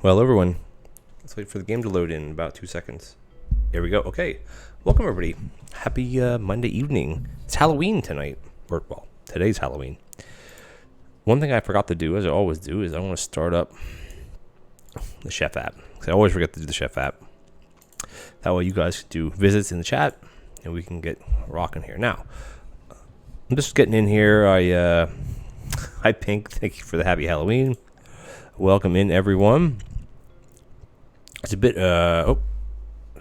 Well, everyone, let's wait for the game to load in about 2 seconds. Here we go. Okay, welcome everybody. Happy Monday evening. It's Halloween tonight. Or, well, today's Halloween. One thing I forgot to do, as I always do, is I want to start up the Chef app. Because I always forget to do the Chef app. That way you guys can do visits in the chat, and we can get rocking here. Now, I'm just getting in here. Hi, Pink. Thank you for the happy Halloween. Welcome in, everyone. It's a bit, come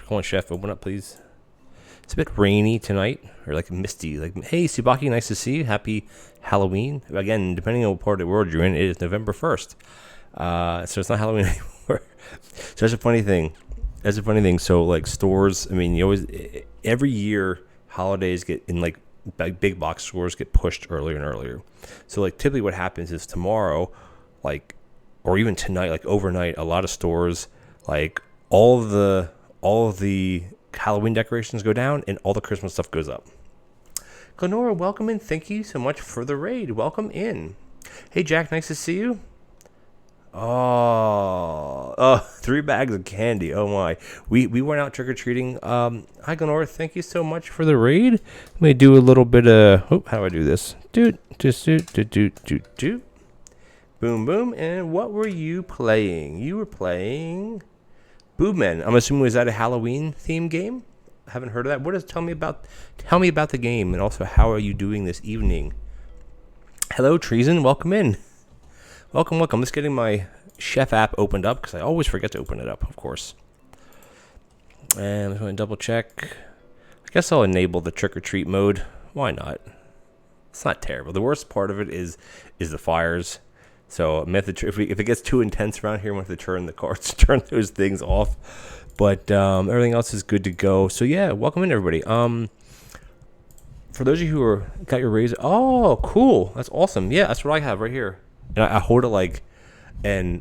on, Chef, open up, please. It's a bit rainy tonight, or like misty. Like, hey, Subaki, nice to see you. Happy Halloween. Again, depending on what part of the world you're in, it is November 1st. So it's not Halloween anymore. So that's a funny thing. So, like, stores, I mean, you always, every year, holidays get in, like, big box stores get pushed earlier and earlier. So, like, typically what happens is tomorrow, like, or even tonight, like overnight, a lot of stores, like all of the Halloween decorations go down and all the Christmas stuff goes up. Glenora, welcome in. Thank you so much for the raid. Welcome in. Hey, Jack, nice to see you. Oh, 3 bags of candy. Oh my. We went out trick-or-treating. Hi, Glenora. Thank you so much for the raid. Let me do a little bit of, how do I do this? Do. Boom, boom. And what were you playing? You were playing Boobmen. I'm assuming, was that a Halloween themed game? I haven't heard of that. Tell me about the game, and also how are you doing this evening? Hello, Treason. Welcome in. Welcome, welcome. Just getting my Chef app opened up because I always forget to open it up, of course. And I'm going to double check. I guess I'll enable the trick or treat mode. Why not? It's not terrible. The worst part of it is the fires. So if it gets too intense around here, we have to turn the cards, turn those things off. But everything else is good to go. So yeah, welcome in everybody. For those of you who got your raise, oh cool, that's awesome. Yeah, that's what I have right here. And I hold it like, I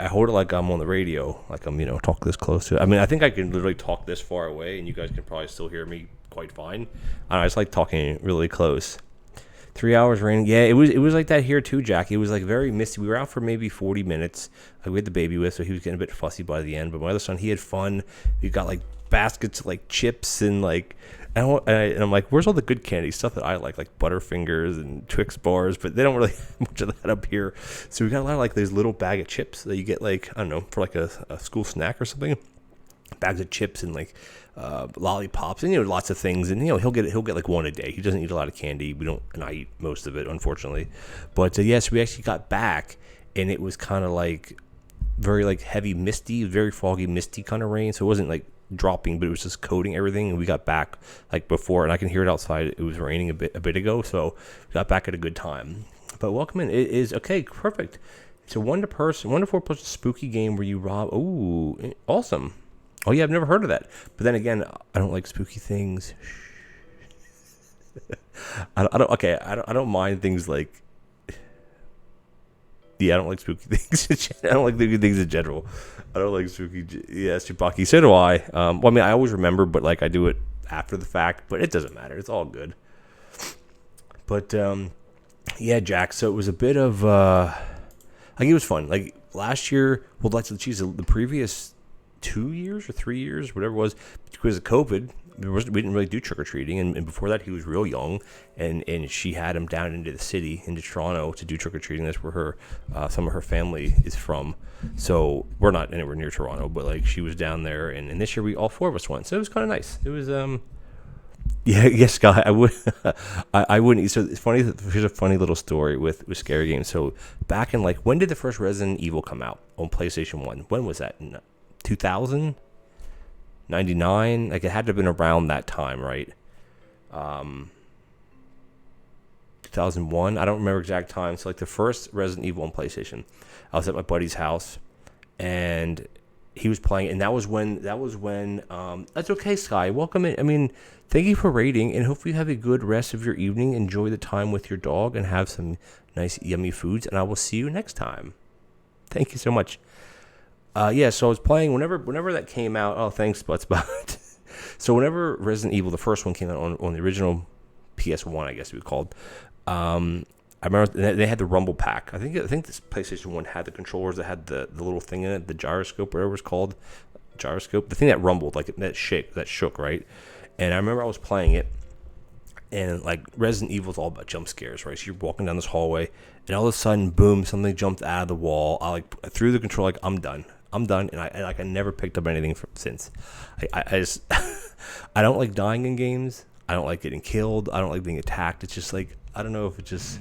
hold it like I'm on the radio, like I'm talk this close to it. I mean, I think I can literally talk this far away, and you guys can probably still hear me quite fine. I just like talking really close. 3 hours raining. Yeah, it was like that here too, Jack. It was like very misty. We were out for maybe 40 minutes. We had the baby with, so he was getting a bit fussy by the end. But my other son, he had fun. We got like baskets of like chips and like, and I'm like, where's all the good candy stuff that I like Butterfingers and Twix bars? But they don't really have much of that up here. So we got a lot of like these little bag of chips that you get like, I don't know, for like a school snack or something. Bags of chips and like lollipops and lots of things, and he'll get like one a day. He doesn't eat a lot of candy. And I eat most of it, unfortunately. But yes, we actually got back, and it was kind of like very like heavy misty, very foggy misty kind of rain. So it wasn't like dropping, but it was just coating everything. And we got back like before, and I can hear it outside. It was raining a bit ago, so we got back at a good time. But welcome in. It is okay, perfect. It's a 1-4 person spooky game where you rob. Ooh, awesome. Oh yeah, I've never heard of that. But then again, I don't like spooky things. I don't mind things like. Yeah, I don't like spooky things. I don't like spooky things in general. I don't like spooky. Yeah, Tsubaki. So do I. Well, I mean, I always remember, but like I do it after the fact. But it doesn't matter. It's all good. But yeah, Jack. So it was a bit of like it was fun. Like last year, well, the previous 2 years or 3 years, whatever it was, because of COVID, we didn't really do trick-or-treating, and before that he was real young, and she had him down into the city, into Toronto, to do trick-or-treating. That's where her some of her family is from. So we're not anywhere near Toronto, but like she was down there, and this year all 4 of us went, so it was kind of nice. It was yeah, yes, Guy, I would I wouldn't. So it's funny. Here's a funny little story with scary games. So back in like, when did the first Resident Evil come out on PlayStation 1? When was that? 2000, 99, like it had to have been around that time, right? 2001, I don't remember exact time. So like the first Resident Evil on PlayStation, I was at my buddy's house, and he was playing, and that was when that's okay, Sky, welcome in. I mean, thank you for rating, and hopefully you have a good rest of your evening. Enjoy the time with your dog and have some nice yummy foods, and I will see you next time. Thank you so much. Yeah, so I was playing whenever that came out. Oh, thanks, Buttsbot. So whenever Resident Evil, the first one, came out on the original PS1, I guess it was called. I remember they had the Rumble Pack. I think this PlayStation 1 had the controllers that had the little thing in it, the gyroscope, whatever it's called, gyroscope, the thing that rumbled, like that shook, right? And I remember I was playing it, and like Resident Evil is all about jump scares, right? So you're walking down this hallway, and all of a sudden, boom, something jumped out of the wall. I threw the control, like I'm done, and I never picked up anything since. I just I don't like dying in games. I don't like getting killed. I don't like being attacked. It's just like, I don't know if it just,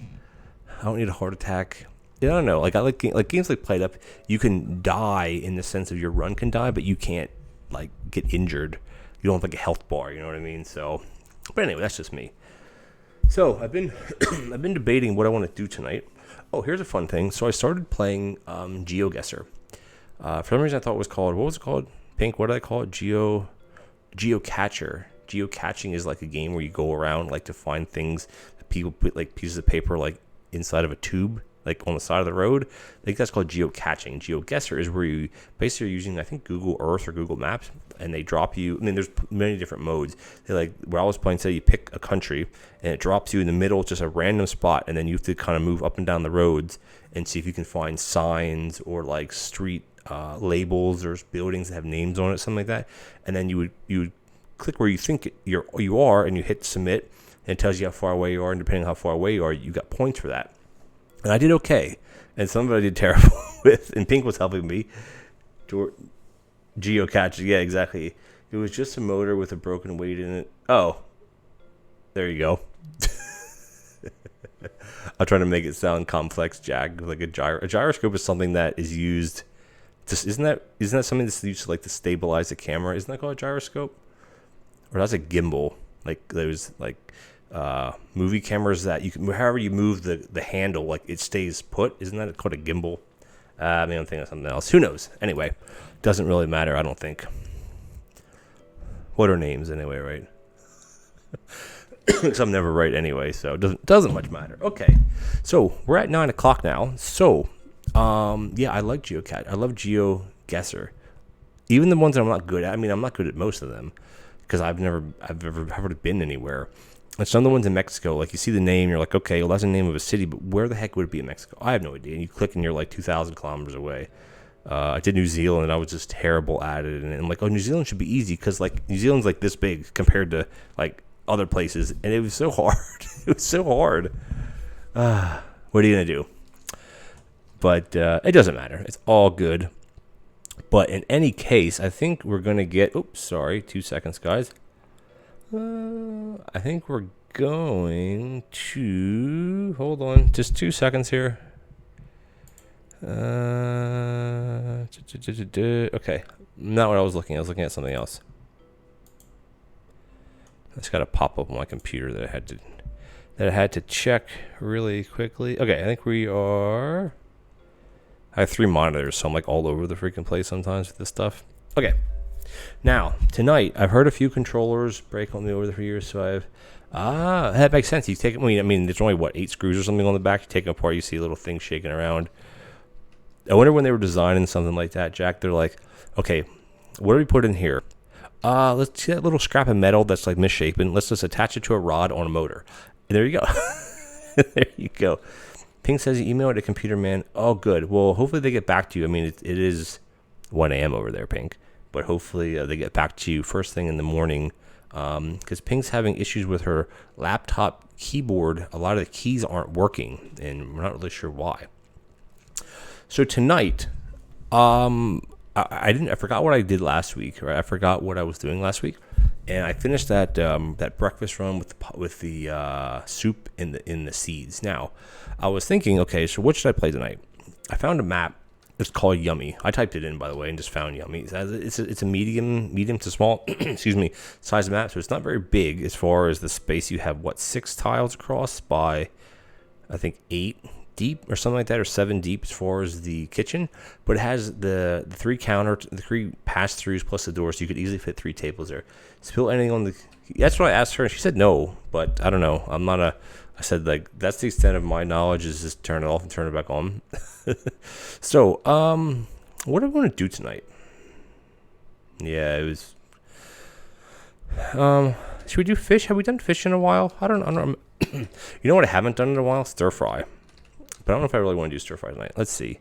I don't need a heart attack. Yeah, I don't know. Like I like games like PlateUp. You can die in the sense of your run can die, but you can't like get injured. You don't have like a health bar. You know what I mean? So, but anyway, that's just me. So I've been I've been debating what I want to do tonight. Oh, here's a fun thing. So I started playing GeoGuessr. For some reason I thought it was called, what was it called? Pink, what did I call it? Geocatcher. Geocaching is like a game where you go around like to find things that people put like pieces of paper like inside of a tube, like on the side of the road. I think that's called geocaching. GeoGuessr is where you basically are using, I think, Google Earth or Google Maps, and they drop you. I mean, there's many different modes. They like, where I was playing, say you pick a country and it drops you in the middle, just a random spot, and then you have to kind of move up and down the roads and see if you can find signs or like street labels or buildings that have names on it, something like that. And then you would click where you think you are, and you hit submit, and it tells you how far away you are, and depending on how far away you are, you got points for that. And I did okay, and some of it I did terrible with, and Pink was helping me. Geocaching, yeah, exactly. It was just a motor with a broken weight in it. Oh, there you go. I'm trying to make it sound complex, Jack. Like a gyroscope is something that is used. Isn't that something that's used to like to stabilize the camera? Isn't that called a gyroscope? Or that's a gimbal, like those like movie cameras that you can, however you move the handle, like it stays put. Isn't that called a gimbal? I'm thinking of something else. Who knows? Anyway, doesn't really matter. I don't think. What are names anyway, right? Because I'm never right anyway, so it doesn't much matter. Okay, so we're at 9 o'clock now. So, yeah, I like GeoCat. I love GeoGuessr. Even the ones that I'm not good at. I mean, I'm not good at most of them because I've ever been anywhere. And some of the ones in Mexico, like you see the name, you're like, okay, well that's the name of a city, but where the heck would it be in Mexico? I have no idea. And you click and you're like 2,000 kilometers away. I did New Zealand and I was just terrible at it. And I'm like, oh, New Zealand should be easy because like New Zealand's like this big compared to like other places, and it was so hard. It was so hard. What are you gonna do? But it doesn't matter. It's all good. But in any case, I think we're gonna get. Oops, sorry. 2 seconds, guys. I think we're going to hold on. Just 2 seconds here. Okay, not what I was looking at. I was looking at something else. It's got a pop up on my computer that I had to check really quickly. Okay, I think we are. I have 3 monitors, so I'm like all over the freaking place sometimes with this stuff. Okay, now tonight I've heard a few controllers break on me over the years, so that makes sense. You take it. I mean, there's only 8 screws or something on the back. You take it apart, you see a little thing shaking around. I wonder when they were designing something like that, Jack. They're like, okay, what do we put in here? Let's see that little scrap of metal that's like misshapen. Let's just attach it to a rod on a motor. And there you go. There you go. Ping says you emailed a computer man. Oh, good. Well, hopefully they get back to you. I mean, it is 1 a.m. over there, Pink. But hopefully they get back to you first thing in the morning. Because Pink's having issues with her laptop keyboard. A lot of the keys aren't working, and we're not really sure why. So tonight, I forgot what I did last week, right? I forgot what I was doing last week, and I finished that breakfast run with the soup in the seeds. Now, I was thinking, okay, so what should I play tonight? I found a map. It's called Yummy. I typed it in, by the way, and just found Yummy. It's a medium to small, excuse me, size map. So it's not very big as far as the space. You have 6 tiles across by, I think 8 deep or something like that, or 7 deep as far as the kitchen. But it has the 3 the 3 pass-throughs plus the door, so you could easily fit 3 tables there. Spill anything on the. That's what I asked her, and she said no. But I don't know. I said, like, that's the extent of my knowledge, is just turn it off and turn it back on. So, what do I want to do tonight? Yeah, it was. Should we do fish? Have we done fish in a while? I don't know. You know what I haven't done in a while? Stir fry. But I don't know if I really want to do stir fry tonight. Let's see.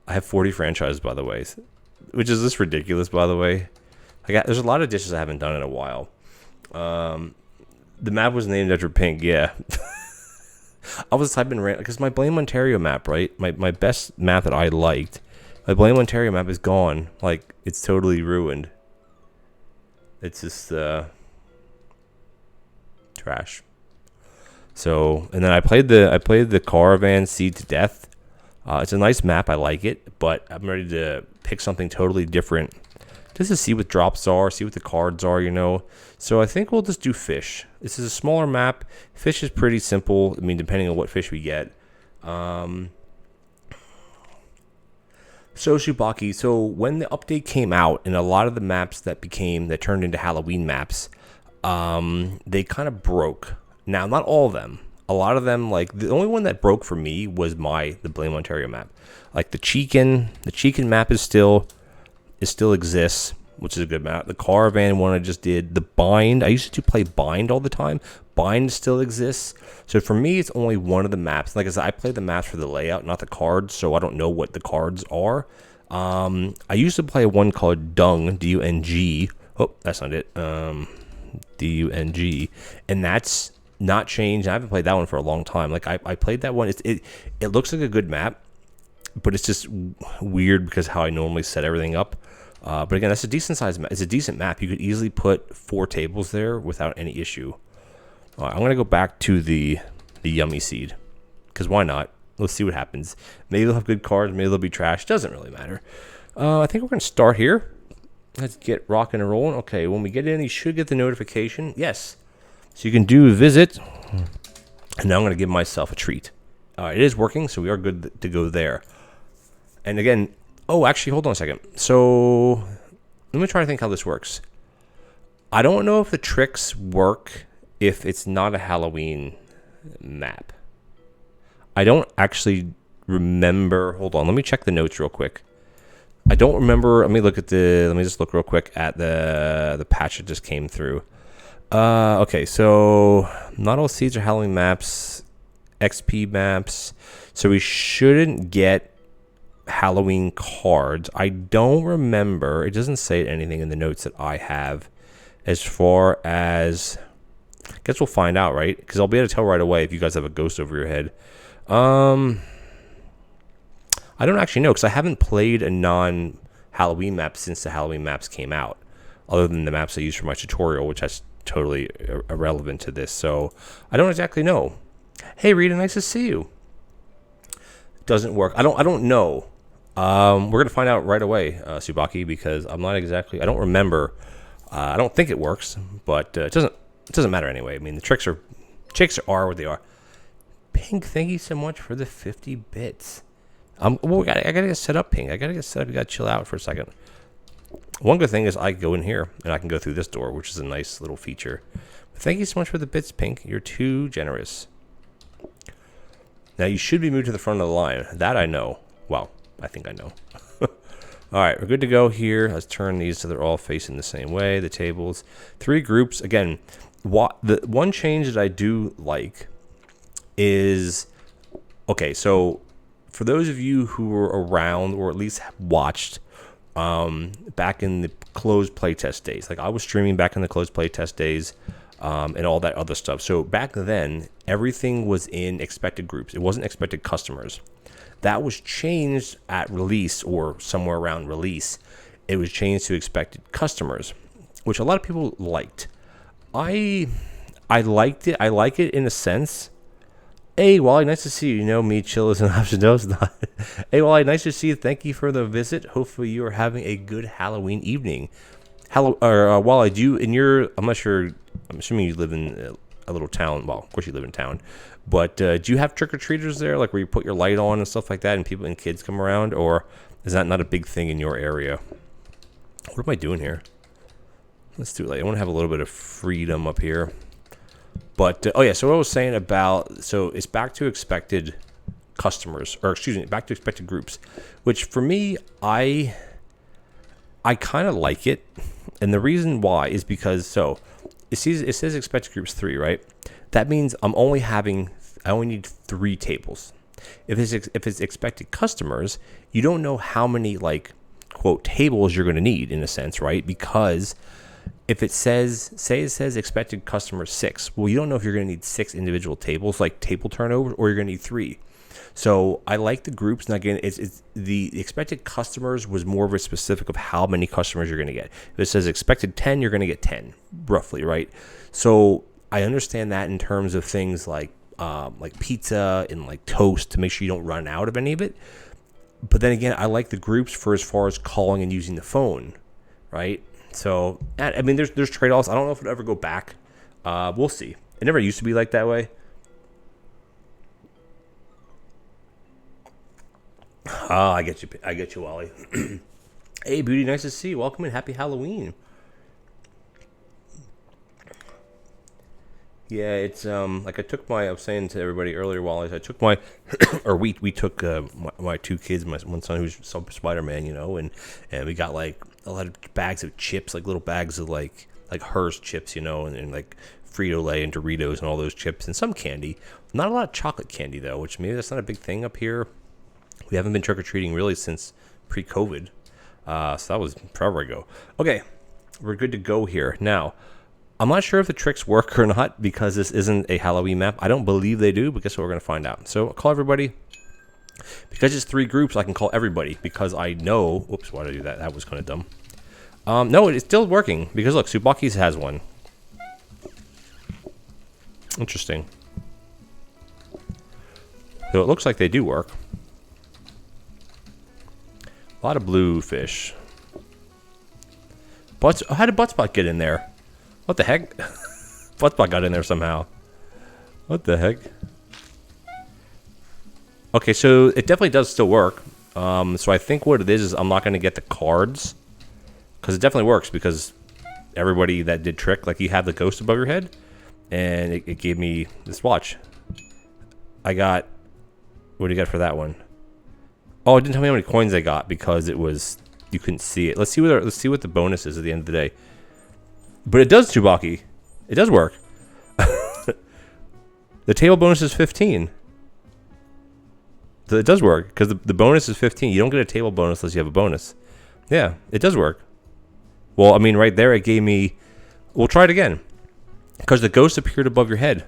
I have 40 franchises, by the way, which is just ridiculous, by the way. There's a lot of dishes I haven't done in a while. The map was named after Pink, yeah. I was typing because my Blame Ontario map, right? My best map that I liked, my Blame Ontario map is gone. Like, it's totally ruined. It's just trash. So, and then I played the Caravan Seed to Death. It's a nice map. I like it, but I'm ready to pick something totally different just to see what drops are, see what the cards are, you know. So I think we'll just do fish. This is a smaller map. Fish is pretty simple. I mean, depending on what fish we get. So Shubaki, so when the update came out, and a lot of the maps that turned into Halloween maps, they kind of broke. Now, not all of them. A lot of them, like, the only one that broke for me was the Blame Ontario map. Like the Chicken map still exists, which is a good map. The Caravan one I just did. The Bind, I used to play Bind all the time. Bind still exists. So for me, it's only one of the maps. Like I said, I play the maps for the layout, not the cards, so I don't know what the cards are. I used to play one called Dung, D-U-N-G. Oh, that's not it. D-U-N-G. And that's not changed. I haven't played that one for a long time. Like, I played that one. It looks like a good map, but it's just weird because how I normally set everything up. But again, that's a decent size map. It's a decent map. You could easily put 4 tables there without any issue. I'm going to go back to the a yummy seed. Because why not? Let's see what happens. Maybe they'll have good cards. Maybe they'll be trash. Doesn't really matter. I think we're going to start here. Let's get rocking and rolling. Okay, when we get in, you should get the notification. Yes. So you can do visit. And now I'm going to give myself a treat. It is working, so we are good to go there. And again, oh, actually, hold on a second. So let me try to think how this works. I don't know if the tricks work if it's not a Halloween map. I don't actually remember. Hold on, let me check the notes real quick. I don't remember. Let me just look real quick at the patch that just came through. Okay, so not all seeds are Halloween maps, XP maps. So we shouldn't get Halloween cards. I don't remember. It doesn't say anything in the notes that I have as far as, I guess we'll find out, right? Because I'll be able to tell right away if you guys have a ghost over your head. I don't actually know because I haven't played a non-Halloween map since the Halloween maps came out, other than the maps I used for my tutorial, which has totally irrelevant to this. So I don't exactly know. Hey Rita, nice to see you. Doesn't work. I don't know. We're gonna find out right away, Subaki, because I'm not exactly. I don't remember. I don't think it works, but it doesn't matter anyway. I mean, the tricks are what they are. Pink, thank you so much for the 50 bits. Well, I gotta get set up, Pink. I gotta get set up. You gotta chill out for a second. One good thing is I can go in here and I can go through this door, which is a nice little feature. But thank you so much for the bits, Pink. You're too generous. Now you should be moved to the front of the line. That I know. Well, I think I know. All right, we're good to go here. Let's turn these so they're all facing the same way. The tables, 3 groups. Again, the one change that I do like is, okay, so for those of you who were around or at least watched back in the closed playtest days, like I was streaming back in the closed playtest days and all that other stuff. So back then, everything was in expected groups. It wasn't expected customers. That was changed at release or somewhere around release. It was changed to expected customers, which a lot of people liked. I liked it. I like it in a sense. Hey, Wally, nice to see you. You know me, chill is an option. No, it's not. Hey, Wally, nice to see you. Thank you for the visit. Hopefully you are having a good Halloween evening. Wally, I'm not sure, I'm assuming you live in a little town. Well, of course you live in town. But do you have trick-or-treaters there, like where you put your light on and stuff like that and people and kids come around? Or is that not a big thing in your area? What am I doing here? Let's do it. I want to have a little bit of freedom up here. But, oh yeah, so what I was saying about, so it's back to expected customers, or excuse me, back to expected groups, which for me, I kind of like it. And the reason why is because, so, it says expected groups 3, right? That means I only need 3 tables. If it's expected customers, you don't know how many, like, quote, tables you're going to need, in a sense, right? Because if it says, expected customers 6, well, you don't know if you're going to need 6 individual tables, like table turnovers, or you're going to need 3. So I like the groups. And again, it's the expected customers was more of a specific of how many customers you're going to get. If it says expected 10, you're going to get 10, roughly, right? So I understand that in terms of things like pizza and like toast to make sure you don't run out of any of it. But then again, I like the groups for as far as calling and using the phone, right? So, I mean, there's trade-offs. I don't know if it'll ever go back. We'll see. It never used to be like that way. I get you, Wally. Hey, Beauty, nice to see you. Welcome and happy Halloween. Yeah, it's like I was saying to everybody earlier, Wally, I took my, or we took my 2 kids, my one son who's Spider-Man, you know, and we got like a lot of bags of chips, like little bags of like Hershey chips, you know, and like Frito-Lay and Doritos and all those chips and some candy. Not a lot of chocolate candy though, which maybe that's not a big thing up here. We haven't been trick-or-treating really since pre-COVID, so that was forever ago. Okay, we're good to go here. Now, I'm not sure if the tricks work or not because this isn't a Halloween map. I don't believe they do, but guess what? We're going to find out. So I'll call everybody. Because it's 3 groups, I can call everybody because I know... Oops, why did I do that? That was kind of dumb. No, it's still working because, look, Subaki's has one. Interesting. So it looks like they do work. A lot of blue fish. How did Buttspot get in there? What the heck? Buttspot got in there somehow. What the heck? Okay, so it definitely does still work. So I think what it is I'm not going to get the cards. Because it definitely works, because everybody that did trick, like you have the ghost above your head. And it gave me this watch. I got... What do you got for that one? Oh, it didn't tell me how many coins I got because it was... You couldn't see it. Let's see what the bonus is at the end of the day. But it does, Tsubaki. It does work. The table bonus is 15. So it does work, because the bonus is 15. You don't get a table bonus unless you have a bonus. Yeah, it does work. Well, I mean, right there it gave me... We'll try it again. Because the ghost appeared above your head.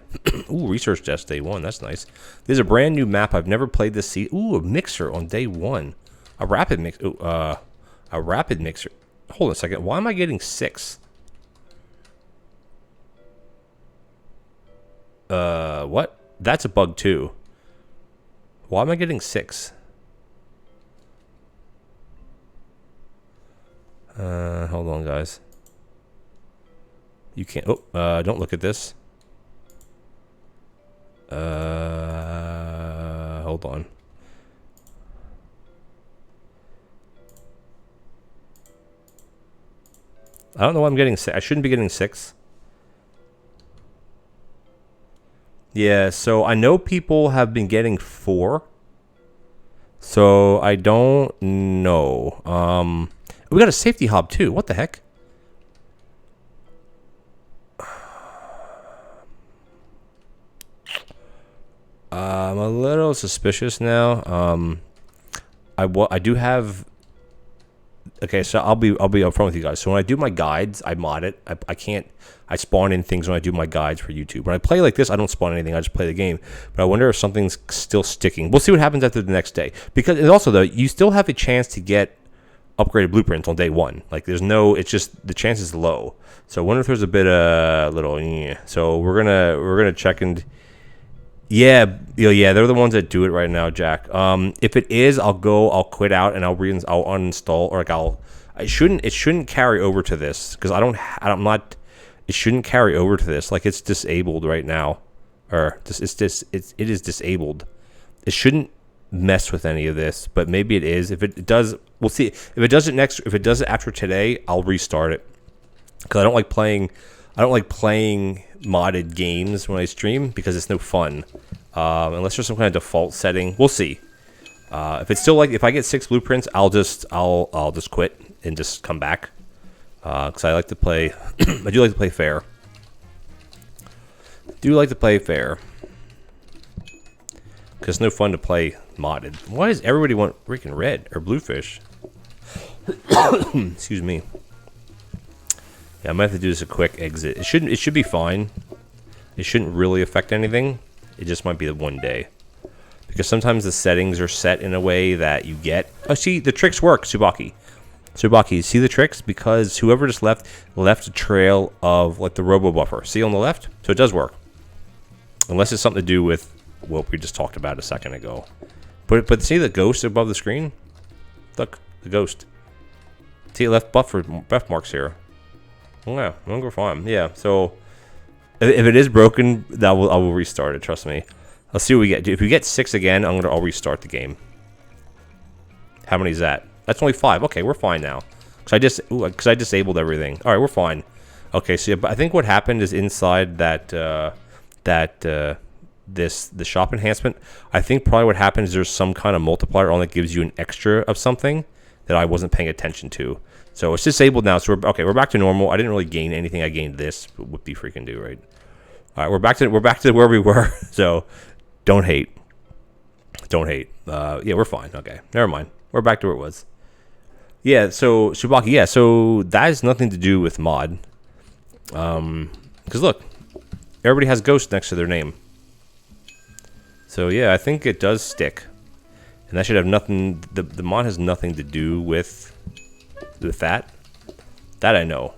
Ooh, research desk day 1. That's nice. There's a brand new map. I've never played this season. Ooh, a mixer on day 1. A rapid mix. Ooh, a rapid mixer. Hold on a second. Why am I getting 6? What? That's a bug too. Why am I getting 6? Hold on, guys. You can't... Oh, don't look at this. Hold on. I don't know why I'm getting 6. I shouldn't be getting 6. Yeah, so I know people have been getting 4. So I don't know. We got a safety hob too. What the heck? I'm a little suspicious now. I do have... Okay, so I'll be upfront with you guys. So when I do my guides, I mod it. I spawn in things when I do my guides for YouTube. When I play like this, I don't spawn anything. I just play the game. But I wonder if something's still sticking. We'll see what happens after the next day. Because, and also though, you still have a chance to get upgraded blueprints on day 1. Like there's no, it's just the chance is low. So I wonder if there's a bit of little. So we're gonna check and. Yeah, they're the ones that do it right now, Jack. If it is, I'll quit out and I'll uninstall, or like it shouldn't carry over to this, because it shouldn't carry over to this. Like it's disabled right now, or it is disabled. It shouldn't mess with any of this, but maybe it is. If it does, we'll see. If it does it after today, I'll restart it, because I don't like playing modded games when I stream, because it's no fun, unless there's some kind of default setting. We'll see. If it's still like, if I get 6 blueprints, I'll just quit and just come back, because I like to play. I do like to play fair. Because it's no fun to play modded. Why does everybody want freaking red or bluefish? Excuse me. Yeah, I might have to do this a quick exit. It should be fine. It shouldn't really affect anything. It just might be the one day. Because sometimes the settings are set in a way that you get... Oh, see, the tricks work, Tsubaki. Tsubaki, see the tricks? Because whoever just left a trail of, like, the robo buffer. See on the left? So it does work. Unless it's something to do with what we just talked about a second ago. But see the ghost above the screen? Look, the ghost. See, it left buff marks here. Yeah, I think we're fine. Yeah, so if it is broken, I will restart it. Trust me. Let's see what we get. If we get 6 again, I'll restart the game. How many is that? That's only 5. Okay, we're fine now. Because I disabled everything. All right, we're fine. Okay, so yeah, I think what happened is inside the shop enhancement. I think probably what happened is there's some kind of multiplier on that gives you an extra of something that I wasn't paying attention to. So it's disabled now. So we're back to normal. I didn't really gain anything. I gained this. What do you freaking do, right? All right, we're back to where we were. So don't hate. Yeah, we're fine. Okay, never mind. We're back to where it was. Yeah. So Tsubaki. Yeah. So that has nothing to do with mod. Because look, everybody has ghost next to their name. So yeah, I think it does stick, and that should have nothing. The mod has nothing to do with that. That I know.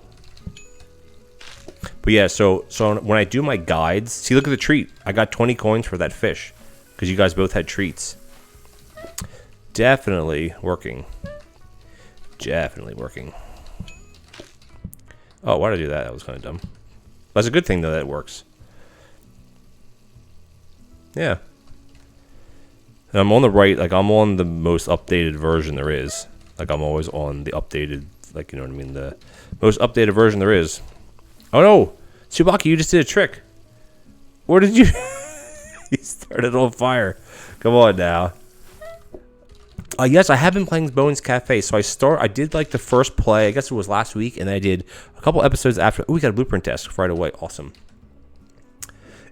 But yeah, so when I do my guides, see, look at the treat. I got 20 coins for that fish, because you guys both had treats. Definitely working. Definitely working. Oh, why did I do that? That was kind of dumb. That's a good thing, though, that it works. Yeah. And I'm on the right, like, I'm on the most updated version there is. Like, I'm always on the updated, like, you know what I mean? The most updated version there is. Oh, no! Tsubaki, you just did a trick. What did you... He started on fire. Come on, now. Yes, I have been playing Bones Cafe. So I did like the first play. I guess it was last week, and then I did a couple episodes after. Oh, we got a blueprint desk right away. Awesome.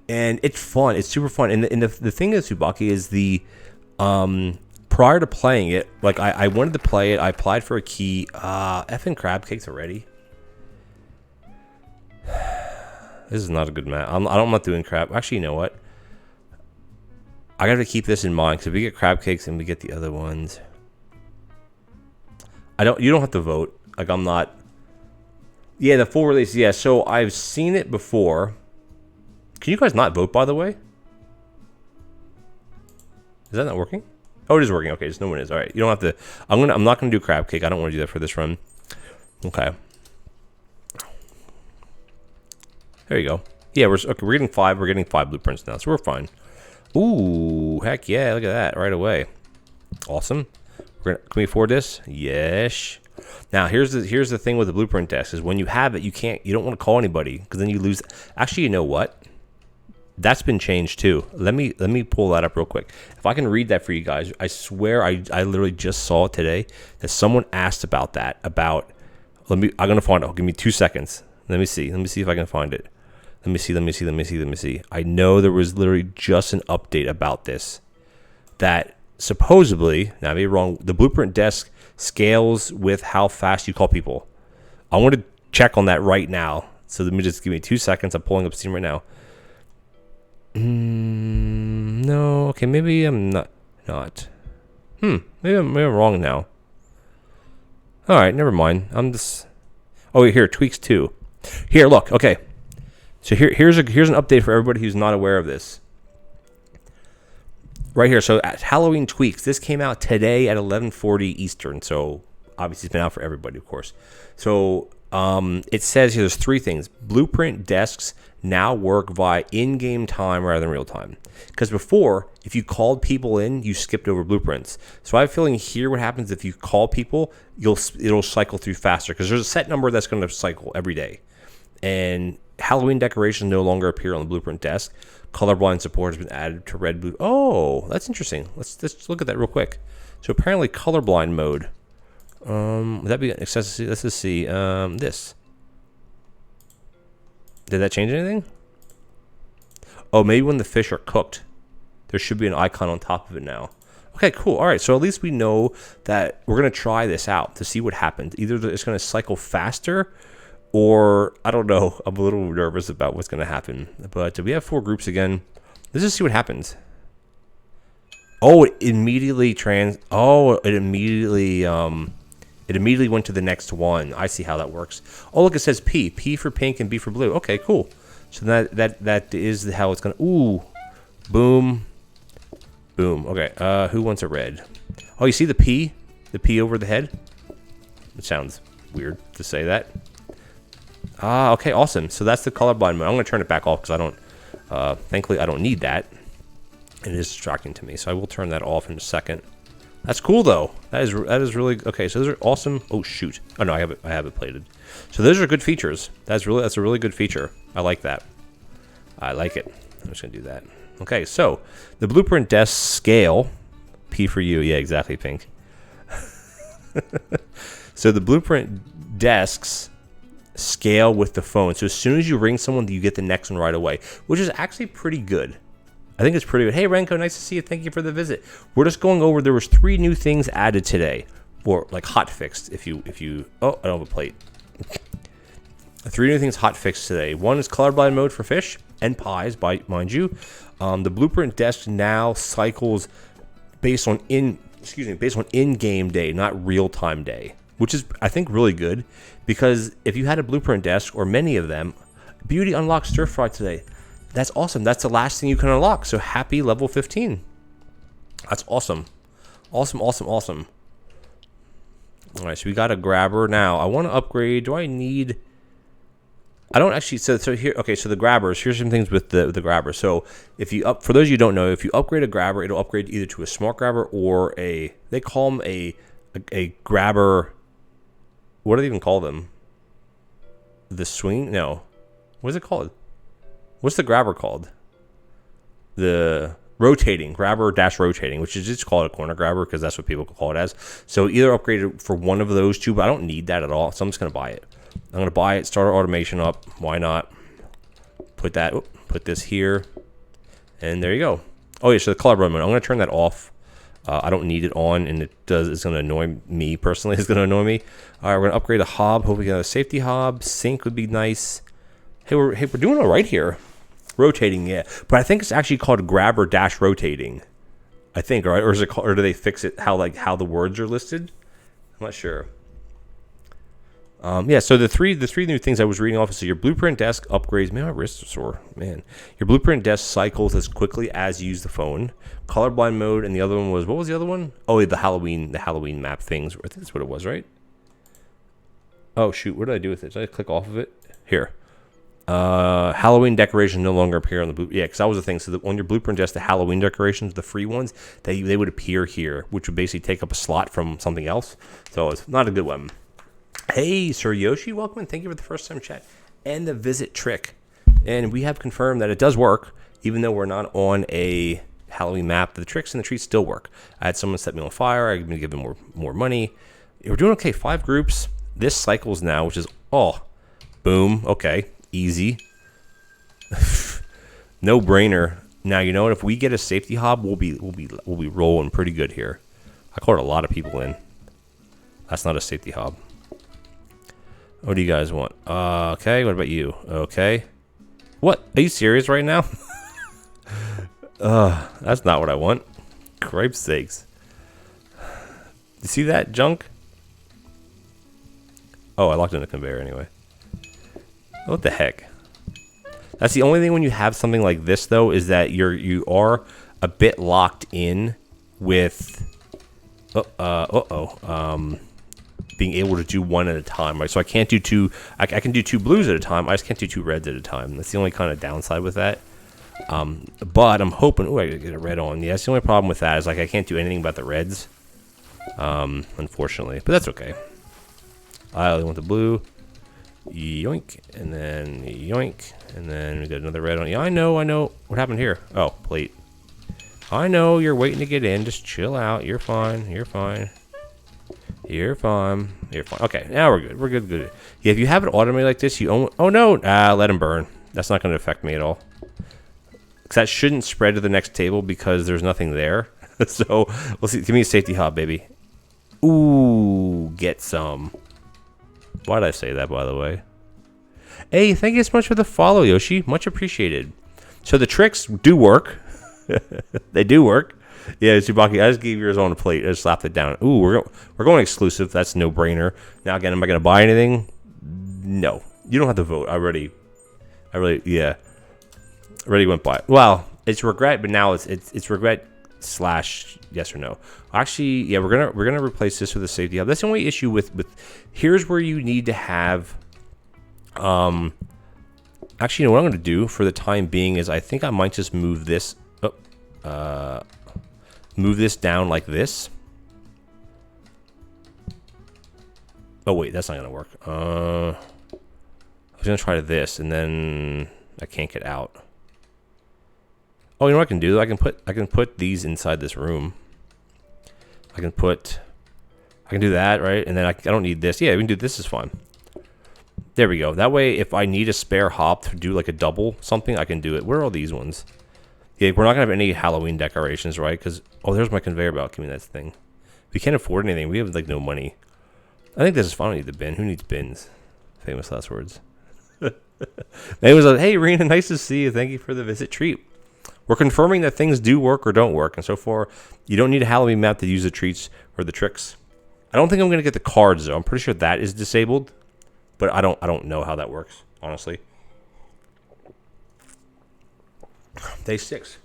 And it's fun. It's super fun. And the thing is, Tsubaki, is the prior to playing it, like I wanted to play it. I applied for a key. Effing crab cakes already. This is not a good match. I'm not doing crab. Actually, you know what? I gotta keep this in mind, because if we get crab cakes and we get the other ones, you don't have to vote. Like, I'm not. Yeah, the full release. Yeah, so I've seen it before. Can you guys not vote, by the way? Is that not working? Oh, it is working. Okay, just no one is. All right, you don't have to. I'm not gonna do crab cake. I don't want to do that for this run. Okay. There you go. Yeah, we're getting 5. We're getting 5 blueprints now, so we're fine. Ooh, heck yeah, look at that right away. Awesome. Can we afford this? Yes. Now, here's the thing with the blueprint desk is when you have it, you don't want to call anybody, because then you lose. Actually, you know what? That's been changed too. Let me pull that up real quick. If I can read that for you guys, I swear I literally just saw it today that someone asked about that. I'm gonna find it. Give me 2 seconds. Let me see if I can find it. Let me see. I know there was literally just an update about this. That supposedly, now I may be wrong, the blueprint desk scales with how fast you call people. I want to check on that right now. So let me just give me 2 seconds. I'm pulling up Steam right now. No, okay, maybe I'm not. Maybe I'm wrong now. All right, never mind. I'm just. Oh, here, tweaks 2. Here, look. Okay. So here's an update for everybody who's not aware of this. Right here. So at Halloween tweaks, this came out today at 11:40 Eastern. So obviously it's been out for everybody, of course. So it says here there's 3 things. Blueprint desks now work via in-game time rather than real time. Because before, if you called people in, you skipped over blueprints. So I have a feeling here what happens if you call people, it'll cycle through faster, because there's a set number that's going to cycle every day. And Halloween decorations no longer appear on the blueprint desk. Colorblind support has been added to red blue. Oh, that's interesting. Let's look at that real quick. So apparently colorblind mode. Would that be accessible? Let's just see. This. Did that change anything? Oh, maybe when the fish are cooked, there should be an icon on top of it now. Okay, cool. All right, so at least we know that we're going to try this out to see what happens. Either it's going to cycle faster, or I don't know. I'm a little nervous about what's going to happen. But we have 4 groups again. Let's just see what happens. Oh, it immediately it immediately went to the next one. I see how that works. Oh, look, it says P. P for pink and B for blue. Okay, cool. So that is how it's going to... Ooh. Boom. Boom. Okay, who wants a red? Oh, you see the P? The P over the head? It sounds weird to say that. Ah, okay, awesome. So that's the colorblind mode. I'm going to turn it back off because I don't... thankfully, I don't need that. It is distracting to me, so I will turn that off in a second. That's cool though. That is really okay. So those are awesome. Oh shoot! Oh no, I have it plated. So those are good features. That's a really good feature. I like that. I like it. I'm just gonna do that. Okay, so the blueprint desk scale. P for you. Yeah, exactly, Pink. So the blueprint desks scale with the phone. So as soon as you ring someone, you get the next one right away, which is actually pretty good. I think it's pretty good. Hey, Renko, nice to see you. Thank you for the visit. We're just going over, there was 3 new things added today, or like hot fixed. If you, oh, I don't have a plate. 3 new things hot fixed today. One is colorblind mode for fish and pies, mind you. The blueprint desk now cycles based on in-game day, not real-time day, which is, I think, really good, because if you had a blueprint desk or many of them, Beauty unlocked stir fry today. That's awesome. That's the last thing you can unlock. So happy level 15. That's awesome. Awesome, awesome, awesome. All right, so we got a grabber now. I want to upgrade. Do I need... I don't actually... So here... Okay, so the grabbers. Here's some things with the grabber. So if you up... For those of you who don't know, if you upgrade a grabber, it'll upgrade either to a smart grabber or a... They call them a grabber... What do they even call them? The swing? No. What is it called? What's the grabber called? The rotating, grabber dash rotating, which is just called a corner grabber because that's what people call it as. So either upgrade it for one of those two, but I don't need that at all. So I'm just going to buy it. I'm going to buy it, start our automation up. Why not? Put this here. And there you go. Oh yeah, so the color mode. I'm going to turn that off. I don't need it on, and it's going to annoy me personally. It's going to annoy me. All right, we're going to upgrade the hob. Hope we get a safety hob. Sink would be nice. Hey, we're doing all right here. Rotating, yeah, but I think it's actually called grabber dash rotating. I think, right? Or is it called, or do they fix it how the words are listed? I'm not sure. Yeah. So the three new things I was reading off. So your blueprint desk upgrades. Man, my wrists are sore. Man, your blueprint desk cycles as quickly as you use the phone. Colorblind mode, and the other one was, what was the other one? Oh, the Halloween map things. I think that's what it was, right? Oh shoot, what did I do with it? Did I click off of it? Here. Halloween decorations no longer appear on the blueprint. Yeah, because that was the thing. So on your blueprint desk, the Halloween decorations, the free ones, they would appear here, which would basically take up a slot from something else. So it's not a good one. Hey, Sir Yoshi, welcome and thank you for the first time chat and the visit trick. And we have confirmed that it does work, even though we're not on a Halloween map. The tricks and the treats still work. I had someone set me on fire. I've been given more money. We're doing okay. 5 groups. This cycles now, which is boom. Okay, easy. No brainer. Now you know what? If we get a safety hob, we'll be rolling pretty good here. I caught a lot of people in. That's not a safety hob. What do you guys want? Okay, what about you? Okay. What? Are you serious right now? That's not what I want. Cripe's sakes. You see that junk? Oh, I locked in the conveyor anyway. What the heck? That's the only thing when you have something like this, though, is that you are a bit locked in with being able to do one at a time, right? So I can't do two. I can do 2 blues at a time. I just can't do 2 reds at a time. That's the only kind of downside with that. But I'm hoping. Oh, I gotta get a red on. Yeah, that's the only problem with that is I can't do anything about the reds. Unfortunately, but that's okay. I only want the blue. Yoink, and then yoink, and then we got another red on. Yeah, I know. What happened here? Oh, plate. I know you're waiting to get in. Just chill out. You're fine. You're fine. Okay, now we're good. We're good. Yeah, if you have it automated like this, oh no, let them burn. That's not going to affect me at all. Because that shouldn't spread to the next table because there's nothing there. So we'll see. Give me a safety hob, baby. Ooh, get some. Why did I say that, by the way? Hey, thank you so much for the follow, Yoshi. Much appreciated. So the tricks do work. They do work. Yeah, Tsubaki, I just gave yours on a plate. I just slapped it down. Ooh, we're going exclusive. That's no brainer. Now again, am I gonna buy anything? No. You don't have to vote. I already went by. Well, it's regret, but now it's regret / yes or no. Actually, yeah, we're gonna replace this with a safety hub. That's the only issue with here's where you need to have actually, you know what I'm gonna do for the time being is I think I might just move this move this down like this. Oh wait, that's not gonna work. I was gonna try this and then I can't get out. Oh, you know what I can do? I can put these inside this room. I can do that, right? And then I don't need this. Yeah, we can do this is fine. There we go. That way, if I need a spare hop to do like a double something, I can do it. Where are all these ones? Yeah, we're not gonna have any Halloween decorations, right? Because there's my conveyor belt. Give me that thing. We can't afford anything. We have like no money. I think this is fine. I don't need the bin. Who needs bins? Famous last words. It was like, hey, Rena, nice to see you. Thank you for the visit treat. We're confirming that things do work or don't work, and so far, you don't need a Halloween map to use the treats or the tricks. I don't think I'm gonna get the cards though. I'm pretty sure that is disabled, but I don't know how that works, honestly. Day 6.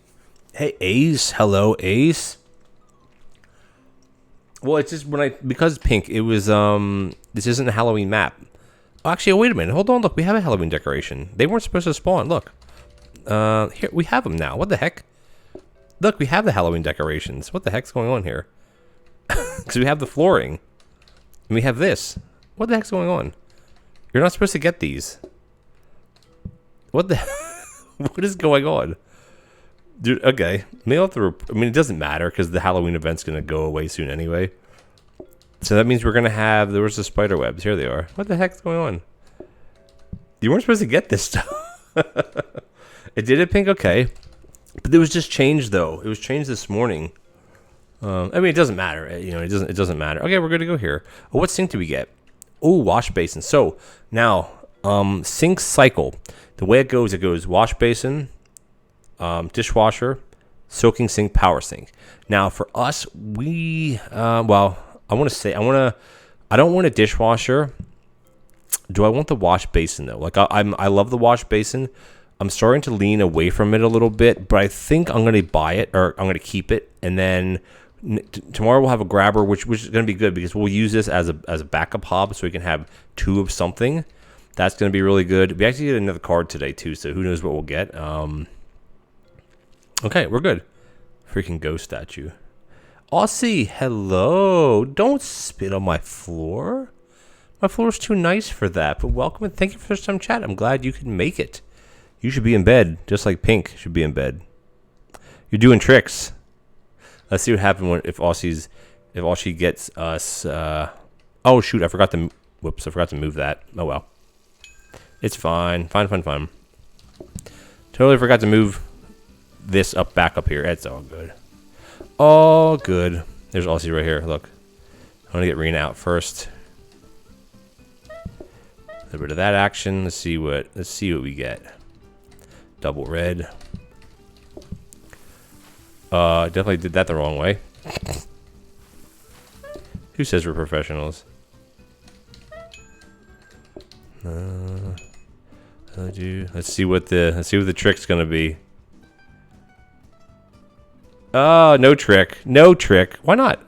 Hey, Ace. Hello, Ace. Well, it's just because pink, it was, this isn't a Halloween map. Oh, actually, wait a minute. Hold on. Look, we have a Halloween decoration. They weren't supposed to spawn. Look. Here, we have them now. What the heck? Look, we have the Halloween decorations. What the heck's going on here? Because we have the flooring. And we have this. What the heck's going on? You're not supposed to get these. What the... What is going on? Dude, okay. Maybe I'll have to... I mean, it doesn't matter because the Halloween event's going to go away soon anyway. So that means we're going to have... There was the spider webs. Here they are. What the heck's going on? You weren't supposed to get this stuff. It did it pink? Okay. But it was just changed, though. It was changed this morning. I mean, it doesn't matter. You know, it doesn't matter. Okay, we're good to go here. Oh, what sink do we get? Oh, wash basin. So, now, sink cycle. The way it goes wash basin, dishwasher, soaking sink, power sink. Now, for us, we, well, I don't want a dishwasher. Do I want the wash basin, though? Like, I love the wash basin. I'm starting to lean away from it a little bit, but I think I'm going to buy it, or I'm going to keep it, and then tomorrow we'll have a grabber, which is going to be good because we'll use this as a backup hob, so we can have two of something. That's going to be really good. We actually get another card today too, so who knows what we'll get. Okay, we're good. Freaking ghost statue. Aussie, hello. Don't spit on my floor. My floor's too nice for that. But welcome and thank you for first time chat. I'm glad you could make it. You should be in bed, just like Pink should be in bed. You're doing tricks. Let's see what happens if Aussie gets us. Oh shoot! I forgot to. Whoops! I forgot to move that. Oh well. It's fine. Fine. Totally forgot to move this back up here. It's all good. All good. There's Aussie right here. Look. I want to get Rena out first. Get rid of that action. Let's see what we get. Double red. Definitely did that the wrong way. Who says we're professionals? Let's see what the trick's gonna be. Oh, no trick. No trick. Why not?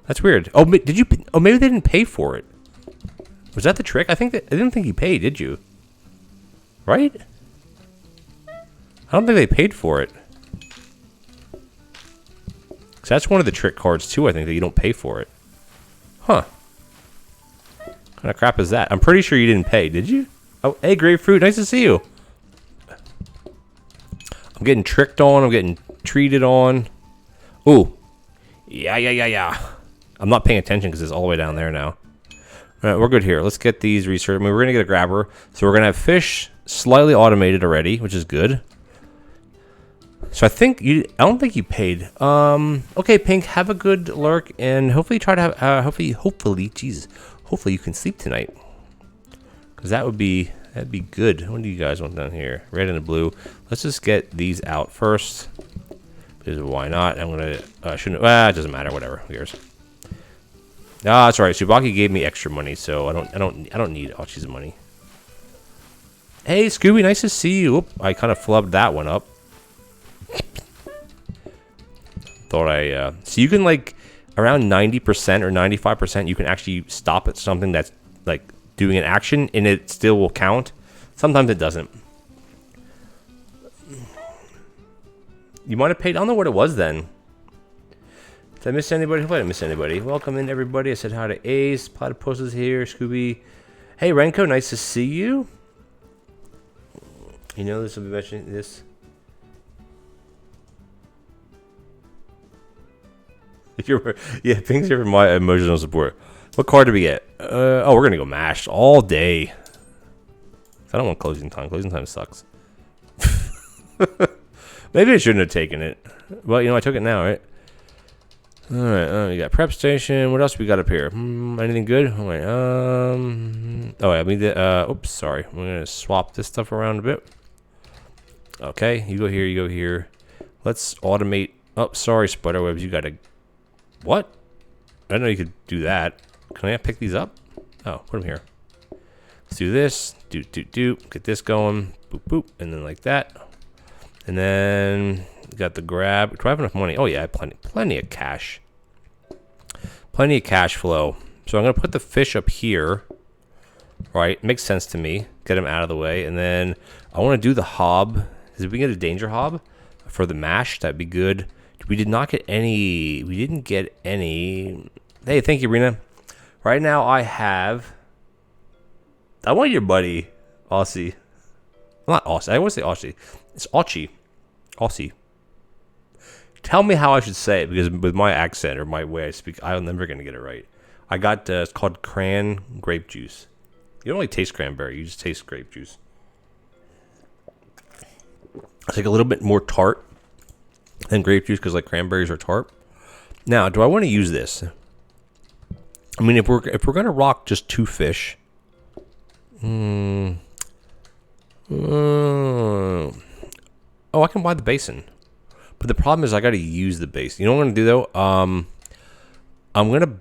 That's weird. Oh, did you? Oh, maybe they didn't pay for it. Was that the trick? I didn't think you paid. Did you? Right? I don't think they paid for it. So that's one of the trick cards too. I think that you don't pay for it. Huh? What kind of crap is that? I'm pretty sure you didn't pay. Did you? Oh, hey, grapefruit. Nice to see you. I'm getting tricked on. I'm getting treated on. Ooh. Yeah. I'm not paying attention because it's all the way down there now. All right, we're good here. Let's get these research. I mean, we're going to get a grabber. So we're going to have fish slightly automated already, which is good. So I don't think you paid. Okay, Pink, have a good lurk, and hopefully try to have, hopefully you can sleep tonight. Because that'd be good. What do you guys want down here? Red and the blue. Let's just get these out first. Because why not? I'm gonna, it doesn't matter, whatever, who cares? Ah, that's alright, Subaki gave me extra money, so I don't need Archie's money. Hey, Scooby, nice to see you. Oop, I kind of flubbed that one up. So you can, like, around 90% or 95%, you can actually stop at something that's, like, doing an action, and it still will count. Sometimes it doesn't. You might have paid, I don't know what it was then. Did I miss anybody? Hope I didn't miss anybody. Welcome in, everybody. I said hi to Ace. Platypus is here. Scooby. Hey, Renko, nice to see you. You know this will be mentioning this. Yeah, thanks for my emotional support. What card do we get? Oh, we're gonna go mashed all day. I don't want closing time. Closing time sucks. Maybe I shouldn't have taken it. Well, you know, I took it now, right? All right. We got prep station. What else we got up here? Anything good? Oh wait. Oh, I mean, oops, sorry. I'm gonna swap this stuff around a bit. Okay, you go here. You go here. Let's automate. Oh, sorry, spiderwebs. You gotta. What? I didn't know you could do that. Can I pick these up? Oh, put them here. Let's do this. Get this going. Boop, boop. And then like that. And then got the grab. Do I have enough money? Oh, yeah, I have plenty of cash. Plenty of cash flow. So I'm going to put the fish up here. Right? Makes sense to me. Get him out of the way. And then I want to do the hob. Did we get a danger hob for the mash? That'd be good. We did not get any. We didn't get any. Hey, thank you, Rena. Right now I have. I want your buddy, Aussie. Not Aussie. I always say Aussie. It's Aussie. Aussie. Tell me how I should say it, because with my accent or my way I speak, I'm never going to get it right. I got, it's called cran grape juice. You don't really taste cranberry. You just taste grape juice. It's like a little bit more tart than grape juice, because like cranberries are tart. Now, do I want to use this? I mean, if we're going to rock just 2 fish. Oh, I can buy the basin. But the problem is I got to use the basin. You know what I'm going to do, though? I'm going to...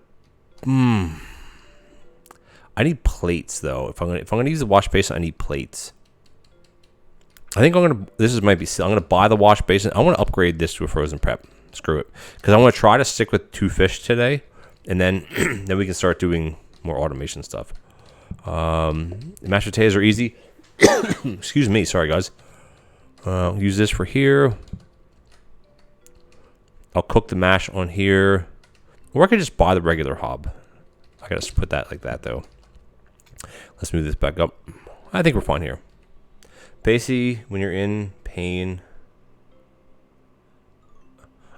I need plates, though. If I'm going to use the wash basin, I need plates. I think I'm going to... This might be... I'm going to buy the wash basin. I want to upgrade this to a frozen prep. Screw it. Because I want to try to stick with 2 fish today. And then, then we can start doing more automation stuff. Mashed potatoes are easy. Excuse me. Sorry, guys. Use this for here. I'll cook the mash on here. Or I could just buy the regular hob. I gotta put that like that, though. Let's move this back up. I think we're fine here. Basically, when you're in pain.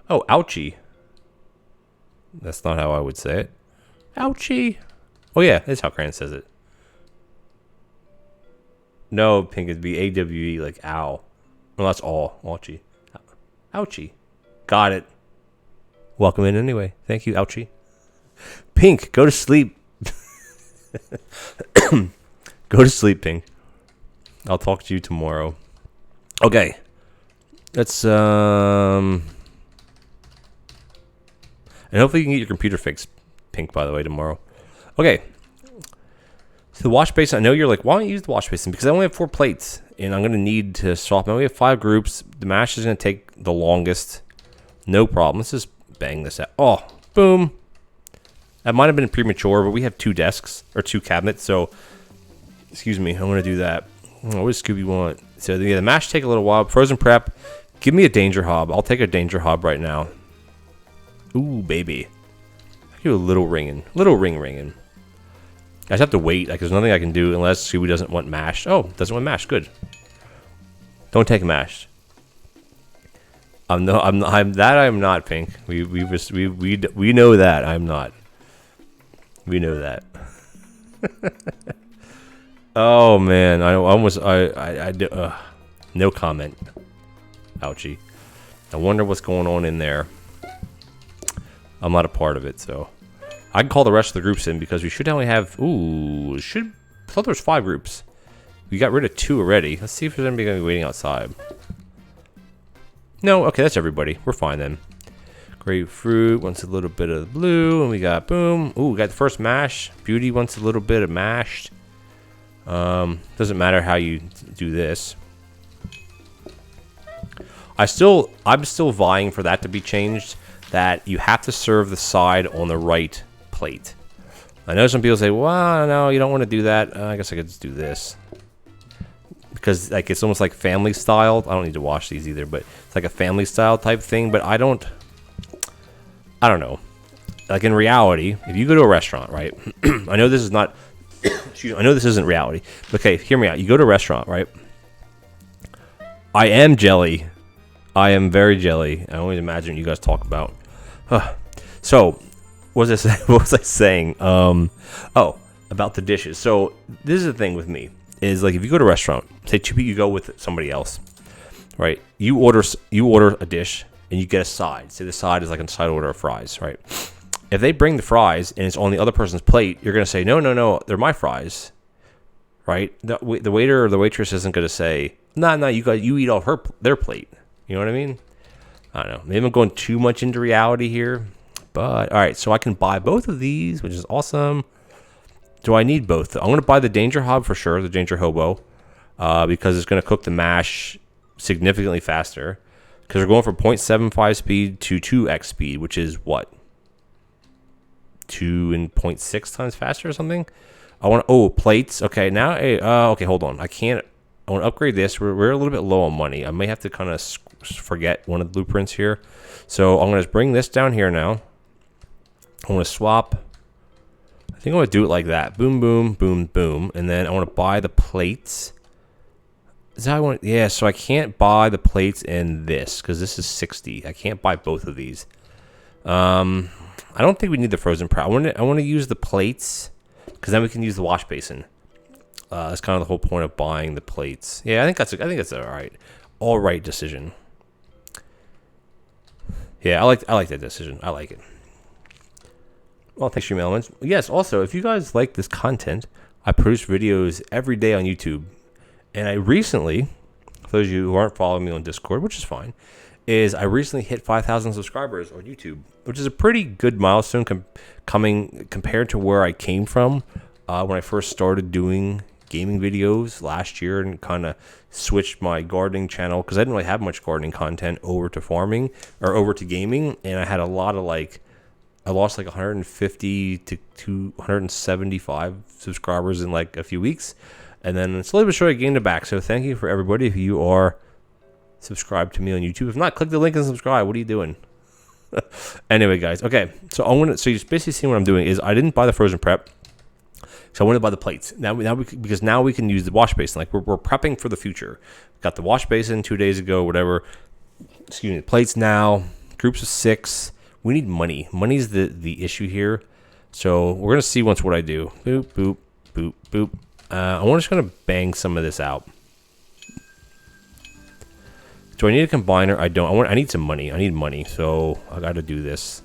Oh, ouchie. That's not how I would say it. Ouchie. Oh, yeah, that's how Cran says it. No, Pink, it'd be A-W-E, like ow. Well, that's all. Ouchie. Ouchie. Got it. Welcome in anyway. Thank you, ouchie. Pink, go to sleep. Go to sleep, Pink. I'll talk to you tomorrow. Okay. Let's, and hopefully you can get your computer fixed, Pink, by the way, tomorrow. Okay. So the wash basin, I know you're like, why don't you use the wash basin? Because I only have 4 plates, and I'm going to need to swap. Now we have 5 groups. The mash is going to take the longest. No problem. Let's just bang this out. Oh, boom. That might have been premature, but we have 2 desks, or 2 cabinets, so, excuse me, I'm going to do that. Oh, what does Scooby want? So yeah, the mash take a little while. Frozen prep, give me a danger hob. I'll take a danger hob right now. Ooh, baby. I give a little ringing. Little ringing. I just have to wait. Like, there's nothing I can do unless Scooby doesn't want mashed. Oh, doesn't want mashed. Good. Don't take mashed. I'm not, Pink. We know that I'm not. We know that. Oh man, no comment. Ouchie. I wonder what's going on in there. I'm not a part of it, so I can call the rest of the groups in, because we should only have. I thought there was 5 groups. We got rid of 2 already. Let's see if there's anybody gonna be waiting outside. No, okay, that's everybody. We're fine then. Grapefruit wants a little bit of blue, and we got boom. Ooh, we got the first mash. Beauty wants a little bit of mashed. Doesn't matter how you do this. I'm still vying for that to be changed. That you have to serve the side on the right plate. I know some people say, "Well, no, you don't want to do that." I guess I could just do this. Because like it's almost like family style. I don't need to wash these either, but it's like a family style type thing. But I don't know. Like in reality, if you go to a restaurant, right? I know this is not. Excuse me, I know this isn't reality. But okay, hear me out. You go to a restaurant, right? I am jelly. I am very jelly. I only imagine what you guys talk about. So, what was I saying? Oh, about the dishes. So this is the thing with me. Is like if you go to a restaurant, say you go with somebody else, right? You order a dish and you get a side. Say the side is like a side order of fries, right? If they bring the fries and it's on the other person's plate, you're gonna say no, they're my fries, right? The waiter or the waitress isn't gonna say no, you eat off their plate. You know what I mean? I don't know. Maybe I'm going too much into reality here, but all right. So I can buy both of these, which is awesome. Do I need both? I'm going to buy the Danger Hob for sure, the Danger Hobo, because it's going to cook the mash significantly faster. Because we're going from 0.75 speed to 2x speed, which is what? 2.6 times faster or something. I want plates. Okay, now okay, hold on. I want to upgrade this. We're a little bit low on money. I may have to kind of forget one of the blueprints here. So I'm going to bring this down here now. I want to swap. I think I want to do it like that. Boom, boom, boom, boom. And then I want to buy the plates. Is that how I want? Yeah, so I can't buy the plates in this because this is 60. I can't buy both of these. I don't think we need the frozen prep. I want to use the plates because then we can use the wash basin. That's kind of the whole point of buying the plates. Yeah, I think that's all right decision. Yeah, I like that decision. I like it. Well, thanks, Stream Elements. Yes, also, if you guys like this content, I produce videos every day on YouTube. And I recently, for those of you who aren't following me on Discord, which is fine, I recently hit 5,000 subscribers on YouTube, which is a pretty good milestone compared to where I came from when I first started doing gaming videos last year and kind of switched my gardening channel because I didn't really have much gardening content over to farming or over to gaming, and I had a lot of I lost 150 to 275 subscribers in a few weeks, and then slowly but surely I gained it back. So thank you for everybody if you are subscribed to me on YouTube. If not, click the link and subscribe. What are you doing? Anyway, guys. Okay, so so you basically see what I'm doing is I didn't buy the frozen prep. So I wanted to buy the plates because now we can use the wash basin. We're prepping for the future. Got the wash basin 2 days ago, whatever. Excuse me. Plates now. Groups of 6. We need money. Money's the issue here. So we're gonna see what I do. Boop boop boop boop. I'm just gonna bang some of this out. Do I need a combiner? I don't. I need some money. I need money. So I got to do this.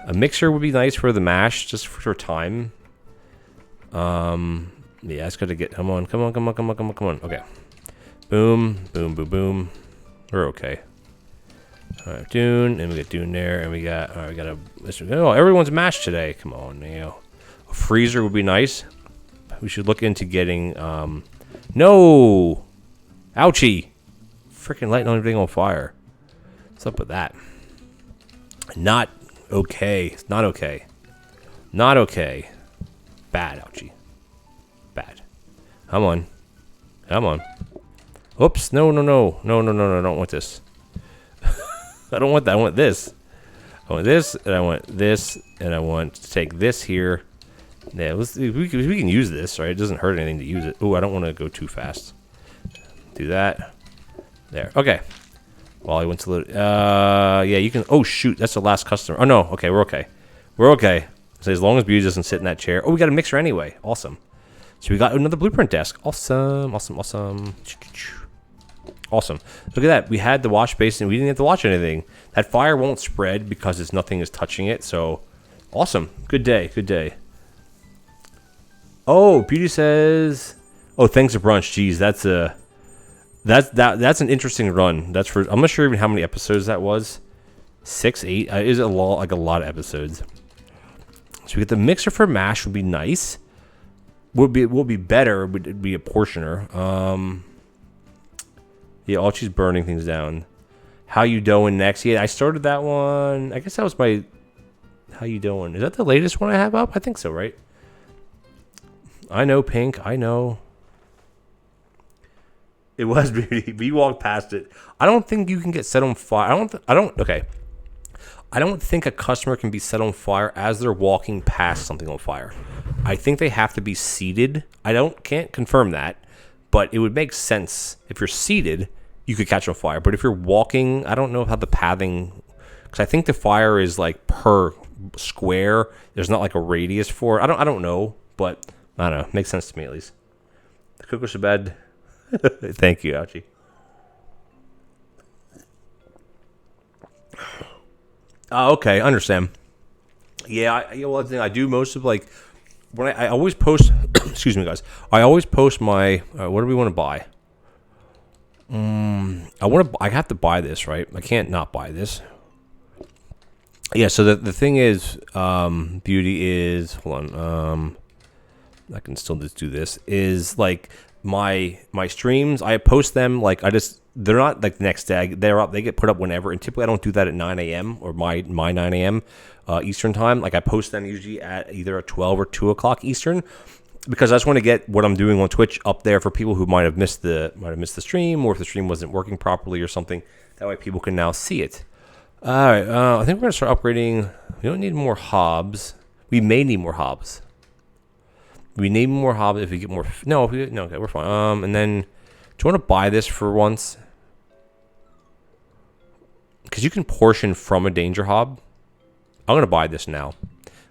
A mixer would be nice for the mash, just for time. Yeah, it's got to get. Come on. Okay. Boom, boom, boom, boom. We're okay. All right, Dune, and we got Dune there, and we got. All right, we got a. Oh, everyone's mashed today. Come on, a freezer would be nice. We should look into getting. No, ouchie! Freaking lighting everything on fire. What's up with that? Not okay. It's not okay. Not okay. Bad, ouchie. Bad. Come on. Come on. Oops. No. I don't want this. I don't want that. I want this. I want this, and I want this, and I want to take this here. Yeah, we can use this, right? It doesn't hurt anything to use it. Oh, I don't want to go too fast. Do that. There. Okay. While I went to load. Yeah, you can. Oh, shoot. That's the last customer. Oh, no. Okay, we're okay. We're okay. So as long as Beauty doesn't sit in that chair. Oh, we got a mixer anyway. Awesome. So we got another blueprint desk. Awesome. Awesome. Look at that. We had the wash basin. We didn't have to watch anything. That fire won't spread because nothing is touching it. So awesome. Good day. Good day. Oh, Beauty says. Oh, thanks for brunch. Jeez, that's an interesting run. That's for. I'm not sure even how many episodes that was. 6, 8. Is a lot of episodes. So we get the mixer for mash would be nice. Would be better. Would be a portioner. Yeah, all she's burning things down. How you doing next? Yeah, I started that one. I guess that was my. How you doing? Is that the latest one I have up? I think so, right? I know, Pink. I know. It was Beauty. We walked past it. I don't think you can get set on fire. Okay. I don't think a customer can be set on fire as they're walking past something on fire. I think they have to be seated. Can't confirm that, but it would make sense if you're seated, you could catch on fire. But if you're walking, I don't know how the pathing, because I think the fire is per square. There's not a radius for it. I don't know, but I don't know. Makes sense to me at least. The cook goes to bed. Thank you, Ouchie. Okay, I understand. Yeah, I do most of when I always post. Excuse me, guys. I always post my. What do we want to buy? I have to buy this, right? I can't not buy this. Yeah. So the thing is, Beauty is. Hold on. I can still just do this. Is my streams, I post them like they're not like the next day. They're up. They get put up whenever, and typically I don't do that at 9 a.m. or my 9 a.m. Eastern time. Like I post them usually at either at 12 or 2 o'clock Eastern, because I just want to get what I'm doing on Twitch up there for people who might have missed the stream, or if the stream wasn't working properly or something. That way people can now see it. All right, I think we're gonna start upgrading. We don't need more hobs. We may need more hobs. We need more hobs if we get more. No, okay, we're fine. And then, do you want to buy this for once? Because you can portion from a danger hob. I'm gonna buy this now.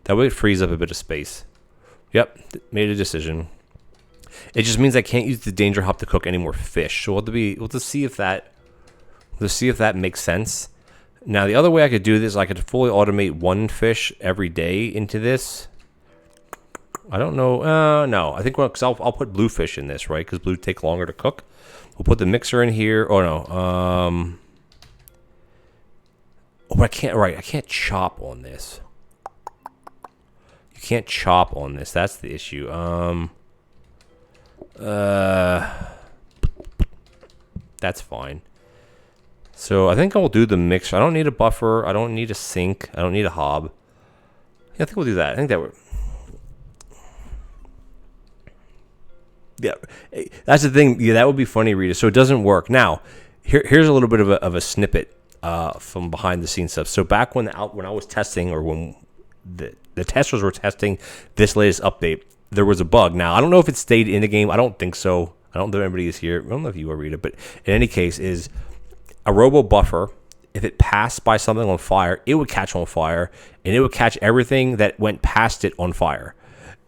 That way it frees up a bit of space. Yep, made a decision. It just means I can't use the danger hob to cook any more fish. So we'll just see if that makes sense. Now the other way I could do this, I could fully automate one fish every day into this. I don't know. No, I think I'll put blue fish in this, right? Because blue take longer to cook. We'll put the mixer in here. Oh no. Oh, I can't. Right, I can't chop on this. You can't chop on this. That's the issue. That's fine. So I think I'll do the mixer. I don't need a buffer. I don't need a sink. I don't need a hob. Yeah, I think we'll do that. I think that would. Yeah, that's the thing. Yeah, that would be funny, Rita. So it doesn't work. Now, here's a little bit of a snippet from behind the scenes stuff. So back when I was testing, or when the testers were testing this latest update, there was a bug. Now, I don't know if it stayed in the game. I don't think so. I don't know if anybody is here. I don't know if you are, Rita. But in any case, is a robo buffer, if it passed by something on fire, it would catch on fire, and it would catch everything that went past it on fire.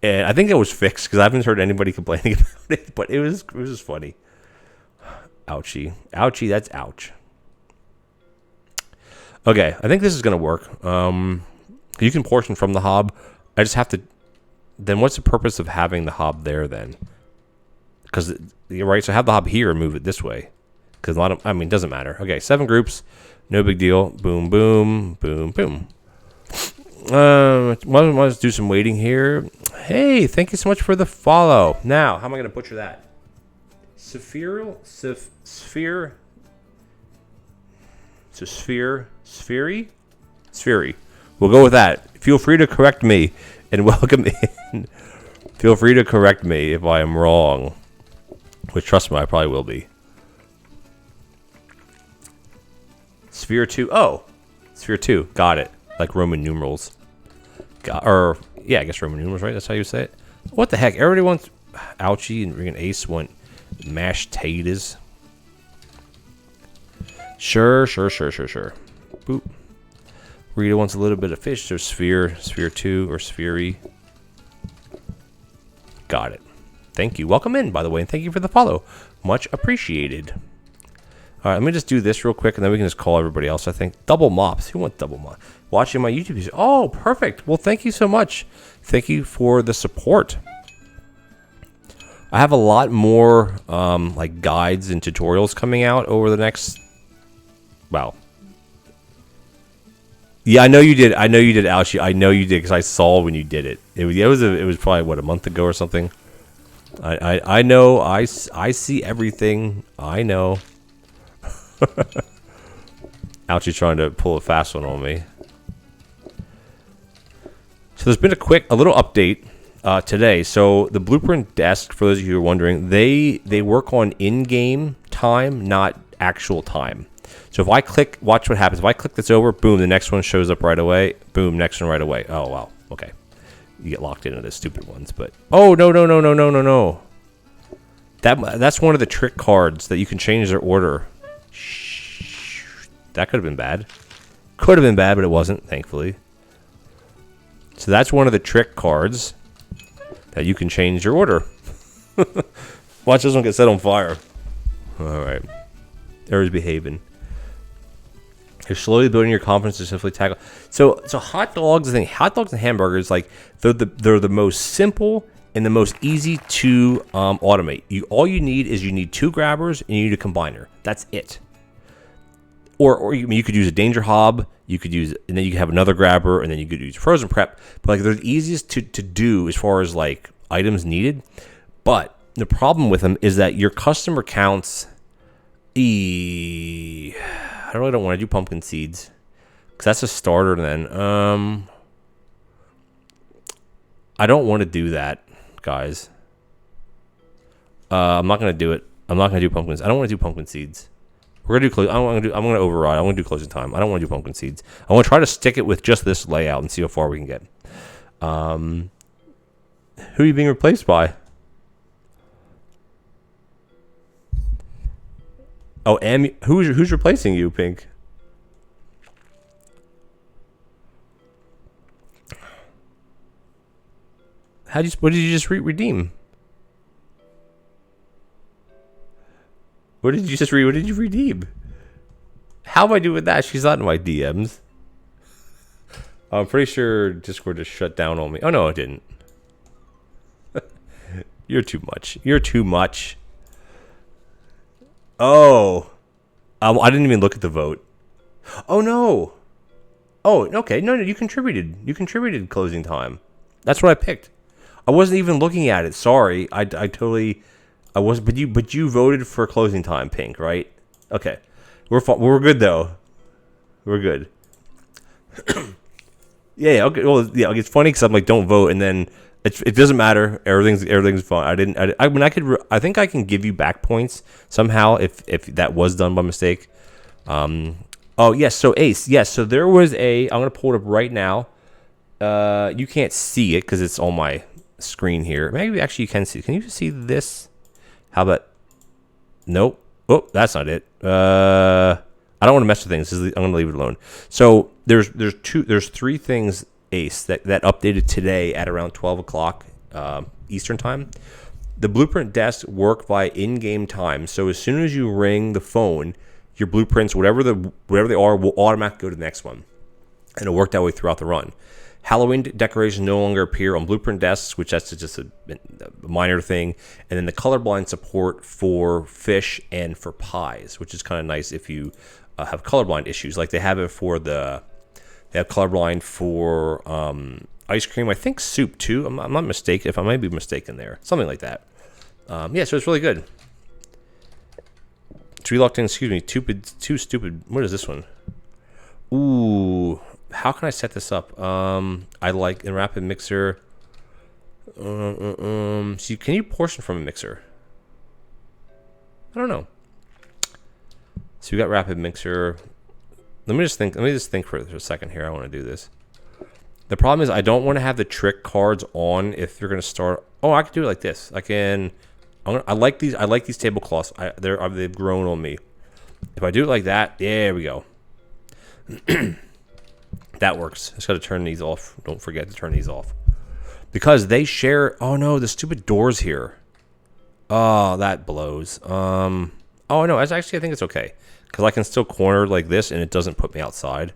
And I think it was fixed, because I haven't heard anybody complaining about it, but it was just funny. Ouchie. Ouchie, that's ouch. Okay, I think this is going to work. You can portion from the hob. I just have to... Then what's the purpose of having the hob there then? Because, right, so have the hob here and move it this way. Because it doesn't matter. Okay, 7 groups. No big deal. Boom, boom, boom, boom. Let's do some waiting here. Hey, thank you so much for the follow. Now, how am I going to butcher that? Sphere. We'll go with that. Feel free to correct me and welcome in. Feel free to correct me if I am wrong. Which, trust me, I probably will be. Sphere 2. Oh, Sphere 2. Got it. Like Roman numerals. Yeah, I guess Roman numerals, right? That's how you say it. What the heck? Everybody wants ouchie, and freaking Ace want mashed taters. Sure. Boop. Rita wants a little bit of fish, so Sphere 2, or Sphere. Got it. Thank you. Welcome in, by the way, and thank you for the follow. Much appreciated. All right, let me just do this real quick, and then we can just call everybody else, I think. Double mops. Who wants double mops? Watching my YouTube videos. Oh, perfect. Well, thank you so much. Thank you for the support. I have a lot more like guides and tutorials coming out over the next... Wow. Yeah, I know you did. I know you did, Ouchie. I know you did, because I saw when you did it. It was probably, what, a month ago or something? I know. I see everything. I know. Ouchie's trying to pull a fast one on me. So there's been a little update today. So the Blueprint desk, for those of you who are wondering, they work on in-game time, not actual time. So if I click, watch what happens. If I click this over, boom, the next one shows up right away. Boom, next one right away. Oh, wow. Okay. You get locked into the stupid ones, but... Oh, no. That's one of the trick cards that you can change their order. Shh. That could have been bad. Could have been bad, but it wasn't, thankfully. So that's one of the trick cards that you can change your order. Watch this one get set on fire. All right. Everybody's behaving. You're slowly building your confidence to swiftly tackle. So hot dogs, I think hot dogs and hamburgers, like they're the most simple and the most easy to automate. All you need is 2 grabbers and you need a combiner. That's it. Or you could use a danger hob. You could use, and then you could have another grabber, and then you could use frozen prep. But like they're the easiest to do as far as like items needed. But The problem with them is that your customer counts. I really don't want to do pumpkin seeds because that's a starter. Then I don't want to do that, guys. I'm not gonna do it. I'm not gonna do pumpkins. I don't want to do pumpkin seeds. We're gonna do. I'm gonna override. I'm gonna do closing time. I don't want to do pumpkin seeds. I want to try to stick it with just this layout and see how far we can get. Who are you being replaced by? Oh, who's replacing you, Pink? What did you just redeem? What did you redeem? How am I doing that? She's not in my DMs. I'm pretty sure Discord just shut down on me. Oh no, it didn't. You're too much. You're too much. Oh. I didn't even look at the vote. Oh no. Oh, okay. No, you contributed. You contributed closing time. That's what I picked. I wasn't even looking at it. Sorry. I totally I was but you voted for closing time, Pink, right? Okay. We're good though. We're good. Yeah, okay. Well, yeah, it's funny cuz I'm like don't vote and then it doesn't matter. Everything's fine. I think I can give you back points somehow if that was done by mistake. Oh yes, so Ace. Yes, so there was I'm gonna pull it up right now. You can't see it because it's on my screen here. Maybe actually you can see. Can you see this? How about? Nope. Oh, that's not it. I don't want to mess with things. I'm gonna leave it alone. So there's three things, Ace, that updated today at around 12 o'clock Eastern time. The blueprint desks work by in-game time. So as soon as you ring the phone, your blueprints, whatever they are, will automatically go to the next one, and it'll work that way throughout the run. Halloween decorations no longer appear on blueprint desks, which that's just a minor thing. And then the colorblind support for fish and for pies, which is kind of nice if you have colorblind issues. Like they have it for they have colorblind for ice cream. I think soup too. I'm not mistaken. If I might be mistaken there, something like that. Yeah, so it's really good. It's reluctant. Excuse me. Too stupid. What is this one? Ooh. How can I set this up? I like in rapid mixer. So can you portion from a mixer? I don't know. So we got rapid mixer. Let me just think for a second here. I want to do this. The problem is I don't want to have the trick cards on if you're going to start. Oh, I can do it like this. I like these tablecloths. They've grown on me. If I do it like that, there we go. That works. Just got to turn these off. Don't forget to turn these off. Because they share... Oh, no. The stupid doors here. Oh, that blows. Oh, no. I think it's okay. Because I can still corner like this, and it doesn't put me outside.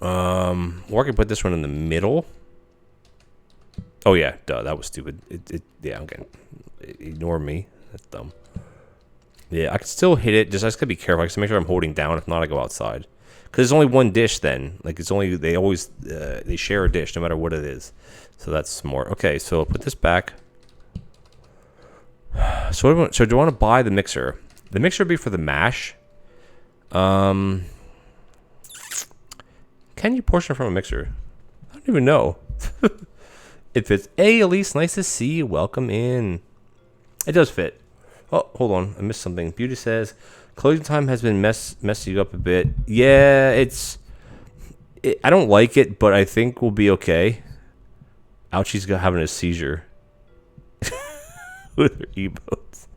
Or I can put this one in the middle. Oh, yeah. Duh. That was stupid. Yeah, okay. Ignore me. That's dumb. Yeah, I can still hit it. I just got to be careful. I just make sure I'm holding down. If not, I go outside. Because there's only one dish then. Like it's only they share a dish no matter what it is. So that's smart. Okay, so I'll put this back. So do I want to buy the mixer? The mixer would be for the mash. Can you portion from a mixer? I don't even know. It fits. Hey, Elise, nice to see you. Welcome in. It does fit. Oh, hold on. I missed something. Beauty says... Closing time has been messing up a bit. Yeah, I don't like it, but I think we'll be okay. Ouchie's having a seizure. With her emotes.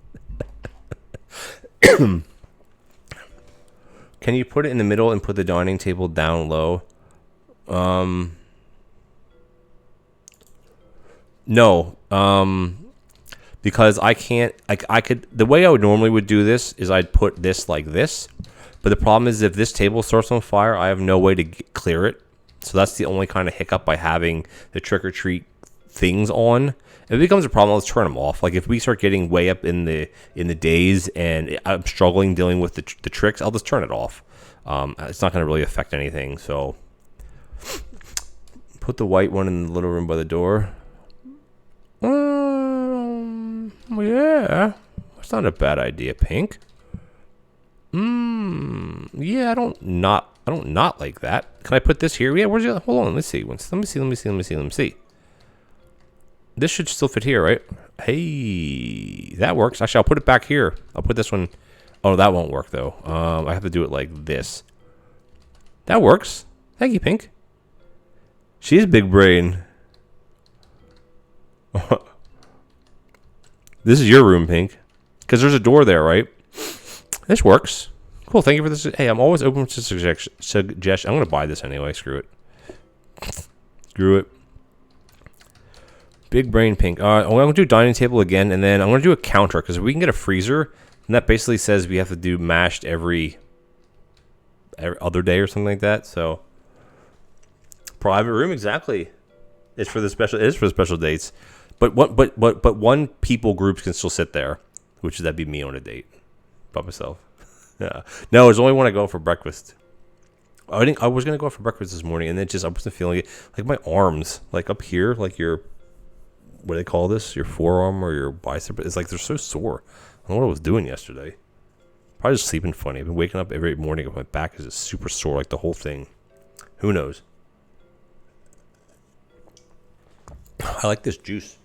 Can you put it in the middle and put the dining table down low? No. Because I can't, I could, the way I would normally would do this is I'd put this like this. But the problem is if this table starts on fire, I have no way to clear it. So that's the only kind of hiccup by having the trick-or-treat things on. If it becomes a problem, let's turn them off. Like if we start getting way up in the days and I'm struggling dealing with the tricks, I'll just turn it off. It's not going to really affect anything. So put the white one in the little room by the door. Yeah. That's not a bad idea, Pink. Yeah, I don't not like that. Can I put this here? Yeah, where's the, hold on, let's see. Let me see. This should still fit here, right? Hey, that works. Actually, I'll put it back here. I'll put this one. Oh, that won't work though. I have to do it like this. That works. Thank you, Pink. She's big brain. This is your room, Pink. Because there's a door there, right? This works. Cool, thank you for this. Hey, I'm always open to suggestion. I'm going to buy this anyway. Screw it. Screw it. Big brain, Pink. I'm going to do dining table again, and then I'm going to do a counter, because we can get a freezer, and that basically says we have to do mashed every other day or something like that. So, private room, exactly. It's for the special. It is for the special dates. But one people groups can still sit there, which that'd be me on a date by myself. Yeah. No, it's only when I go for breakfast. I was gonna go out for breakfast this morning, and then I wasn't feeling it. Like my arms, like up here, like your, what do they call this? Your forearm or your bicep? It's like they're so sore. I don't know what I was doing yesterday. Probably just sleeping funny. I've been waking up every morning, and my back is just super sore, like the whole thing. Who knows? I like this juice.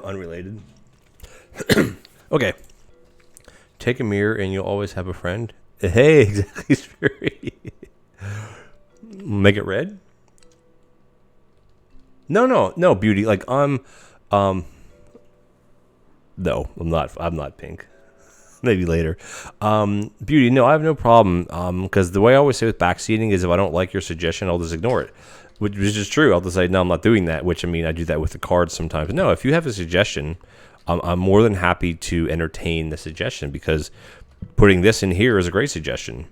Unrelated. Okay. Take a mirror and you'll always have a friend. Hey, exactly, Spirit. Make it red? No, Beauty. Like no, I'm not Pink. Maybe later. Beauty, no, I have no problem. Because the way I always say with backseating is if I don't like your suggestion, I'll just ignore it. Which is true. I'll just say, no, I'm not doing that. Which, I mean, I do that with the cards sometimes. No, if you have a suggestion, I'm more than happy to entertain the suggestion, because putting this in here is a great suggestion.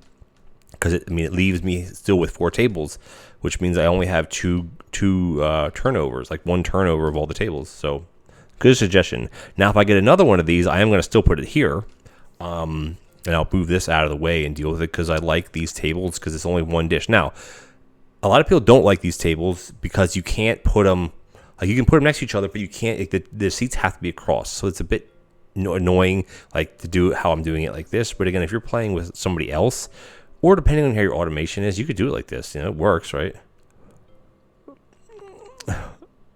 Because it leaves me still with 4 tables, which means I only have two turnovers, like 1 turnover of all the tables. So, good suggestion. Now, if I get another one of these, I am going to still put it here. And I'll move this out of the way and deal with it, because I like these tables because it's only 1 dish. Now, a lot of people don't like these tables because you can't put them, like you can put them next to each other, but you can't, like the seats have to be across. So it's a bit annoying, like to do how I'm doing it like this. But again, if you're playing with somebody else, or depending on how your automation is, you could do it like this. You know, it works, right?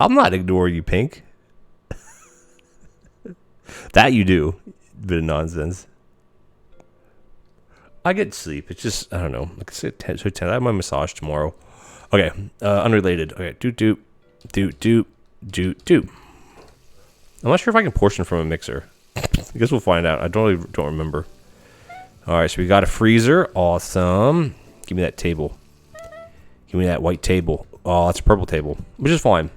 I'm not ignoring you, Pink. That you do. Bit of nonsense. I get sleep. It's just, I don't know. Like I said, 10. I have my massage tomorrow. Okay, unrelated. Okay, doot. I'm not sure if I can portion from a mixer. I guess we'll find out. I don't remember. All right, so we got a freezer. Awesome. Give me that table. Give me that white table. Oh, that's a purple table, which is fine.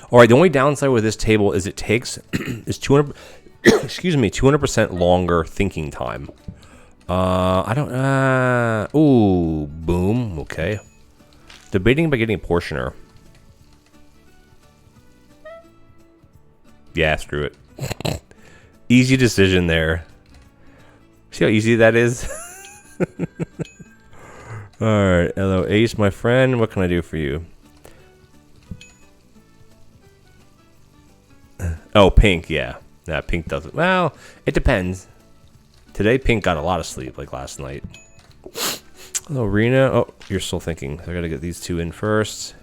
All right, the only downside with this table is it takes is 200. Excuse me, 200% longer thinking time. Ooh, boom. Okay. Debating about getting a portioner. Yeah, screw it. Easy decision there. See how easy that is? Alright, hello Ace, my friend. What can I do for you? Oh, Pink, yeah. Nah, Pink doesn't. Well, it depends. Today, Pink got a lot of sleep, like last night. Hello, Rena. Oh, you're still thinking. I gotta get these 2 in first.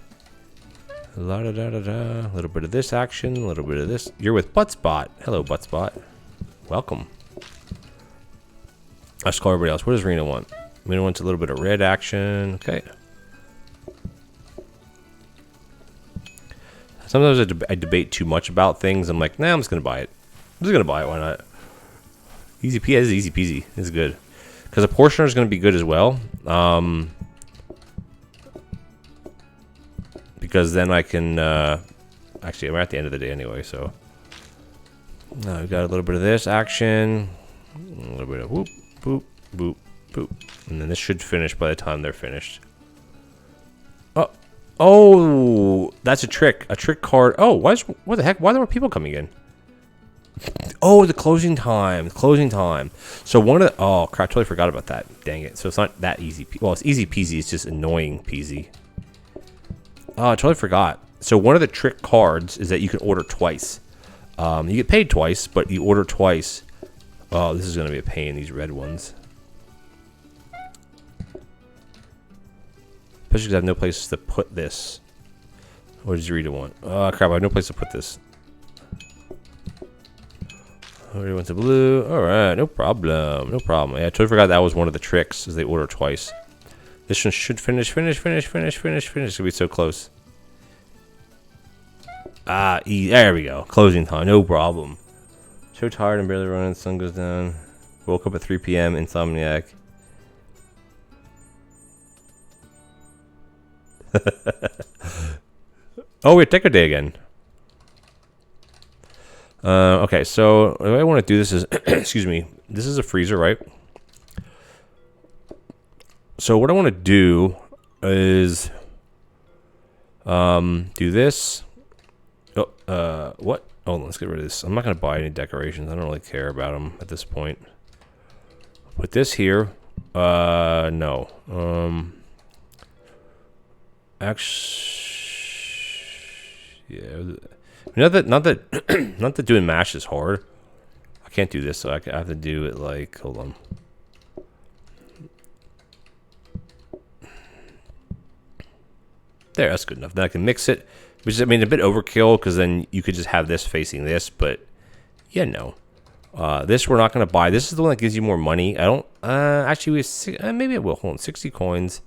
La da da da da. A little bit of this action, a little bit of this. You're with Buttspot. Hello, Buttspot. Welcome. Let's call everybody else. What does Rena want? Rena wants a little bit of red action. Okay. Sometimes I debate too much about things. I'm like, nah, I'm just gonna buy it. I'm just gonna buy it. Why not? Easy peasy. It's good. Because a portioner is going to be good as well. Because then I can... actually, we're at the end of the day anyway, so... Now we've got a little bit of this action. A little bit of whoop, boop, boop, boop. And then this should finish by the time they're finished. Oh, that's a trick. A trick card. Oh, what the heck? Why are there more people coming in? Oh, the closing time. So one of the... Oh, crap. I totally forgot about that. Dang it. So it's not that easy. Well, it's easy peasy. It's just annoying peasy. Oh, I totally forgot. So one of the trick cards is that you can order twice. You get paid twice, but you order twice. Oh, this is going to be a pain, these red ones. Especially because I have no place to put this. What does Rita want? Oh, crap, I have no place to put this. Rita wants a blue. Alright, no problem. No problem. Yeah, I totally forgot that was one of the tricks, is they order twice. This one should finish. It's going to be so close. There we go. Closing time, no problem. So tired and barely running, sun goes down. Woke up at 3 p.m. Insomniac. Oh, we're Deco Day again. Okay, so the way I want to do this is, excuse me, this is a freezer, right? So what I want to do is do this. What? Oh, let's get rid of this. I'm not going to buy any decorations. I don't really care about them at this point. Put this here. No. Actually, yeah. Not that doing mash is hard. I can't do this, so I have to do it like, hold on. There, that's good enough. Then I can mix it. Which is, I mean, a bit overkill, because then you could just have this facing this, but yeah, no. This we're not going to buy. This is the one that gives you more money. I don't, actually, maybe it will. Hold on, 60 coins.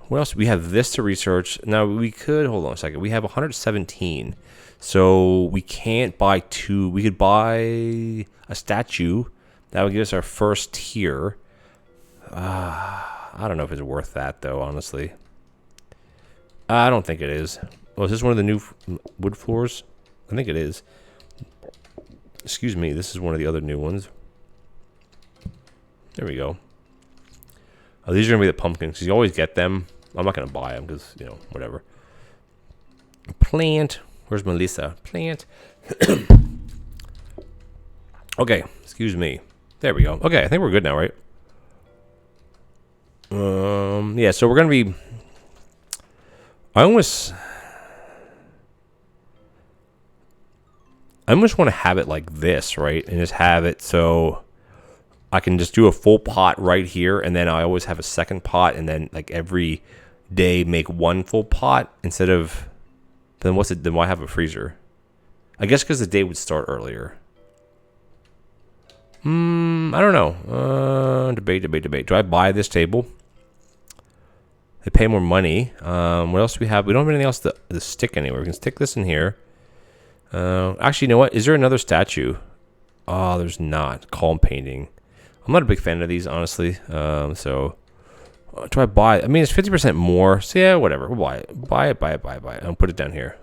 What else? We have this to research. Now, we could, hold on a second. We have 117. So, we can't buy two. We could buy a statue. That would give us our first tier. I don't know if it's worth that, though, honestly. I don't think it is. Oh, is this one of the new wood floors? I think it is. Excuse me, this is one of the other new ones. There we go. Oh, these are going to be the pumpkins, because you always get them. I'm not going to buy them, because, you know, whatever. Plant. Where's Melissa? Plant. Okay, excuse me. There we go. Okay, I think we're good now, right? Yeah, so we're going to be... I almost want to have it like this, right? And just have it so I can just do a full pot right here, and then I always have a second pot, and then like every day make one full pot instead of. Then what's it? Then why have a freezer? I guess because the day would start earlier. I don't know. Debate. Do I buy this table? They pay more money. What else do we have? We don't have anything else to stick anywhere. We can stick this in here. Actually, you know what? Is there another statue? Oh, there's not. Calm painting. I'm not a big fan of these, honestly. So, do I buy? I mean, it's 50% more. So, yeah, whatever. We'll buy it. Buy it. I'll put it down here.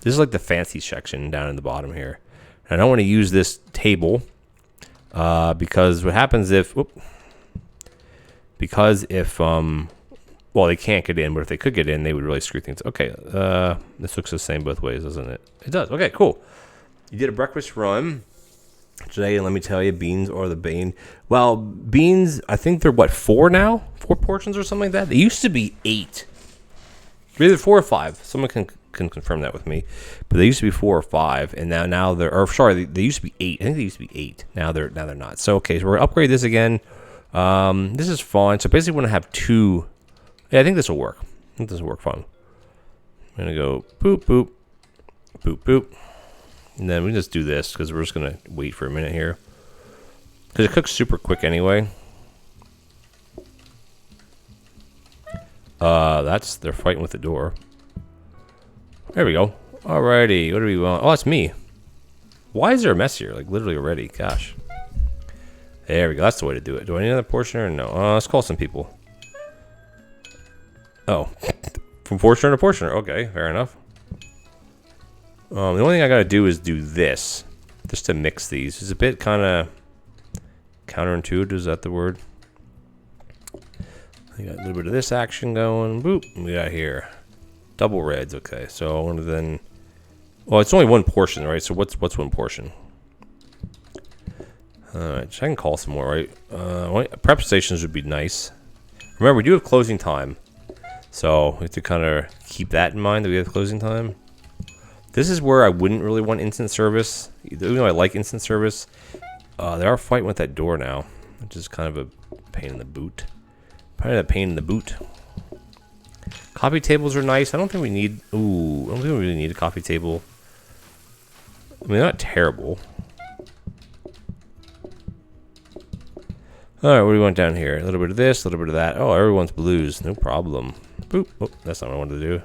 This is like the fancy section down in the bottom here. And I don't want to use this table because what happens if... well, they can't get in, but if they could get in, they would really screw things. Okay, this looks the same both ways, doesn't it? It does. Okay, cool. You did a breakfast run today, and let me tell you, beans are the bane. Well, beans, I think they're, what, 4 now? 4 portions or something like that? They used to be 8. Either 4 or 5. Someone can confirm that with me. But they used to be 4 or 5, and now they're, or sorry, they used to be 8. I think they used to be 8. Now they're not. So, okay, so we're going to upgrade this again. This is fine. So basically, we're going to have 2... Yeah, I think this will work. I think this will work fine. I'm going to go boop, boop, boop, boop. And then we just do this because we're just going to wait for a minute here. Because it cooks super quick anyway. They're fighting with the door. There we go. Alrighty, what do we want? Oh, that's me. Why is there a mess here? Like, literally already. Gosh. There we go. That's the way to do it. Do I need another portioner? No. Let's call some people. Oh, from portioner to portioner. Okay, fair enough. The only thing I gotta do is do this, just to mix these. It's a bit kind of counterintuitive. Is that the word? I got a little bit of this action going. Boop. We got here double reds. Okay, so I want to then. Well, it's only one portion, right? So what's one portion? All right, so I can call some more, right? Prep stations would be nice. Remember, we do have closing time. So we have to kind of keep that in mind that we have closing time. This is where I wouldn't really want instant service. Even though I like instant service, they are fighting with that door now, which is kind of a pain in the boot. Probably a pain in the boot. Coffee tables are nice. I don't think we need... Ooh, I don't think we really need a coffee table. I mean, they're not terrible. Alright, what do we want down here? A little bit of this, a little bit of that. Oh, everyone's blues. No problem. Boop. Oh, that's not what I wanted to do.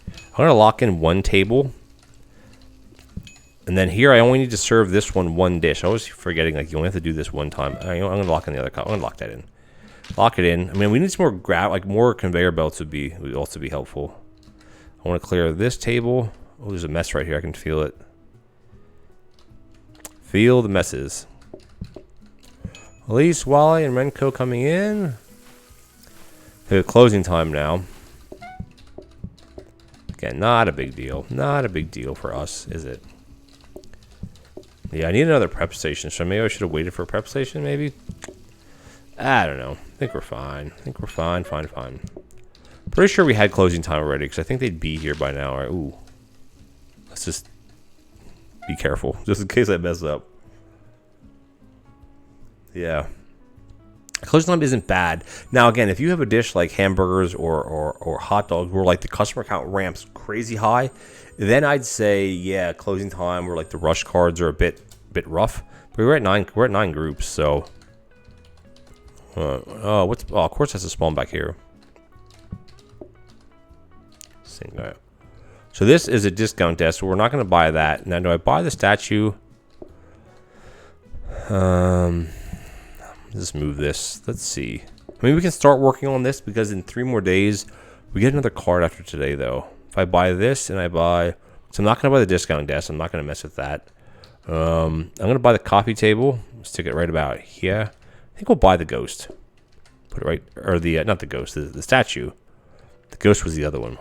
I'm going to lock in one table. And then here, I only need to serve this one dish. I was forgetting, like, you only have to do this one time. I'm going to lock in the other cup. I'm going to lock that in. Lock it in. I mean, we need some more more conveyor belts would also be helpful. I want to clear this table. Oh, there's a mess right here. I can feel it. Feel the messes. Elise, Wally, and Renko coming in. The closing time now. Again, not a big deal. Not a big deal for us, is it? Yeah, I need another prep station. So maybe I should have waited for a prep station, maybe? I don't know. I think we're fine. I think we're fine, fine. Pretty sure we had closing time already, because I think they'd be here by now. Right? Ooh. Let's just be careful, just in case I mess up. Yeah. Closing time isn't bad. Now, again, if you have a dish like hamburgers or hot dogs where, like, the customer count ramps crazy high, then I'd say, yeah, closing time where, like, the rush cards are a bit rough. But we're at 9 groups, so... of course that's a spawn back here. So this is a discount desk, so we're not going to buy that. Now, do I buy the statue? Let's move this. Let's see. I mean, we can start working on this because in 3 more days, we get another card after today, though. If I buy this and I buy... So I'm not going to buy the discount desk. I'm not going to mess with that. I'm going to buy the coffee table. Stick it right about here. I think we'll buy the ghost. Put it right... Or the... not the ghost. The statue. The ghost was the other one.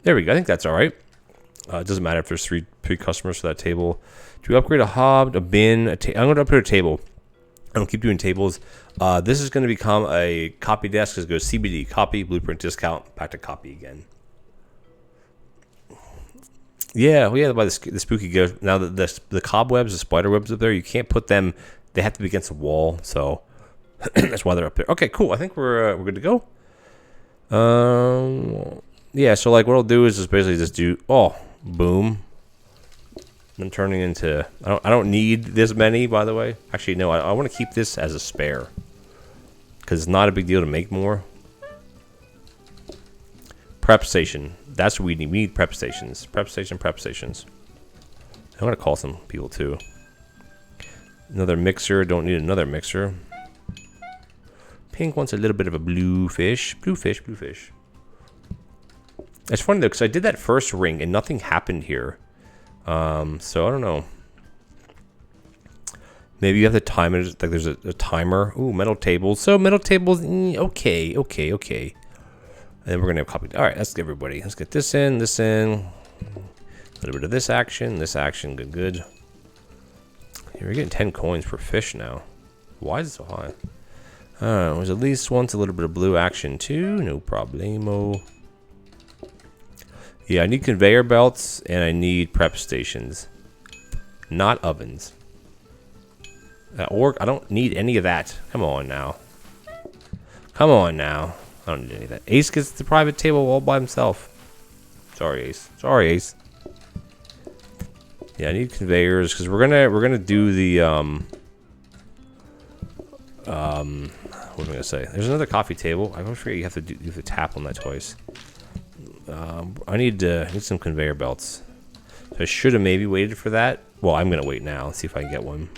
There we go. I think that's all right. It doesn't matter if there's three customers for that table. Do we upgrade a hob, a bin, I'm going to upgrade a table. I don't keep doing tables. This is going to become a copy desk because it goes CBD, copy, blueprint, discount, back to copy again. Yeah, we had to buy the spooky ghost. Now, the cobwebs, the spider webs up there, you can't put them. They have to be against a wall, so that's why they're up there. Okay, cool. I think we're good to go. Yeah, so like what I'll do is just basically just do... Oh, boom. I'm turning into... I don't need this many, by the way. Actually, no, I want to keep this as a spare. Because it's not a big deal to make more. Prep station. That's what we need. We need prep stations. Prep stations. I'm going to call some people, too. Another mixer. Don't need another mixer. Pink wants a little bit of a blue fish. Blue fish. It's funny, though, because I did that first ring, and nothing happened here. So, I don't know. Maybe you have to time it, like there's a timer. Ooh, metal tables. So, metal tables, okay. And then we're going to have copy. All right, let's get everybody. Let's get this in. A little bit of this action. Good. Here, we're getting 10 coins per fish now. Why is it so high? There's at least once a little bit of blue action, too. No problemo. Yeah, I need conveyor belts, and I need prep stations. Not ovens. Or I don't need any of that. Come on now. I don't need any of that. Ace gets the private table all by himself. Sorry, Ace. Yeah, I need conveyors, because we're gonna do the, what am I gonna say? There's another coffee table. I always forget you have to tap on that twice. I need some conveyor belts. So I should have maybe waited for that. Well, I'm going to wait now. Let's see if I can get one.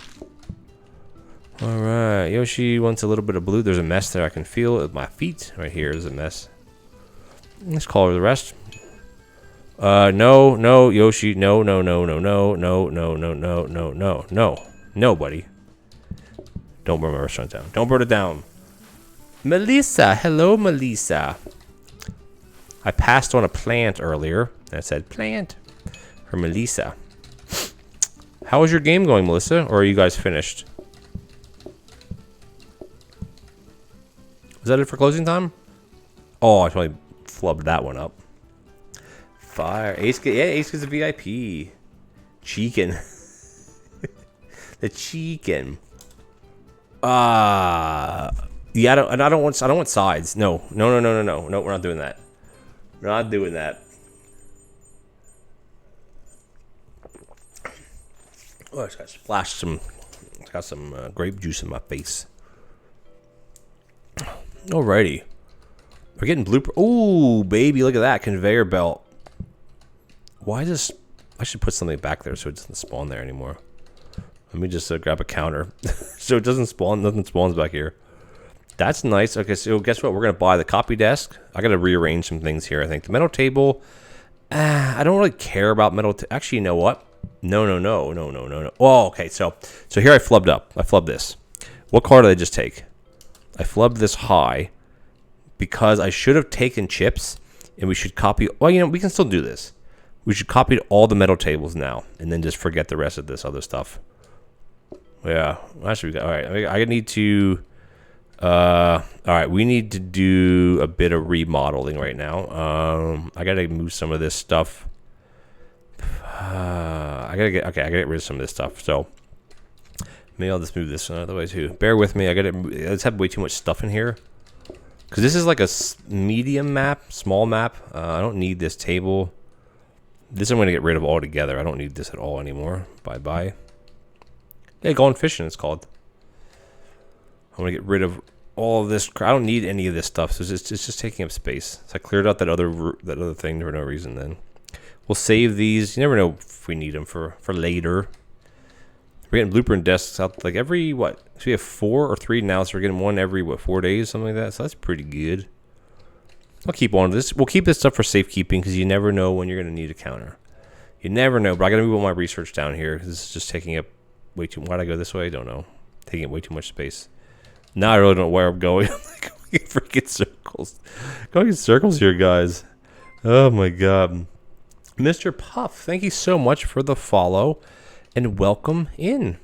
Alright, Yoshi wants a little bit of blue. There's a mess there. I can feel it with my feet. Right here is a mess. Let's call her the rest. No, Yoshi. No, buddy. Don't burn my restaurant down. Don't burn it down. Melissa. Hello, Melissa. I passed on a plant earlier. And I said plant for Melissa. How is your game going, Melissa? Or are you guys finished? Was that it for closing time? Oh, I totally flubbed that one up. Fire. Ace gets a VIP. Chicken. The chicken. Yeah, I don't want sides. No, we're not doing that. We're not doing that. Oh, I just got splashed some. Got some grape juice in my face. Alrighty. We're getting blooper. Ooh, baby, look at that conveyor belt. Why does I should put something back there so it doesn't spawn there anymore. Let me just grab a counter so it doesn't spawn. Nothing spawns back here. That's nice. Okay, so guess what? We're gonna buy the copy desk. I gotta rearrange some things here. I think the metal table. I don't really care about metal. Actually, you know what? No. Oh, okay. So here I flubbed up. I flubbed this. What card did I just take? I flubbed this high because I should have taken chips, and we should copy. Well, you know, we can still do this. We should copy all the metal tables now, and then just forget the rest of this other stuff. Yeah, actually, all right. I need to. All right, we need to do a bit of remodeling right now. I gotta move some of this stuff. I gotta get rid of some of this stuff. So maybe I'll just move this another way too. Bear with me. I just have way too much stuff in here because this is like a medium map, small map. I don't need this table. This I'm gonna get rid of altogether. I don't need this at all anymore. Bye bye. Hey, going fishing. It's called. I'm gonna get rid of all of this. I don't need any of this stuff. So it's just taking up space. So I cleared out that other thing for no reason. Then we'll save these. You never know if we need them for later. We're getting blueprint desks out like every what? So we have 4 or 3 now. So we're getting one every 4 days, something like that. So that's pretty good. I'll keep on this. We'll keep this stuff for safekeeping because you never know when you're gonna need a counter. You never know. But I gotta move all my research down here. This is just taking up way too. Why'd I go this way? I don't know. Taking up way too much space. Now I really don't know where I'm going. I'm like going in freaking circles. Going in circles here, guys. Oh my god. Mr. Puff, thank you so much for the follow and welcome in.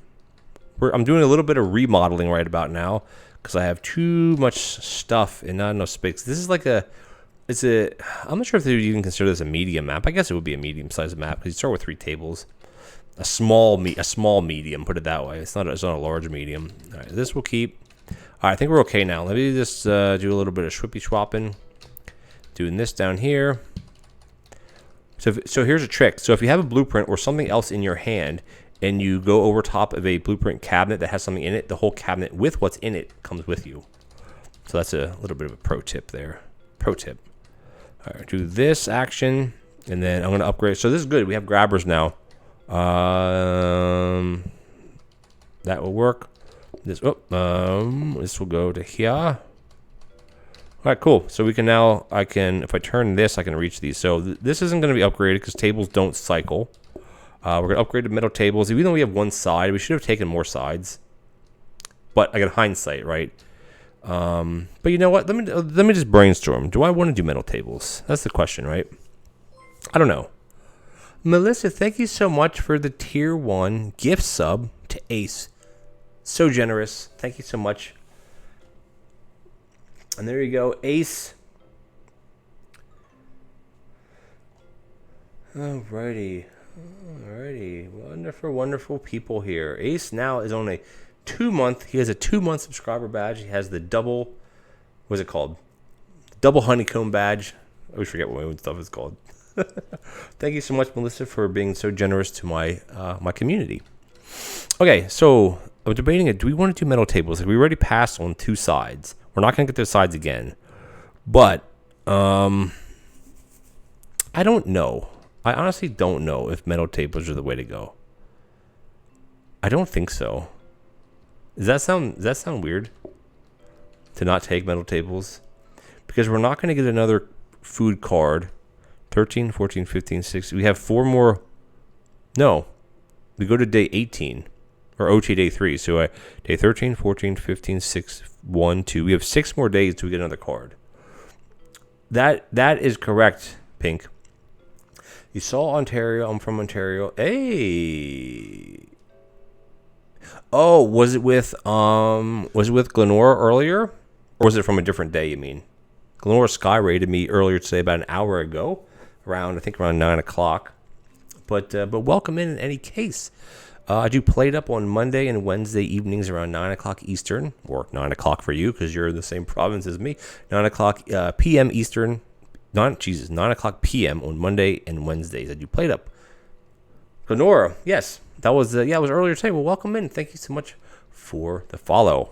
I'm doing a little bit of remodeling right about now because I have too much stuff and not enough space. This is like I'm not sure if they would even consider this a medium map. I guess it would be a medium-sized map because you start with 3 tables. A small medium, put it that way. It's not a large medium. All right, this will keep. All right, I think we're okay now. Let me just do a little bit of schwippy swapping. Doing this down here. So here's a trick. So if you have a blueprint or something else in your hand and you go over top of a blueprint cabinet that has something in it, the whole cabinet with what's in it comes with you. So that's a little bit of a pro tip there. Pro tip. All right, do this action, and then I'm going to upgrade. So this is good. We have grabbers now. That will work. This will go to here. All right, cool. So we can now, if I turn this, I can reach these. So this isn't going to be upgraded because tables don't cycle. We're going to upgrade the metal tables. Even though we have one side, we should have taken more sides. But I got hindsight, right? But you know what? Let me just brainstorm. Do I want to do metal tables? That's the question, right? I don't know. Melissa, thank you so much for the tier 1 gift sub to Ace. So generous. Thank you so much. And there you go, Ace. Alrighty. Wonderful people here. Ace now is on a 2-month. He has a 2-month subscriber badge. He has the double. What's it called? Double honeycomb badge. I always forget what my own stuff is called. Thank you so much, Melissa, for being so generous to my my community. Okay, so I'm debating it. Do we want to do metal tables? Like we already passed on 2 sides. We're not going to get those sides again. But I don't know. I honestly don't know if metal tables are the way to go. I don't think so. Does that sound weird? To not take metal tables? Because we're not going to get another food card. 13, 14, 15, 16. We have 4 more. No. We go to day 18. Or OT day 3. So day 13, 14, 15, 6, 1, 2. We have 6 more days to get another card. That is correct, Pink. You saw Ontario. I'm from Ontario. Hey. Oh, was it with Glenora earlier? Or was it from a different day, you mean? Glenora Sky rated me earlier today about an hour ago. around, I think around 9 o'clock. But welcome in any case. I do PlateUp on Monday and Wednesday evenings around 9 o'clock Eastern, or 9 o'clock for you because you're in the same province as me. 9 o'clock p.m. Eastern, 9 o'clock p.m. on Monday and Wednesdays. I do PlateUp. Lenora, yes, that was it was earlier today. Well, welcome in. Thank you so much for the follow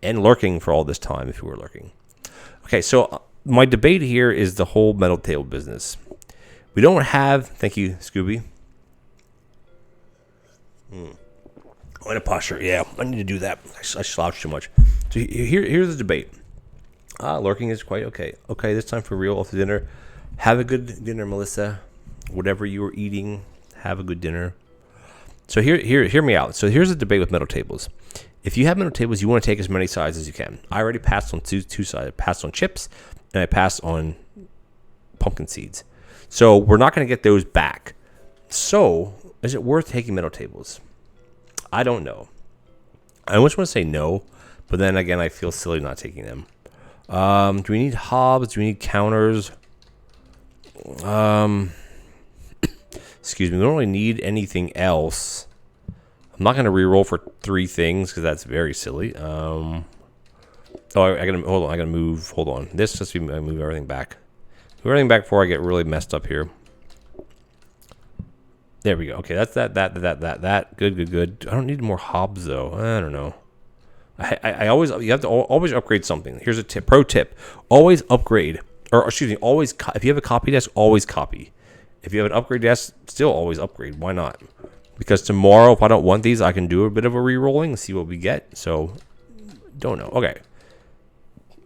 and lurking for all this time if you were lurking. Okay, so my debate here is the whole metal table business. We don't have, thank you, Scooby. I'm in a posture. Yeah, I need to do that. I slouch too much. So here's the debate. Lurking is quite okay. Okay, this time for real after dinner. Have a good dinner, Melissa. Whatever you are eating, have a good dinner. So hear me out. So here's the debate with metal tables. If you have metal tables, you want to take as many sides as you can. I already passed on two sides. I passed on chips, and I passed on pumpkin seeds. So we're not going to get those back. So is it worth taking metal tables? I don't know. I almost want to say no, but then again, I feel silly not taking them. Do we need hobs? Do we need counters? Excuse me. We don't really need anything else. I'm not going to re-roll for 3 things because that's very silly. I gotta hold on. I gotta move. Hold on. This just move everything back. Move everything back before I get really messed up here. There we go. Okay, that's that. Good. I don't need more hobs though. I don't know. You have to always upgrade something. Here's a pro tip: always upgrade, or excuse me, always. If you have a copy desk, always copy. If you have an upgrade desk, still always upgrade. Why not? Because tomorrow, if I don't want these, I can do a bit of a re-rolling and see what we get. So, don't know. Okay.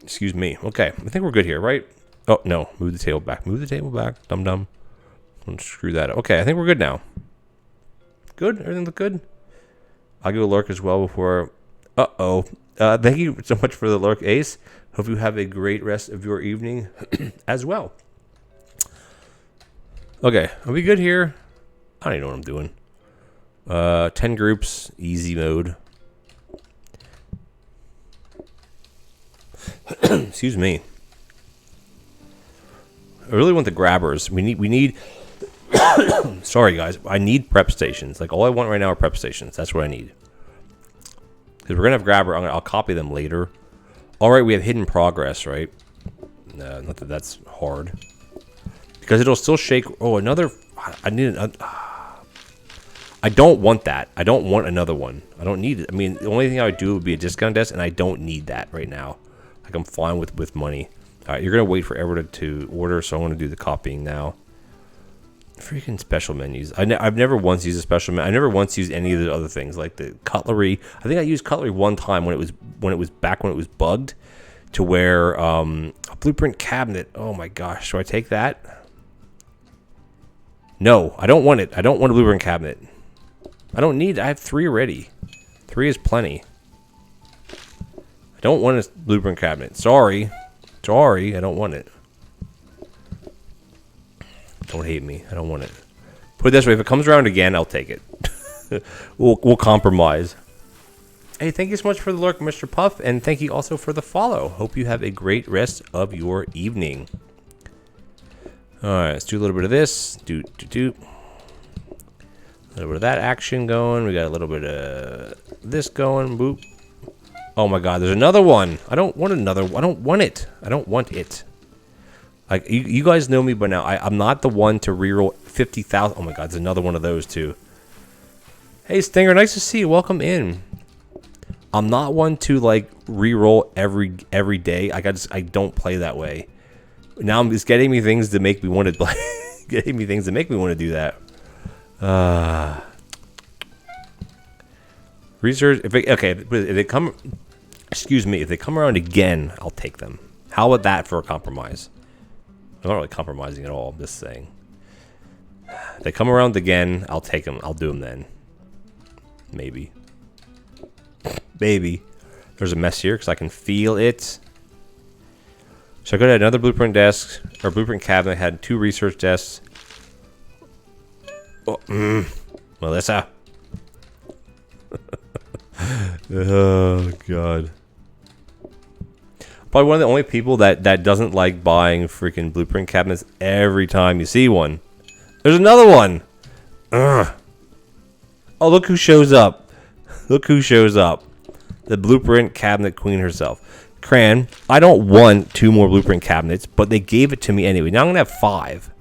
Excuse me. Okay, I think we're good here, right? Oh no, move the table back. Move the table back. Dum. Screw that up. Okay, I think we're good now. Good? Everything look good? I'll give a lurk as well before... thank you so much for the lurk, Ace. Hope you have a great rest of your evening as well. Okay, are we good here? I don't even know what I'm doing. 10 groups, easy mode. Excuse me. I really want the grabbers. We need... Sorry, guys. I need prep stations. Like, all I want right now are prep stations. That's what I need. Because we're going to have grabber. I'll copy them later. All right, we have hidden progress, right? No, not that that's hard. Because it'll still shake... Oh, another... I need another... I don't want that. I don't want another one. I don't need it. I mean, the only thing I would do would be a discount desk, and I don't need that right now. Like, I'm fine with money. All right, you're going to wait forever to order, so I want to do the copying now. Freaking special menus. I've never once used a special menu. I never once used any of the other things, like the cutlery. I think I used cutlery one time when it was bugged, to where a blueprint cabinet. Oh my gosh, should I take that? No, I don't want it. I don't want a blueprint cabinet. I don't need. I have 3 already. 3 is plenty. I don't want a blueprint cabinet. Sorry, I don't want it. Don't hate me. I don't want it. Put it this way: if it comes around again, I'll take it. We'll compromise. Hey, thank you so much for the lurk, Mr. Puff, and thank you also for the follow. Hope you have a great rest of your evening. All right, let's do a little bit of this. A little bit of that action going. We got a little bit of this going. Boop. Oh my God, there's another one. I don't want another one. I don't want it. I don't want it. Like, you guys know me by now. I'm not the one to reroll 50,000. Oh my God, there's another one of those too. Hey Stinger, nice to see you. Welcome in. I'm not one to like reroll every day. I don't play that way. Now it's getting me things to make me want to play. Getting me things to make me want to do that. Research. If they come, excuse me. If they come around again, I'll take them. How about that for a compromise? I'm not really compromising at all. I'm just saying. If they come around again, I'll take them. I'll do them then. Maybe. Maybe. There's a mess here because I can feel it. So I go to another blueprint desk, or blueprint cabinet. Had 2 research desks. Oh, Melissa. Oh, God. Probably one of the only people that doesn't like buying freaking blueprint cabinets every time you see one. There's another one. Ugh. Oh, look who shows up. Look who shows up. The blueprint cabinet queen herself. Cran, I don't want 2 more blueprint cabinets, but they gave it to me anyway. Now I'm going to have 5.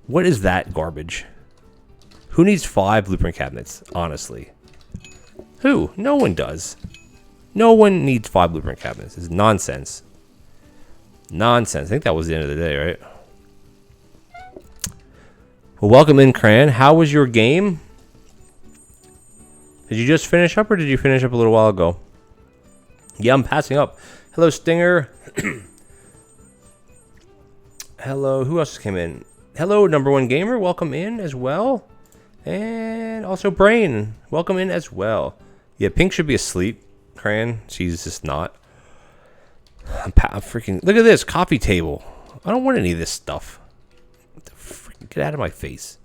What is that garbage? Who needs 5 blueprint cabinets, honestly? Who? No one does. No one needs 5 blueprint cabinets. It's nonsense. Nonsense. I think that was the end of the day, right? Well, welcome in, Cran. How was your game? Did you just finish up, or did you finish up a little while ago? Yeah, I'm passing up. Hello, Stinger. Hello, who else came in? Hello, Number One Gamer. Welcome in as well. And also Brain. Welcome in as well. Yeah, Pink should be asleep. Cran, she's just not. I'm freaking... Look at this, coffee table. I don't want any of this stuff. Get out of my face.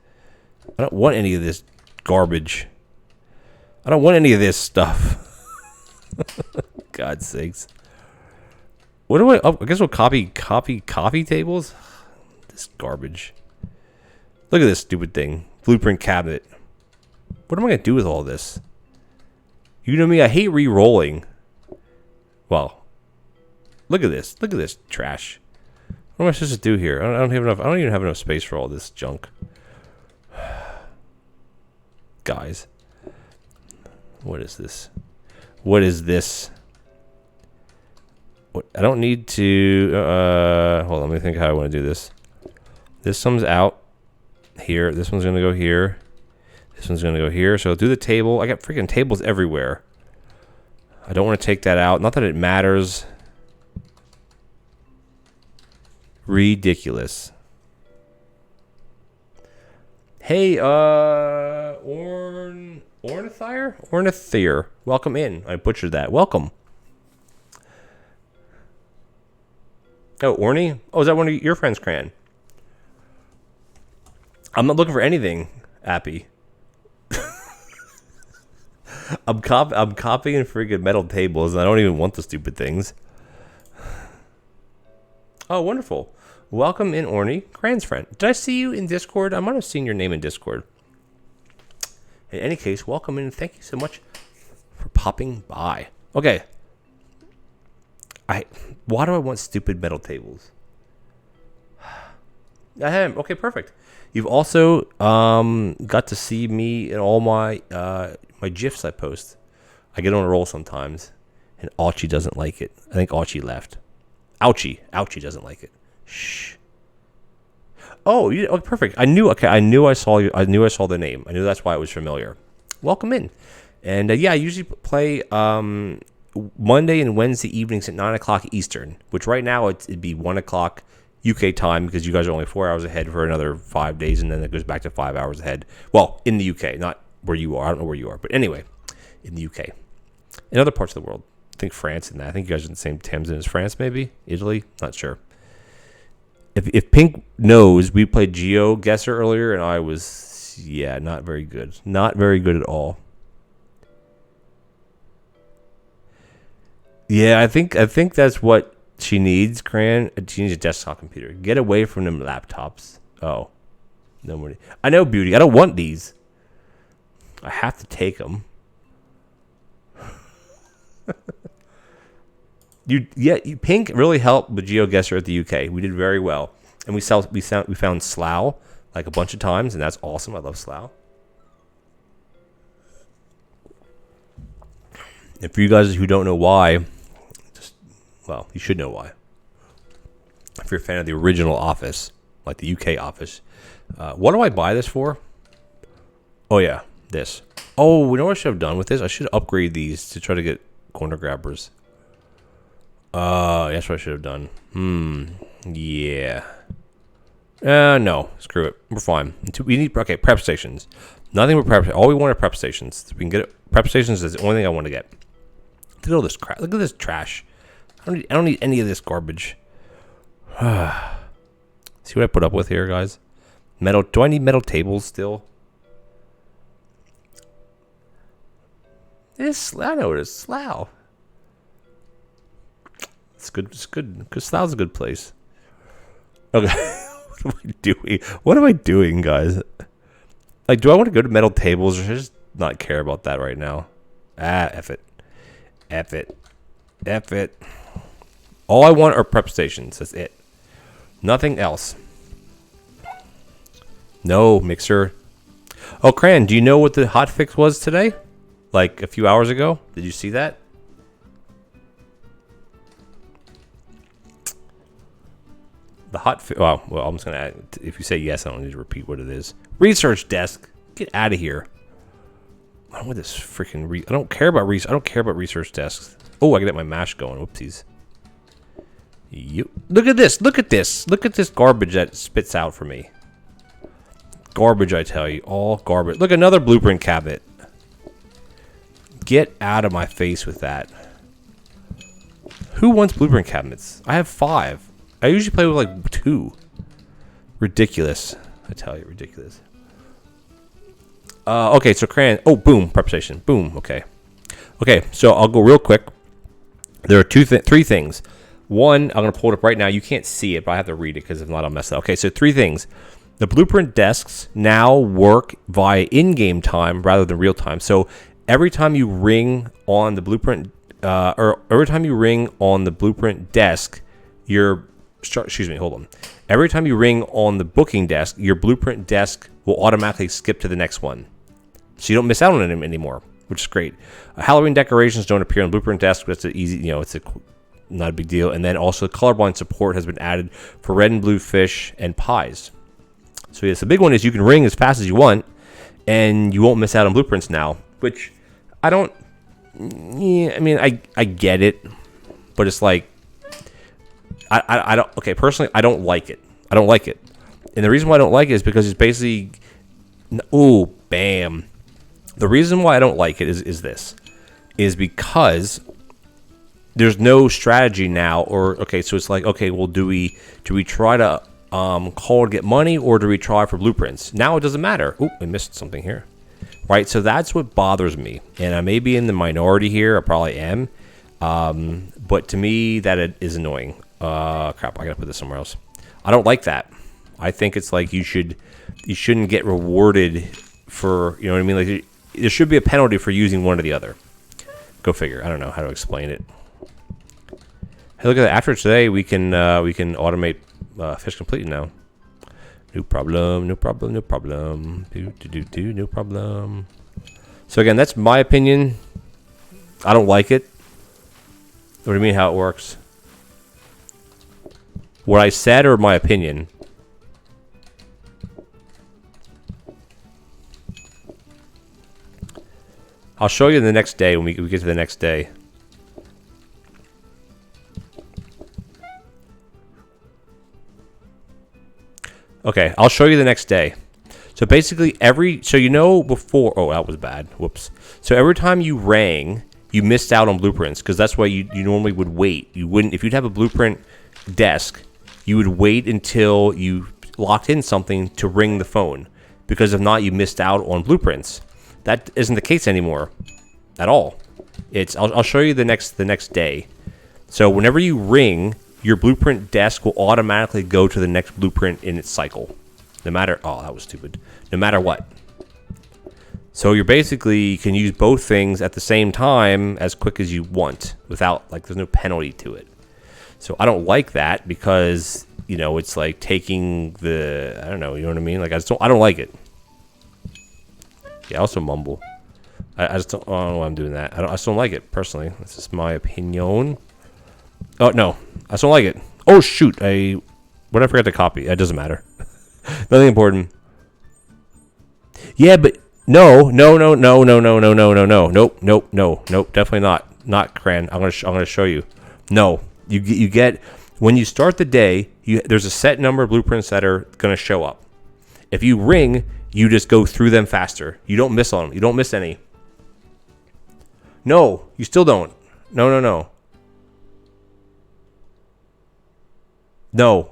I don't want any of this garbage. I don't want any of this stuff. God's sakes. What do I... Oh, I guess we'll copy coffee tables? This garbage. Look at this stupid thing. Blueprint cabinet. What am I going to do with all this? You know me, I hate re-rolling. Well, look at this. Look at this trash. What am I supposed to do here? I don't have enough. I don't even have enough space for all this junk. Guys. What is this? What is this? What, I don't need to... hold on, let me think how I want to do this. This one's out here. This one's going to go here. This one's going to go here. So do the table. I got freaking tables everywhere. I don't want to take that out. Not that it matters. Ridiculous. Hey, Ornithire. Welcome in. I butchered that. Welcome. Oh, Orny? Oh, is that one of your friends, Cran? I'm not looking for anything, Appy. I'm copying freaking metal tables, and I don't even want the stupid things. Oh, wonderful. Welcome in, Orny, Cran's friend. Did I see you in Discord? I might have seen your name in Discord. In any case, welcome in. Thank you so much for popping by. Okay. Why do I want stupid metal tables? Okay, perfect. You've also got to see me in all my my GIFs I post. I get on a roll sometimes, and Auchie doesn't like it. I think Auchie left. Ouchie doesn't like it. Shh. Oh, perfect. I knew I saw you. I knew I saw the name. I knew that's why it was familiar. Welcome in. And yeah, I usually play Monday and Wednesday evenings at 9 o'clock Eastern, which right now it'd be 1 o'clock UK time because you guys are only 4 hours ahead for another 5 days, and then it goes back to 5 hours ahead. Well, in the UK, not where you are. I don't know where you are, but anyway, in the UK. In other parts of the world, I think France and that. I think you guys are in the same time zone as France, maybe Italy. Not sure. If Pink knows, we played GeoGuessr earlier, and I was not very good. Not very good at all. Yeah, I think that's what she needs, Cran. She needs a desktop computer. Get away from them laptops. Oh, nobody. I know, Beauty. I don't want these. I have to take them. Pink really helped with GeoGuessr at the UK. We did very well, and we found Slough like a bunch of times, and that's awesome. I love Slough. And for you guys who don't know why, well, you should know why. If you're a fan of the original Office, like the UK Office, what do I buy this for? Oh yeah, this. Oh, you know what I should have done with this? I should upgrade these to try to get corner grabbers. That's what I should have done. Yeah. No, screw it. We're fine. We need prep stations. Nothing but prep. All we want are prep stations. If we can get it. Prep stations is the only thing I want to get. Look at all this crap. Look at this trash. I don't need any of this garbage. See what I put up with here, guys? Metal. Do I need metal tables still? I know it is. Slough. It's good. It's good. Castle's a good place. Okay. What am I doing? What am I doing, guys? Like, do I want to go to metal tables or should I just not care about that right now? F it. F it. F it. All I want are prep stations. That's it. Nothing else. No, mixer. Oh, Cran, do you know what the hotfix was today? Like a few hours ago? Did you see that? The hotfix. Well, I'm just going to add. If you say yes, I don't need to repeat what it is. Research desk. Get out of here. I don't want this freaking. I don't care about I don't care about research desks. Oh, I can get my mash going. Whoopsies. You look at this. Look at this. Look at this garbage that spits out for me. Garbage, I tell you. All garbage. Look, another blueprint cabinet. Get out of my face with that. Who wants blueprint cabinets? I have 5. I usually play with like 2. Ridiculous. I tell you, ridiculous. Okay, so Cran. Oh, boom. Prep station. Boom. Okay. Okay, so I'll go real quick. There are 3 things. One, I'm going to pull it up right now. You can't see it, but I have to read it because if not, I'll mess it up. Okay, so 3 things. The blueprint desks now work via in-game time rather than real time. So every time you ring on the blueprint, or every time you ring on the blueprint desk, Every time you ring on the booking desk, your blueprint desk will automatically skip to the next one. So you don't miss out on it anymore, which is great. Halloween decorations don't appear on blueprint desk. That's an easy, it's not a big deal. And then also colorblind support has been added for red and blue fish and pies. So yes, the big one is you can ring as fast as you want, and you won't miss out on blueprints now. Which I don't. Yeah, I mean, I get it, but it's like I don't. Okay, personally, I don't like it. I don't like it, and the reason why I don't like it is because it's basically. Ooh, bam. The reason why I don't like it is because there's no strategy now. Or okay, so it's like, okay, well, do we try to call to get money, or do we try for blueprints? Now it doesn't matter. Ooh, I missed something here. Right, so that's what bothers me, and I may be in the minority here. I probably am, but to me that it is annoying. Crap, I gotta put this somewhere else. I don't like that. I think it's like you shouldn't get rewarded for, you know what I mean? Like there should be a penalty for using one or the other. Go figure. I don't know how to explain it. Hey, look at that. After today, we can automate fish completed now. No problem. No problem. No problem. No problem. So again, that's my opinion. I don't like it. What do you mean how it works? What I said or my opinion? I'll show you the next day when we get to the next day. Okay, I'll show you the next day. So basically before, oh, that was bad. Whoops. So every time you rang, you missed out on blueprints because that's why you normally would wait. You wouldn't, if you'd have a blueprint desk, you would wait until you locked in something to ring the phone, because if not, you missed out on blueprints. That isn't the case anymore at all. I'll show you the next day. So whenever you ring, your blueprint desk will automatically go to the next blueprint in its cycle. No matter, oh, that was stupid. No matter what. So you basically can use both things at the same time as quick as you want without, like, there's no penalty to it. So I don't like that because, it's like taking the, I don't know, you know what I mean? Like, I don't like it. Yeah, I also mumble. I just don't know why I'm doing that. I just don't like it, personally. That's just my opinion. Oh, no. I just don't like it. Oh, shoot. What did I forget to copy? It doesn't matter. Nothing important. Yeah, but no. Nope, definitely not. Not Cran. I'm gonna show you. No. You get, when you start the day, there's a set number of blueprints that are gonna show up. If you ring, you just go through them faster. You don't miss on them. You don't miss any. No, you still don't. No. No.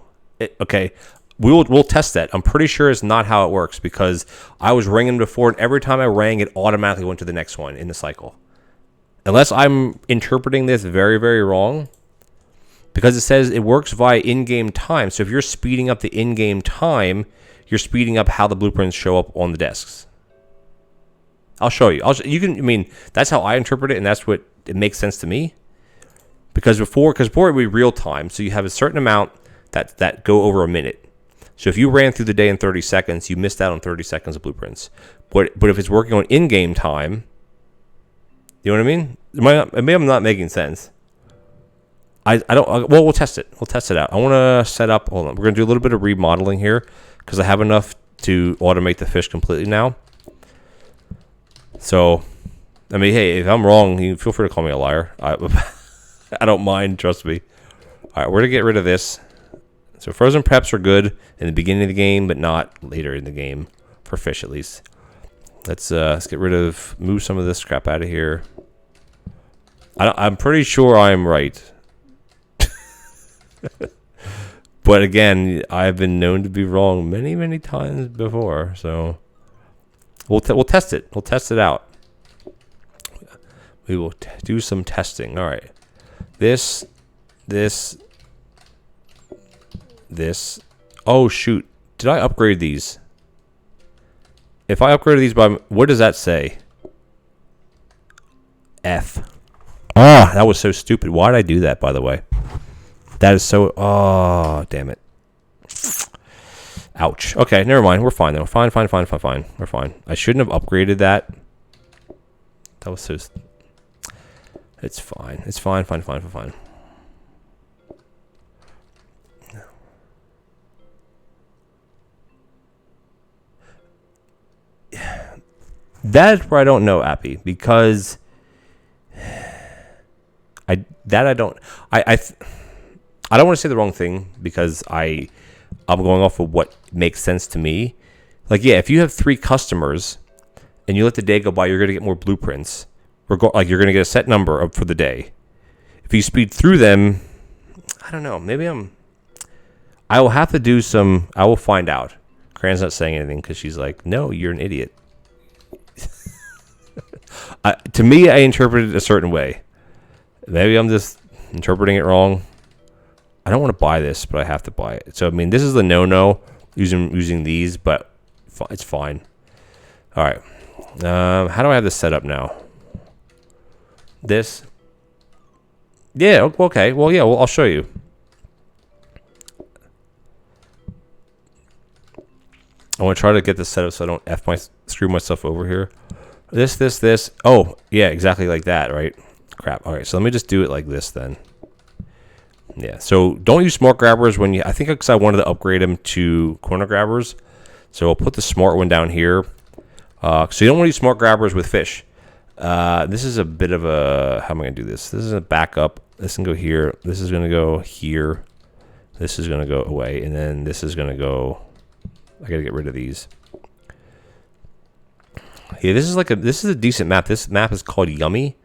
Okay. We'll test that. I'm pretty sure it's not how it works because I was ringing before, and every time I rang, it automatically went to the next one in the cycle. Unless I'm interpreting this very, very wrong. because it says it works via in-game time. So if you're speeding up the in-game time, you're speeding up how the blueprints show up on the desks. I'll show you. You can. I mean, that's how I interpret it, and that's what it makes sense to me. Because before it would be real time, so you have a certain amount that go over a minute. So if you ran through the day in 30 seconds, you missed out on 30 seconds of blueprints. But if it's working on in-game time, you know what I mean? Maybe I'm not making sense. I don't. Well, we'll test it. We'll test it out. I want to set up. Hold on. We're gonna do a little bit of remodeling here because I have enough to automate the fish completely now. So, I mean, hey, if I'm wrong, you feel free to call me a liar. I don't mind. Trust me. All right, we're gonna get rid of this. So frozen preps are good in the beginning of the game, but not later in the game for fish at least. Let's get rid of, move some of this crap out of here. I'm pretty sure I'm right. But again, I've been known to be wrong many, many times before. So we'll test it. We'll test it out. We will do some testing. All right. This. Oh, shoot. Did I upgrade these? If I upgraded these by... What does that say? F. Ah, that was so stupid. Why did I do that, by the way? That is so... Oh, damn it. Ouch. Okay, never mind. We're fine, though. Fine. We're fine. I shouldn't have upgraded that. That was so... It's fine. It's fine. That's where I don't know, Appy, because I don't want to say the wrong thing because I'm going off of what makes sense to me. Like, yeah, if you have 3 customers and you let the day go by, you're going to get more blueprints. Like, you're going to get a set number for the day. If you speed through them, I don't know. Maybe I will have to do some. I will find out. Cran's not saying anything because she's like, no, you're an idiot. To me, I interpreted it a certain way. Maybe I'm just interpreting it wrong. I don't want to buy this, but I have to buy it. So, I mean, this is the no-no using these, but it's fine. All right. How do I have this set up now? This? Yeah, okay. Well, yeah, I'll show you. I want to try to get this set up so I don't screw myself over here. This. Oh, yeah, exactly like that, right? Crap. All right, so let me just do it like this then. Yeah, so don't use smart grabbers when I think because I wanted to upgrade them to corner grabbers. So I'll put the smart one down here. So you don't want to use smart grabbers with fish. This is a bit of a, how am I going to do this? This is a backup. This can go here. This is going to go here. This is going to go away. And then this is going to go, I got to get rid of these. Yeah, this is a decent map. This map is called Yummy.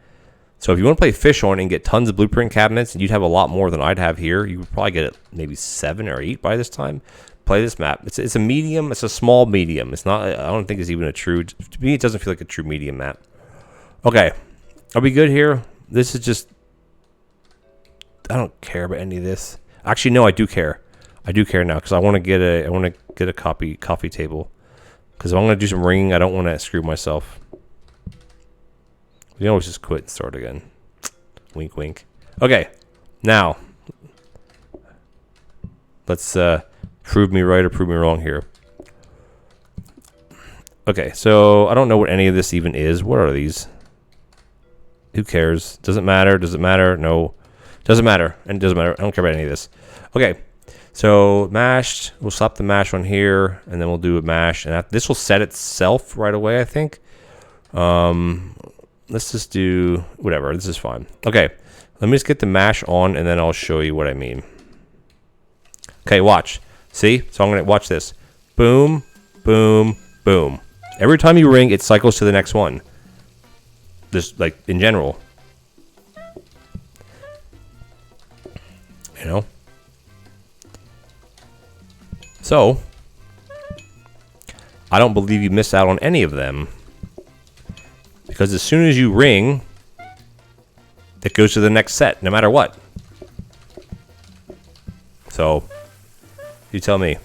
So if you want to play fish on and get tons of blueprint cabinets, and you'd have a lot more than I'd have here, you would probably get maybe 7 or 8 by this time. Play this map. It's a medium. It's a small medium. It's not. I don't think it's even a true. To me, it doesn't feel like a true medium map. Okay, are we good here? This is just. I don't care about any of this. Actually, no, I do care. I do care now because I want to get a coffee table. Because if I'm going to do some ringing, I don't want to screw myself. You can always just quit and start again. Wink, wink. Okay, now let's prove me right or prove me wrong here. Okay, so I don't know what any of this even is. What are these? Who cares? Does it matter? Does it matter? No. Doesn't matter. And it doesn't matter. I don't care about any of this. Okay, so mashed. We'll slap the mash on here, and then we'll do a mash. And this will set itself right away, I think. Let's just do whatever. This is fine. Okay, let me just get the mash on, and then I'll show you what I mean. Okay, watch. See? So I'm going to watch this. Boom, boom, boom. Every time you ring, it cycles to the next one. Just like in general. You know? So, I don't believe you miss out on any of them. Because as soon as you ring, it goes to the next set, no matter what. So, you tell me.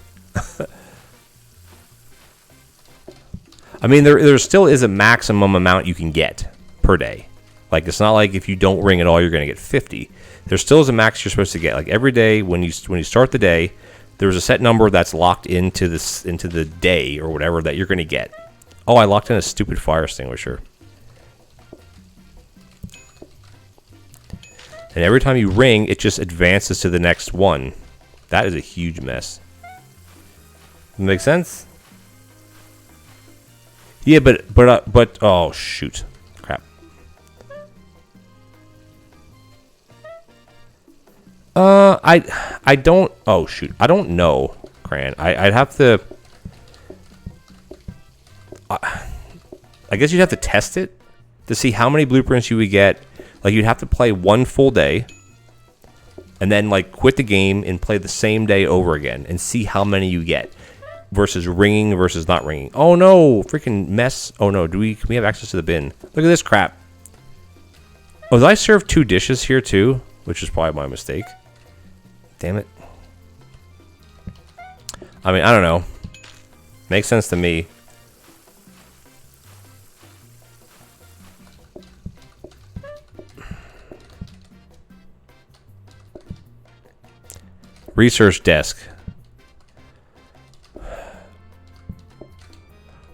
I mean, there still is a maximum amount you can get per day. Like, it's not like if you don't ring at all, you're going to get 50. There still is a max you're supposed to get. Like, every day when you start the day, there's a set number that's locked into the day or whatever that you're going to get. Oh, I locked in a stupid fire extinguisher. And every time you ring, it just advances to the next one. That is a huge mess. Make sense? Yeah, but oh shoot, crap. I don't. Oh shoot, I don't know, Cran. I'd have to. I guess you'd have to test it to see how many blueprints you would get. Like, you'd have to play one full day, and then like quit the game and play the same day over again, and see how many you get. Versus ringing versus not ringing. Oh no, freaking mess. Oh no, can we have access to the bin? Look at this crap. Oh, did I serve 2 dishes here too? Which is probably my mistake. Damn it. I mean, I don't know. Makes sense to me. Research desk.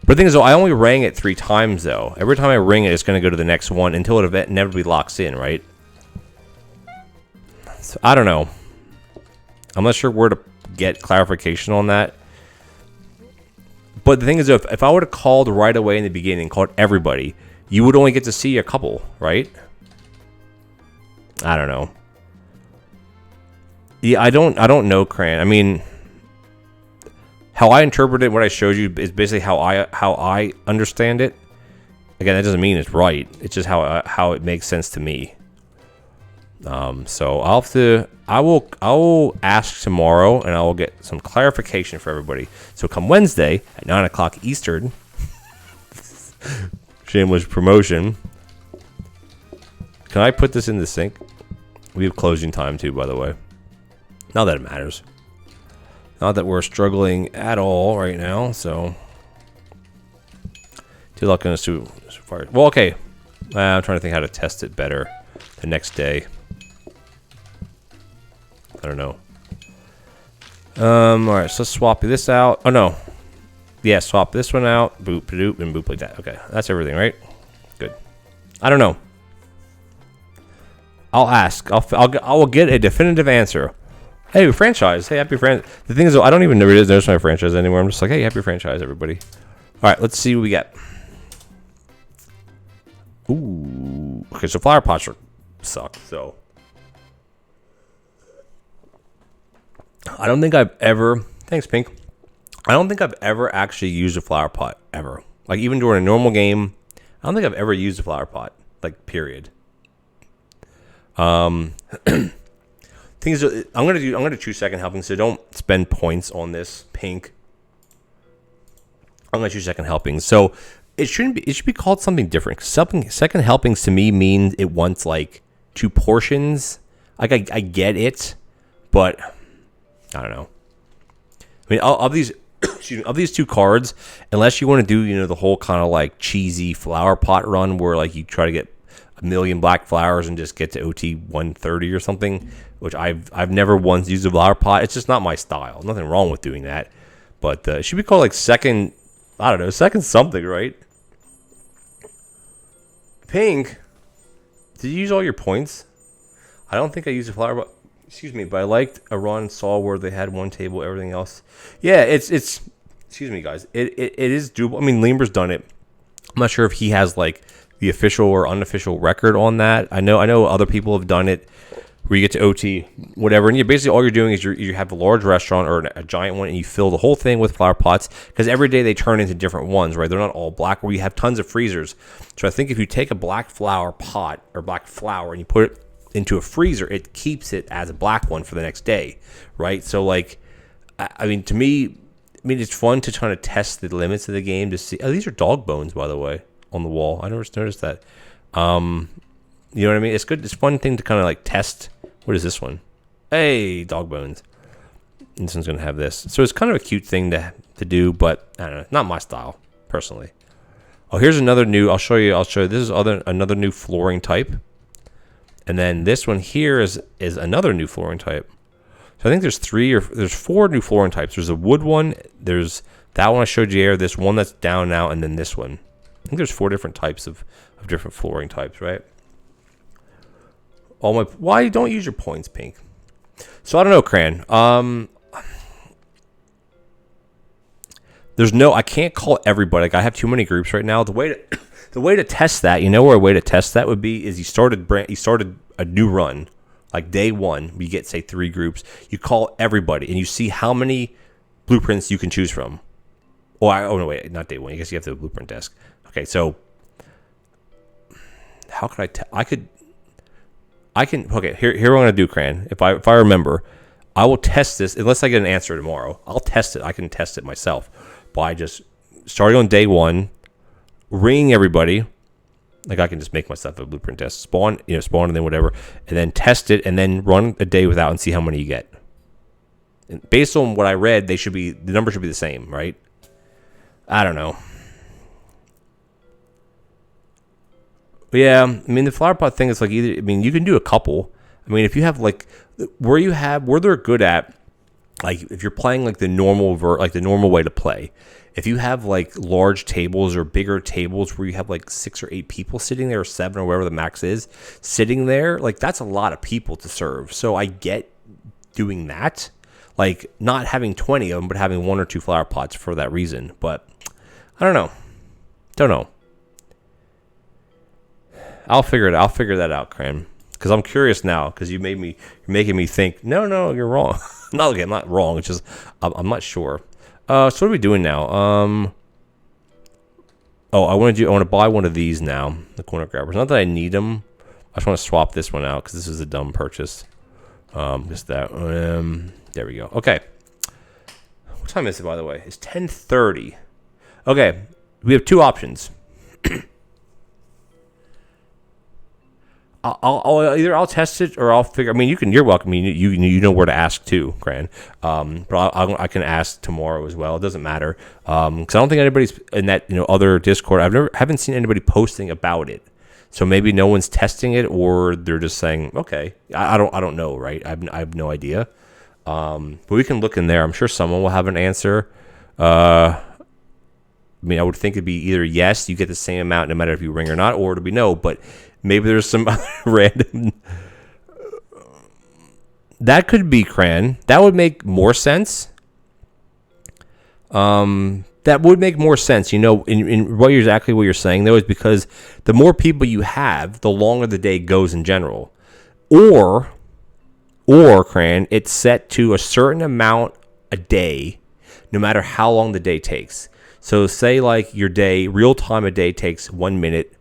But the thing is, though, I only rang it 3 times, though. Every time I ring it, it's going to go to the next one until it inevitably locks in, right? So, I don't know. I'm not sure where to get clarification on that. But the thing is, if I would have called right away in the beginning, called everybody, you would only get to see a couple, right? I don't know. Yeah, I don't know, Cran. I mean, how I interpret it, what I showed you, is basically how I understand it. Again, that doesn't mean it's right. It's just how it makes sense to me. So I will ask tomorrow, and I will get some clarification for everybody. So come Wednesday at 9 o'clock Eastern, shameless promotion. Can I put this in the sink? We have closing time too, by the way. Not that it matters. Not that we're struggling at all right now, so. Good luck on this. Well, okay. I'm trying to think how to test it better the next day. I don't know. Alright, so let's swap this out. Oh, no. Yeah, swap this one out. Boop, doop, and boop like that. Okay, that's everything, right? Good. I don't know. I'll ask. I will get a definitive answer. Hey, franchise. Hey, happy franchise. The thing is, though, I don't even know there's my franchise anymore. I'm just like, hey, happy franchise, everybody. All right, let's see what we get. Ooh. Okay, so flower pots suck. So I don't think I've ever. Thanks, Pink. I don't think I've ever actually used a flower pot ever. Like, even during a normal game, I don't think I've ever used a flower pot. Like, period. Thing is, I'm gonna choose second helping, so don't spend points on this, Pink. I'm gonna choose second helping. So it shouldn't be. It should be called something different. Second helpings to me means it wants like 2 portions. Like I get it, but I don't know. I mean, of these, excuse me, of these 2 cards, unless you want to do the whole kind of like cheesy flower pot run where like you try to get 1,000,000 black flowers and just get to OT 130 or something, which I've never once used a flower pot. It's just not my style. Nothing wrong with doing that, but it should be called like second. I don't know, second something, right? Pink, did you use all your points? I don't think I used a flower pot. Excuse me, but I liked a run saw where they had 1 table, everything else. Yeah, it's. Excuse me, guys. It is doable. I mean, Lemur's done it. I'm not sure if he has like the official or unofficial record on that. I know other people have done it where you get to OT whatever, and basically all you're doing is you have a large restaurant or a giant one, and you fill the whole thing with flower pots, because every day they turn into different ones, right? They're not all black, where you have tons of freezers. So I think if you take a black flower pot or black flower and you put it into a freezer, it keeps it as a black one for the next day, right? So like, I mean, to me, it's fun to try to test the limits of the game to see. Oh, these are dog bones, by the way, on the wall. I never noticed that. You know what I mean? It's good. It's a fun thing to kind of like test. What is this one? Hey, dog bones. And this one's going to have this. So it's kind of a cute thing to do, but I don't know. Not my style, personally. Oh, here's another new. I'll show you. This is another new flooring type. And then this one here is another new flooring type. So I think there's 4 new flooring types. There's a wood one. There's that one I showed you here. This one that's down now, and then this one. I think there's 4 different types of different flooring types, right? Why don't you use your points, Pink? So I don't know, Cran. I can't call everybody. Like, I have too many groups right now. The way to test that, where a way to test that would be is you started a new run, like day 1. You get, say, 3 groups. You call everybody and you see how many blueprints you can choose from. Oh no, wait, not day 1. I guess you have the blueprint desk. Okay, so how could I can. Okay, here what I'm gonna do, Cran. If I remember, I will test this unless I get an answer tomorrow. I'll test it. I can test it myself by just starting on day 1, ringing everybody. Like, I can just make myself a blueprint test, spawn and then whatever, and then test it, and then run a day without and see how many you get. And based on what I read, the number should be the same, right? I don't know. But yeah, I mean, the flower pot thing is like you can do a couple. I mean, if you have like where they're good at, like if you're playing like the normal way to play, if you have like large tables or bigger tables where you have like 6 or 8 people sitting there, or 7 or whatever the max is sitting there, like that's a lot of people to serve. So I get doing that, like not having 20 of them, but having 1 or 2 flower pots for that reason. But I don't know. I'll figure that out, Cram. Because I'm curious now. Because you're making me think. No, you're wrong. No, okay, I'm not wrong. It's just I'm not sure. So what are we doing now? I want to buy one of these now. The corner grabbers. Not that I need them. I just want to swap this one out because this is a dumb purchase. Just that. There we go. Okay. What time is it, by the way? It's 10:30. Okay. We have 2 options. I'll test it or I'll figure. I mean, you're welcome. You know where to ask too, Gran. But I can ask tomorrow as well. It doesn't matter. Because I don't think anybody's in that other Discord. Haven't seen anybody posting about it. So maybe no one's testing it, or they're just saying, okay. I don't know, right? I have no idea. But we can look in there. I'm sure someone will have an answer. I mean, I would think it'd be either yes, you get the same amount no matter if you ring or not, or it'd be no, but maybe there's some other random. That could be, Cran. That would make more sense. That would make more sense, in exactly what you're saying, though, is because the more people you have, the longer the day goes in general. Or, Cran, it's set to a certain amount a day, no matter how long the day takes. So say like your day, real time a day takes 1 minute,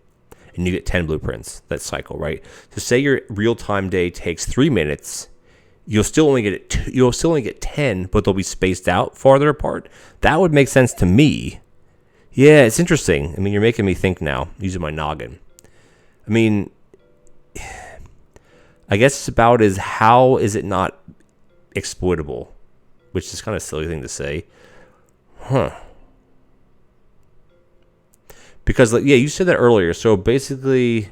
and you get 10 blueprints, that cycle, right? So say your real time day takes 3 minutes, you'll still only get 10, but they'll be spaced out farther apart. That would make sense to me. Yeah, it's interesting. I mean, you're making me think now, using my noggin. I mean, I guess it's about how is it not exploitable, which is kind of a silly thing to say. Because, like, yeah, you said that earlier. So basically,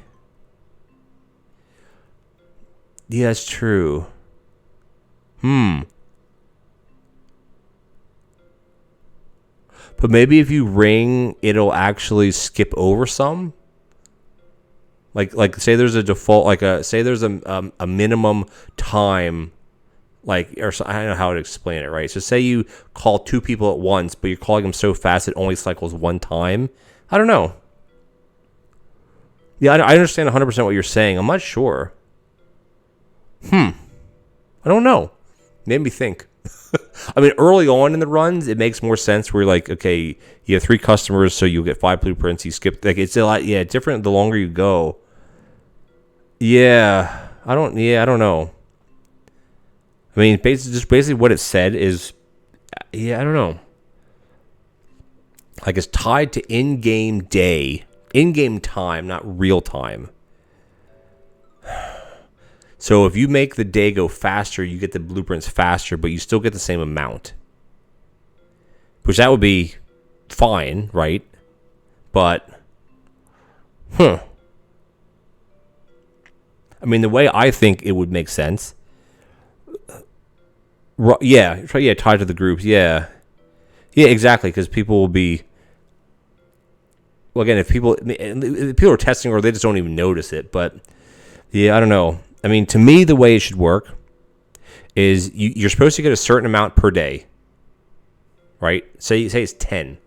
yeah, it's true. But maybe if you ring, it'll actually skip over some. Like say there's a default, say there's a minimum time, I don't know how to explain it, right? So say you call 2 people at once, but you're calling them so fast it only cycles 1 time. I don't know. Yeah, I understand 100% what you're saying. I'm not sure. I don't know. Made me think. I mean, early on in the runs, it makes more sense where you're like, okay, you have 3 customers, so you'll get 5 blueprints. You skip, it's a lot, different the longer you go. Yeah, I don't know. I mean, basically what it said is, I don't know. Like, it's tied to in-game time, not real time. So if you make the day go faster, you get the blueprints faster, but you still get the same amount. Which that would be fine, right? But, I mean, the way I think it would make sense. Yeah, tied to the groups. Yeah, exactly. Because people will be. Well, again, if people are testing or they just don't even notice it, but yeah, I don't know. I mean, to me, the way it should work is you're supposed to get a certain amount per day, right? Say it's 10.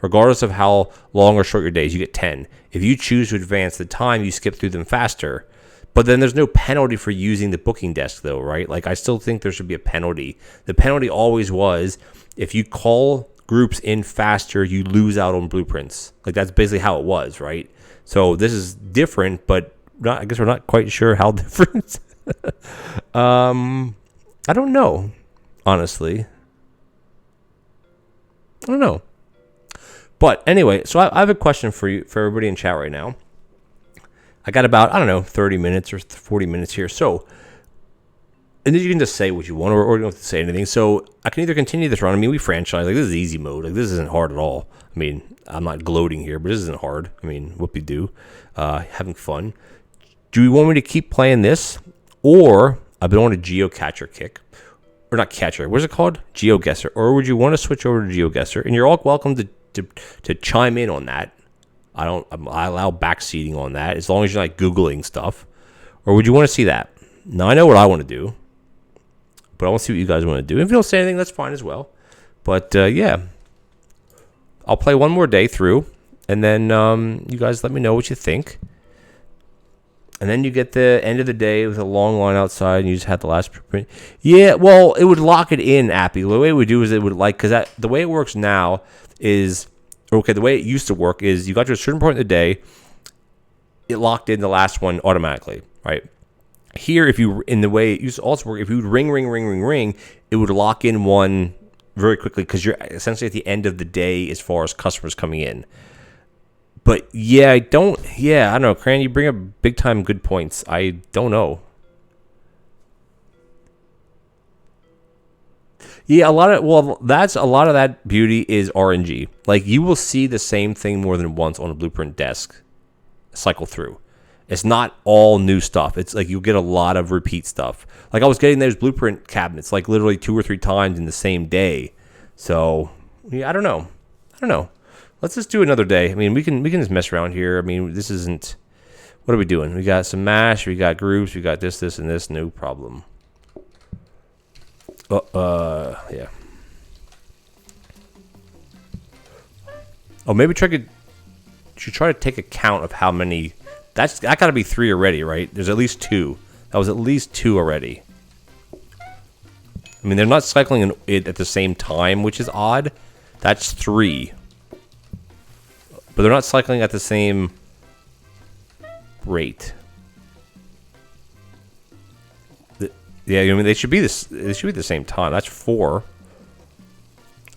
Regardless of how long or short your days, you get 10. If you choose to advance the time, you skip through them faster. But then there's no penalty for using the booking desk, though, right? Like, I still think there should be a penalty. The penalty always was if you call groups in faster, you lose out on blueprints. Like, that's basically how it was, right? So this is different, but I guess we're not quite sure how different. I don't know, honestly. I don't know. But anyway, so I have a question for you, for everybody in chat right now. I got about, 30 minutes or 40 minutes here. So, and then you can just say what you want, or you don't have to say anything. So I can either continue this run. I mean, we franchise. Like, this is easy mode. Like, this isn't hard at all. I mean, I'm not gloating here, but this isn't hard. I mean, whoop-de-doo. Having fun. Do you want me to keep playing this? Or I've been on a geocacher kick. Or not catcher. What's it called? GeoGuessr. Or would you want to switch over to GeoGuessr? And you're all welcome to chime in on that. I allow backseating on that as long as you're not Googling stuff. Or would you want to see that? Now, I know what I want to do, but I want to see what you guys want to do. If you don't say anything, that's fine as well. But yeah, I'll play one more day through, and then you guys let me know what you think. And then you get the end of the day with a long line outside, and you just have the last print. Yeah, well, it would lock it in, Appy. The way it would do is it would because the way it works now is. Okay, the way it used to work is you got to a certain point in the day, it locked in the last one automatically, right? Here, in the way it used to also work, if you would ring, it would lock in one very quickly because you're essentially at the end of the day as far as customers coming in. But yeah, I don't know, Cran, you bring up big time good points. I don't know. Yeah, a lot of that beauty is RNG. Like, you will see the same thing more than once on a blueprint desk cycle through. It's not all new stuff. It's like you get a lot of repeat stuff. Like, I was getting those blueprint cabinets like literally 2 or 3 times in the same day. So, yeah, I don't know. Let's just do another day. I mean, we can just mess around here. I mean, this isn't. What are we doing? We got some mash, we got groups, we got this, and this. No problem. Yeah. Oh, maybe should try to take account of how many. That got to be 3 already, right? There's at least 2. That was at least 2 already. I mean, they're not cycling it at the same time, which is odd. That's 3. But they're not cycling at the same rate. Yeah, I mean, they should be the same time. That's 4.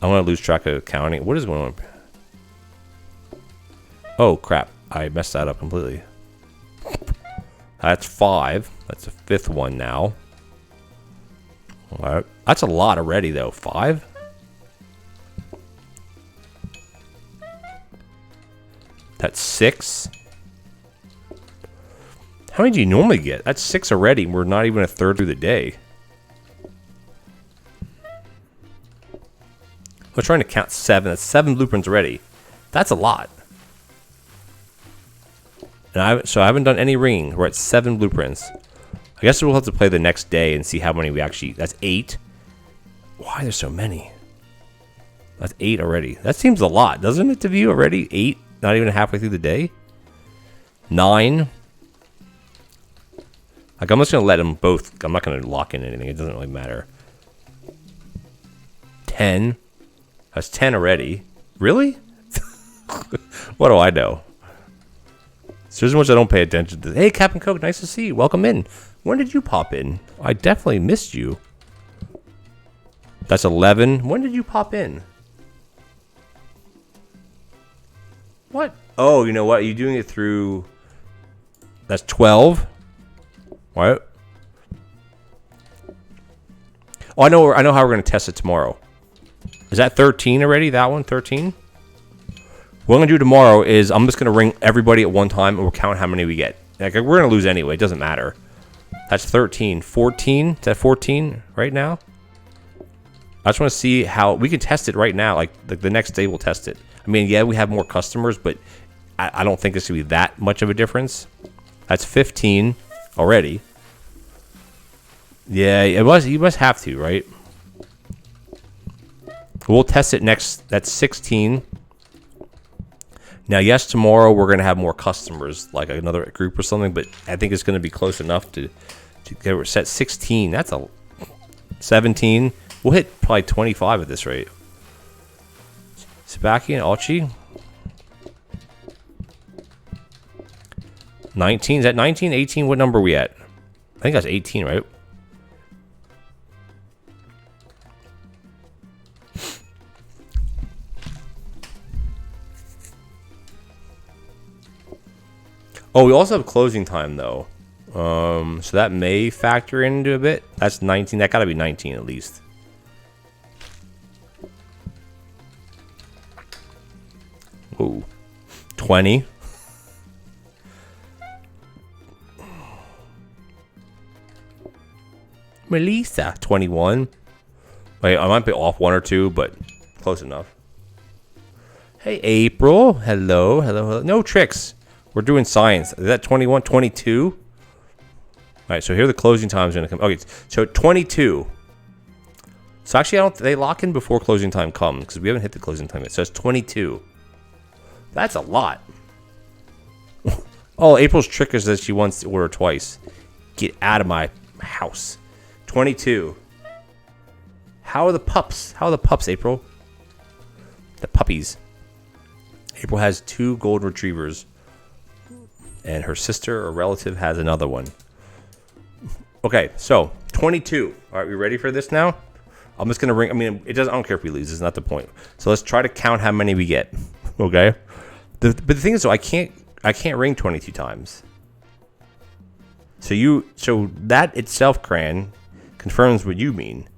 I want to lose track of counting. What is going on? Oh, crap. I messed that up completely. That's 5. That's the 5th one now. All right. That's a lot already, though. 5? That's 6. How many do you normally get? That's 6 already. We're not even a third through the day. We're trying to count 7. That's 7 blueprints already. That's a lot. And so I haven't done any ringing. We're at 7 blueprints. I guess we'll have to play the next day and see how many we actually. That's 8. Why are there so many? That's 8 already. That seems a lot, doesn't it, to you already? 8, not even halfway through the day. 9. Like, I'm just going to let them both. I'm not going to lock in anything. It doesn't really matter. 10. That's 10 already. Really? What do I know? So there's much I don't pay attention to. Hey, Captain Coke, nice to see you. Welcome in. When did you pop in? I definitely missed you. That's 11. When did you pop in? What? Oh, you know what? Are you doing it through... That's 12. What? Oh, I know how we're going to test it tomorrow. Is that 13 already? That one, 13? What I'm going to do tomorrow is I'm just going to ring everybody at one time, and we'll count how many we get. Like, we're going to lose anyway. It doesn't matter. That's 13. 14? Is that 14 right now? I just want to see how... We can test it right now. Like the next day, we'll test it. I mean, yeah, we have more customers, but I don't think it's going to be that much of a difference. That's 15 already. Yeah, it was. You must have to, right? We'll test it next. That's 16. Now, yes, tomorrow we're going to have more customers, like another group or something, but I think it's going to be close enough to get we're set 16. That's a 17. We'll hit probably 25 at this rate. Sabaki and Alchi. 19. Is that 19? 18? What number are we at? I think that's 18, right? Oh, we also have closing time, though. So that may factor into a bit. That's 19. That gotta be 19 at least. Ooh. 20. Melissa. 21. Wait, I might be off one or two, but close enough. Hey, April. Hello. Hello, hello. No tricks. We're doing science. Is that 21? 22? All right, so here the closing time is going to come. Okay, so 22. So actually, they lock in before closing time comes because we haven't hit the closing time yet. So it's 22. That's a lot. Oh, April's trick is that she wants to order twice. Get out of my house. 22. How are the pups? How are the pups, April? The puppies. April has 2 golden retrievers. And her sister or relative has another one. Okay, so 22. All right, we ready for this now? I'm just gonna ring. I mean, it doesn't. I don't care if we lose. It's not the point. So let's try to count how many we get. Okay. But the thing is, though, I can't ring 22 times. So that itself, Cran, confirms what you mean,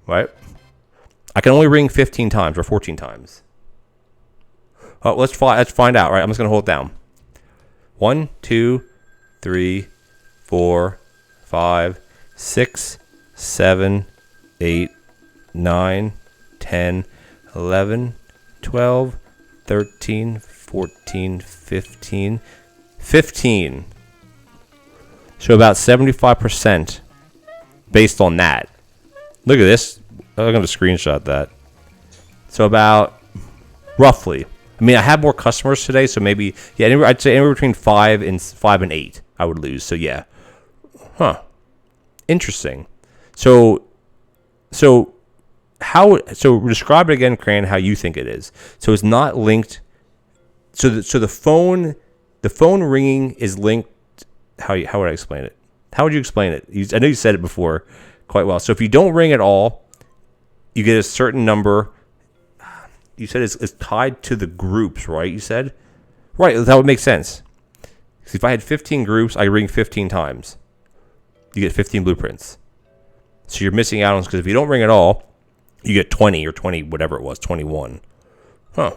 right? I can only ring 15 times or 14 times. Oh, let's find out. Right, I'm just gonna hold it down. 1, 2, 3, 4, 5, 6, 7, 8, 9, 10, 11, 12, 13, 14, 15. 15. So about 75% based on that. Look at this. I'm going to screenshot that. So about roughly. I mean, I have more customers today, so maybe, yeah, I'd say anywhere between 5 and 8 I would lose. So yeah. Huh. Interesting. So describe it again, Cran, how you think it is. So it's not linked. So the phone ringing is linked. How would I explain it? How would you explain it? I know you said it before quite well. So if you don't ring at all, you get a certain number. You said it's tied to the groups, right? You said, right? That would make sense. Because if I had 15 groups, I ring 15 times. You get 15 blueprints. So you're missing out on, because if you don't ring at all, you get 20 or 20, whatever it was, 21. Huh.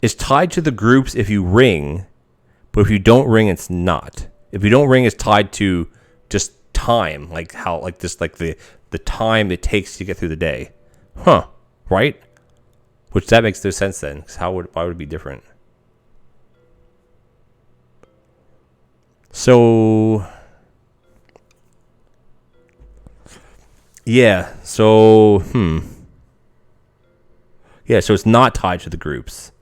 It's tied to the groups if you ring, but if you don't ring, it's not. If you don't ring, it's tied to just time, like the time it takes to get through the day. Huh. Right? Which that makes no sense then, because why would it be different? So yeah, so yeah, so it's not tied to the groups.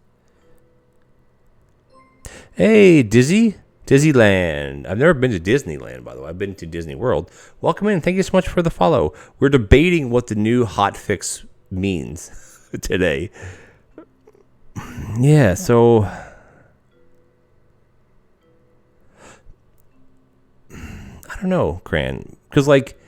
Hey, Disneyland. I've never been to Disneyland, by the way. I've been to Disney World. Welcome in. Thank you so much for the follow. We're debating what the new hot fix means today. Yeah, so I don't know, Cran. Because, like,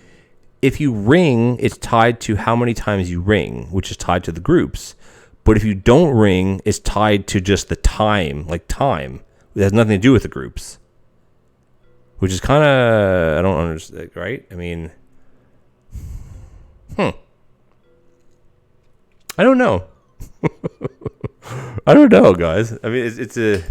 if you ring, it's tied to how many times you ring, which is tied to the groups. But if you don't ring, it's tied to just the time, like time. It has nothing to do with the groups. which is kind of, I don't understand, right? I mean, I don't know. I don't know, guys. I mean, it should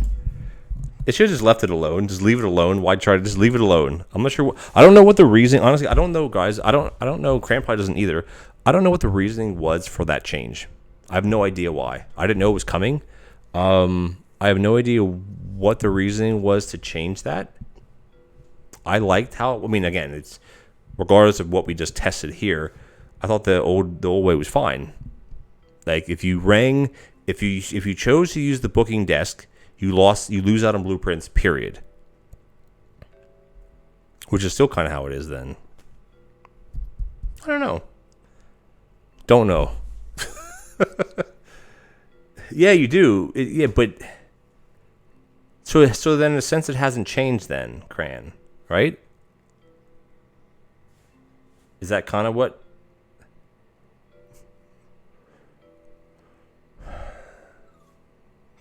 have just left it alone. Just leave it alone. Why try to just leave it alone? I'm not sure. I don't know what the reason. Honestly, I don't know, guys. I don't know. Cran probably doesn't either. I don't know what the reasoning was for that change. I have no idea why. I didn't know it was coming. I have no idea what the reasoning was to change that. I liked how. I mean, again, it's regardless of what we just tested here. I thought the old way was fine. Like if you chose to use the booking desk, you lose out on blueprints, period. Which is still kind of how it is then. I don't know. Don't know. Yeah, you do. Yeah, but so then in a sense it hasn't changed then, Cran, right? Is that kind of what?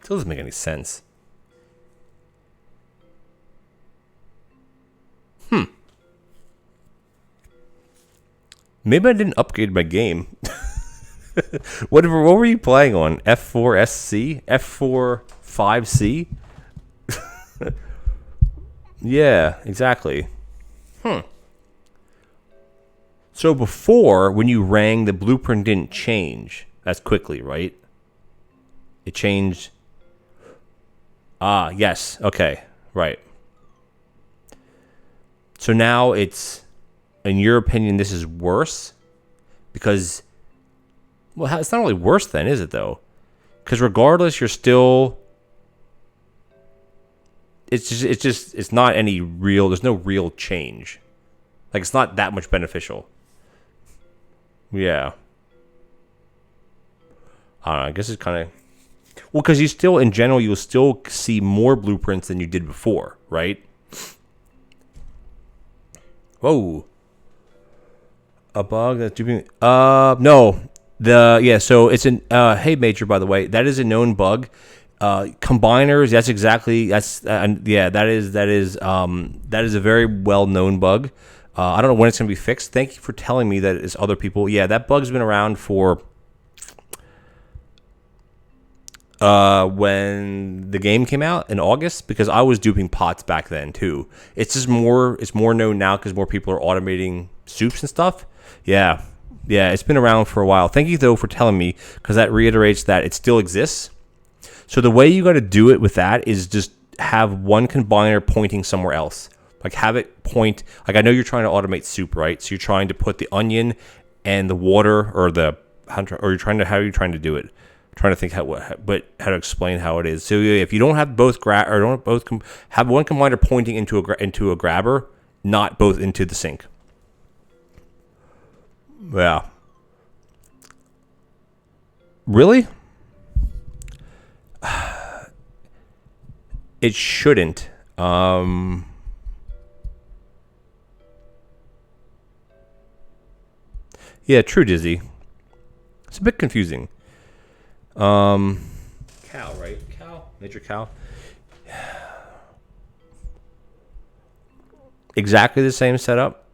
Still doesn't make any sense. Maybe I didn't upgrade my game. What were you playing on? F4SC? F4 5C? Yeah, exactly. So before, when you rang, the blueprint didn't change as quickly, right? It changed. Ah, yes. Okay, right. So now it's, in your opinion, this is worse? Because, well, it's not really worse then, is it, though? Because regardless, you're still... It's not any real... There's no real change. Like, it's not that much beneficial. Yeah. I don't know, I guess it's kind of... Well, because you still, in general, you'll still see more blueprints than you did before, right? Whoa. A bug that's duping... No. So it's an... hey, Major, by the way, that is a known bug. Combiners, that is a very well-known bug. I don't know when it's going to be fixed. Thank you for telling me that it's other people. Yeah, that bug's been around for... when the game came out in August, because I was duping pots back then too. It's more known now because more people are automating soups and stuff. Yeah, it's been around for a while. Thank you though for telling me, because that reiterates that it still exists. So the way you got to do it with that is just have one combiner pointing somewhere else. Like have it point, like I know you're trying to automate soup, right? So you're trying to put the onion and the water, or how are you trying to do it? Trying to think how to explain how it is. So if you don't have both have one combiner pointing into a grabber, not both into the sink. Yeah. Really? It shouldn't. Yeah, true, Dizzy. It's a bit confusing. Cow, right? Cow? Major cow? Exactly the same setup.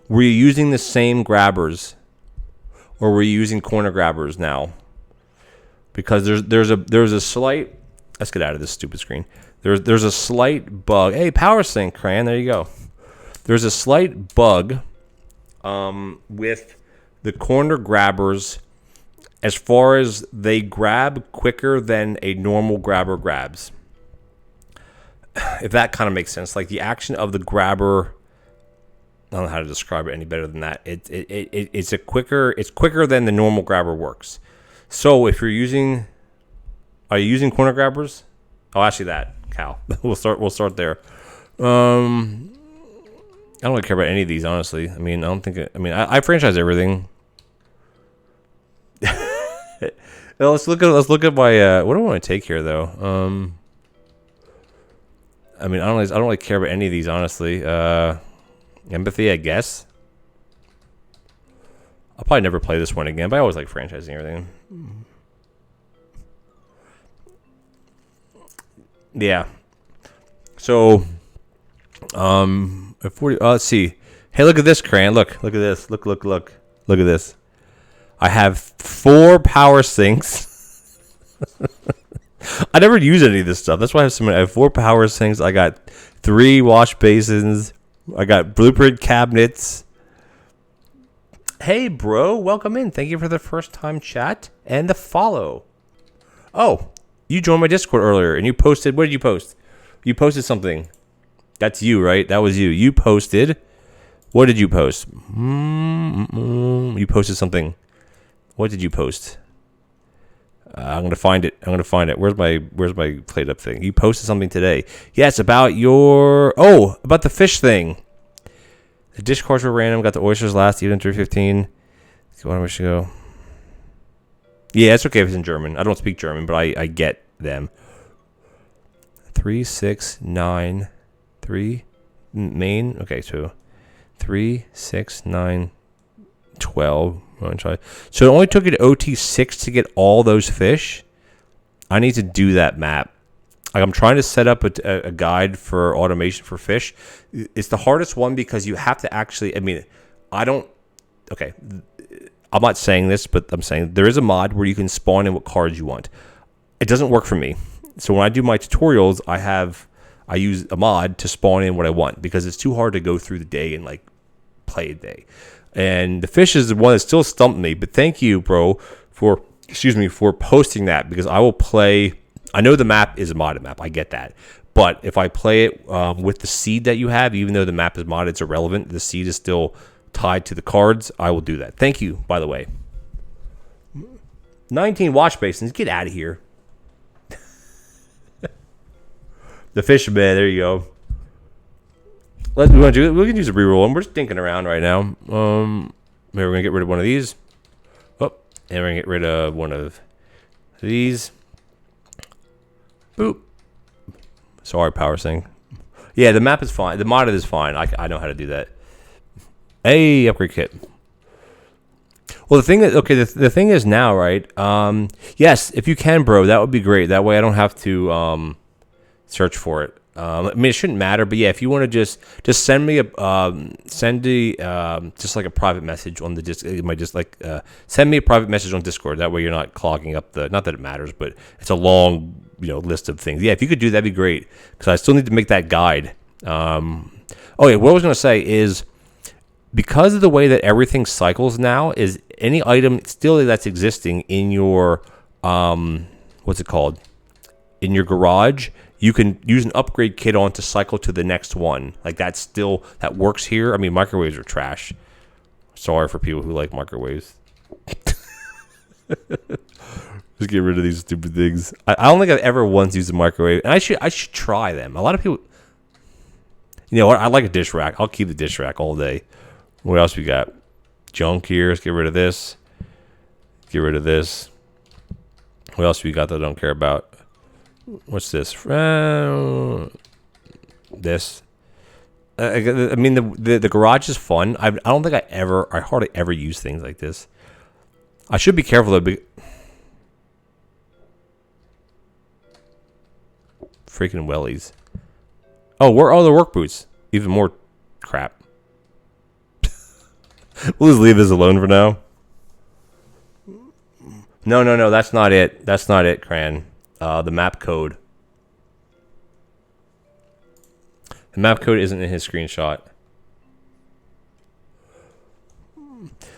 Were you using the same grabbers, or were you using corner grabbers now? Because there's a slight... Let's get out of this stupid screen. There's a slight bug. Hey, power sync, Cran. There you go. There's a slight bug with the corner grabbers, as far as they grab quicker than a normal grabber grabs. If that kind of makes sense. Like the action of the grabber, I don't know how to describe it any better than that. It's quicker than the normal grabber works. So if you're using, are you using corner grabbers? Oh, actually that, cow. We'll start there. I don't really care about any of these, honestly. I mean, I franchise everything. Well, let's look at my what do I want to take here though. I mean, I don't really care about any of these, honestly. Empathy, I guess. I'll probably never play this one again, but I always like franchising everything. Yeah. So, at 40. Let's see. Hey, look at this, Cran. Look at this. Look at this. I have 4 power sinks. I never use any of this stuff. That's why I have so many. I have 4 power sinks. I got 3 wash basins. I got blueprint cabinets. Hey, bro. Welcome in. Thank you for the first time chat and the follow. Oh, you joined my Discord earlier and you posted. What did you post? You posted something. That's you, right? That was you. You posted. What did you post? You posted something. What did you post? I'm gonna find it. Where's my PlateUp thing? You posted something today. Yes, about about the fish thing. The dish cards were random. Got the oysters last, even 315. Where do we should go? Yeah, it's okay if it's in German. I don't speak German, but I get them. 3, 6, 9, 3 main. Okay, so 3, 6, 9, 12. So it only took you to OT6 to get all those fish. I need to do that map. Like, I'm trying to set up a guide for automation for fish. It's the hardest one because you have to actually. I mean, okay, I'm not saying this, but I'm saying there is a mod where you can spawn in what cards you want. It doesn't work for me. So when I do my tutorials, I use a mod to spawn in what I want because it's too hard to go through the day and like play a day. And the fish is the one that still stumped me. But thank you, bro, for posting that because I will play. I know the map is a modded map. I get that. But if I play it with the seed that you have, even though the map is modded, it's irrelevant. The seed is still tied to the cards. I will do that. Thank you, by the way. 19 wash basins. Get out of here. The fish bed. There you go. We can use a reroll, and we're just dinking around right now. Maybe we're gonna get rid of one of these. Oh, and we're gonna get rid of one of these. Boop. Sorry, power thing. Yeah, the map is fine. The modded is fine. I know how to do that. Hey, upgrade kit. Well, the thing is now, right? Yes, if you can, bro, that would be great. That way I don't have to search for it. I mean, it shouldn't matter, but yeah, if you want to just send me just like a private message on the send me a private message on Discord. That way you're not clogging up not that it matters, but it's a long list of things. Yeah, if you could do that'd be great because I still need to make that guide. Oh yeah, what I was gonna say is because of the way that everything cycles now is any item still that's existing in your what's it called in your garage. You can use an upgrade kit on to cycle to the next one. Like that works here. I mean, microwaves are trash. Sorry for people who like microwaves. Just get rid of these stupid things. I don't think I've ever once used a microwave, and I should try them. A lot of people, you know what? I like a dish rack. I'll keep the dish rack all day. What else we got? Junk here. Let's get rid of this. Get rid of this. What else we got that I don't care about? What's this? This. I mean, the garage is fun. I don't think I hardly ever use things like this. I should be careful though. Freaking wellies. Oh, where are the work boots? Even more crap. We'll just leave this alone for now. No. That's not it. That's not it, Cran. The map code. The map code isn't in his screenshot.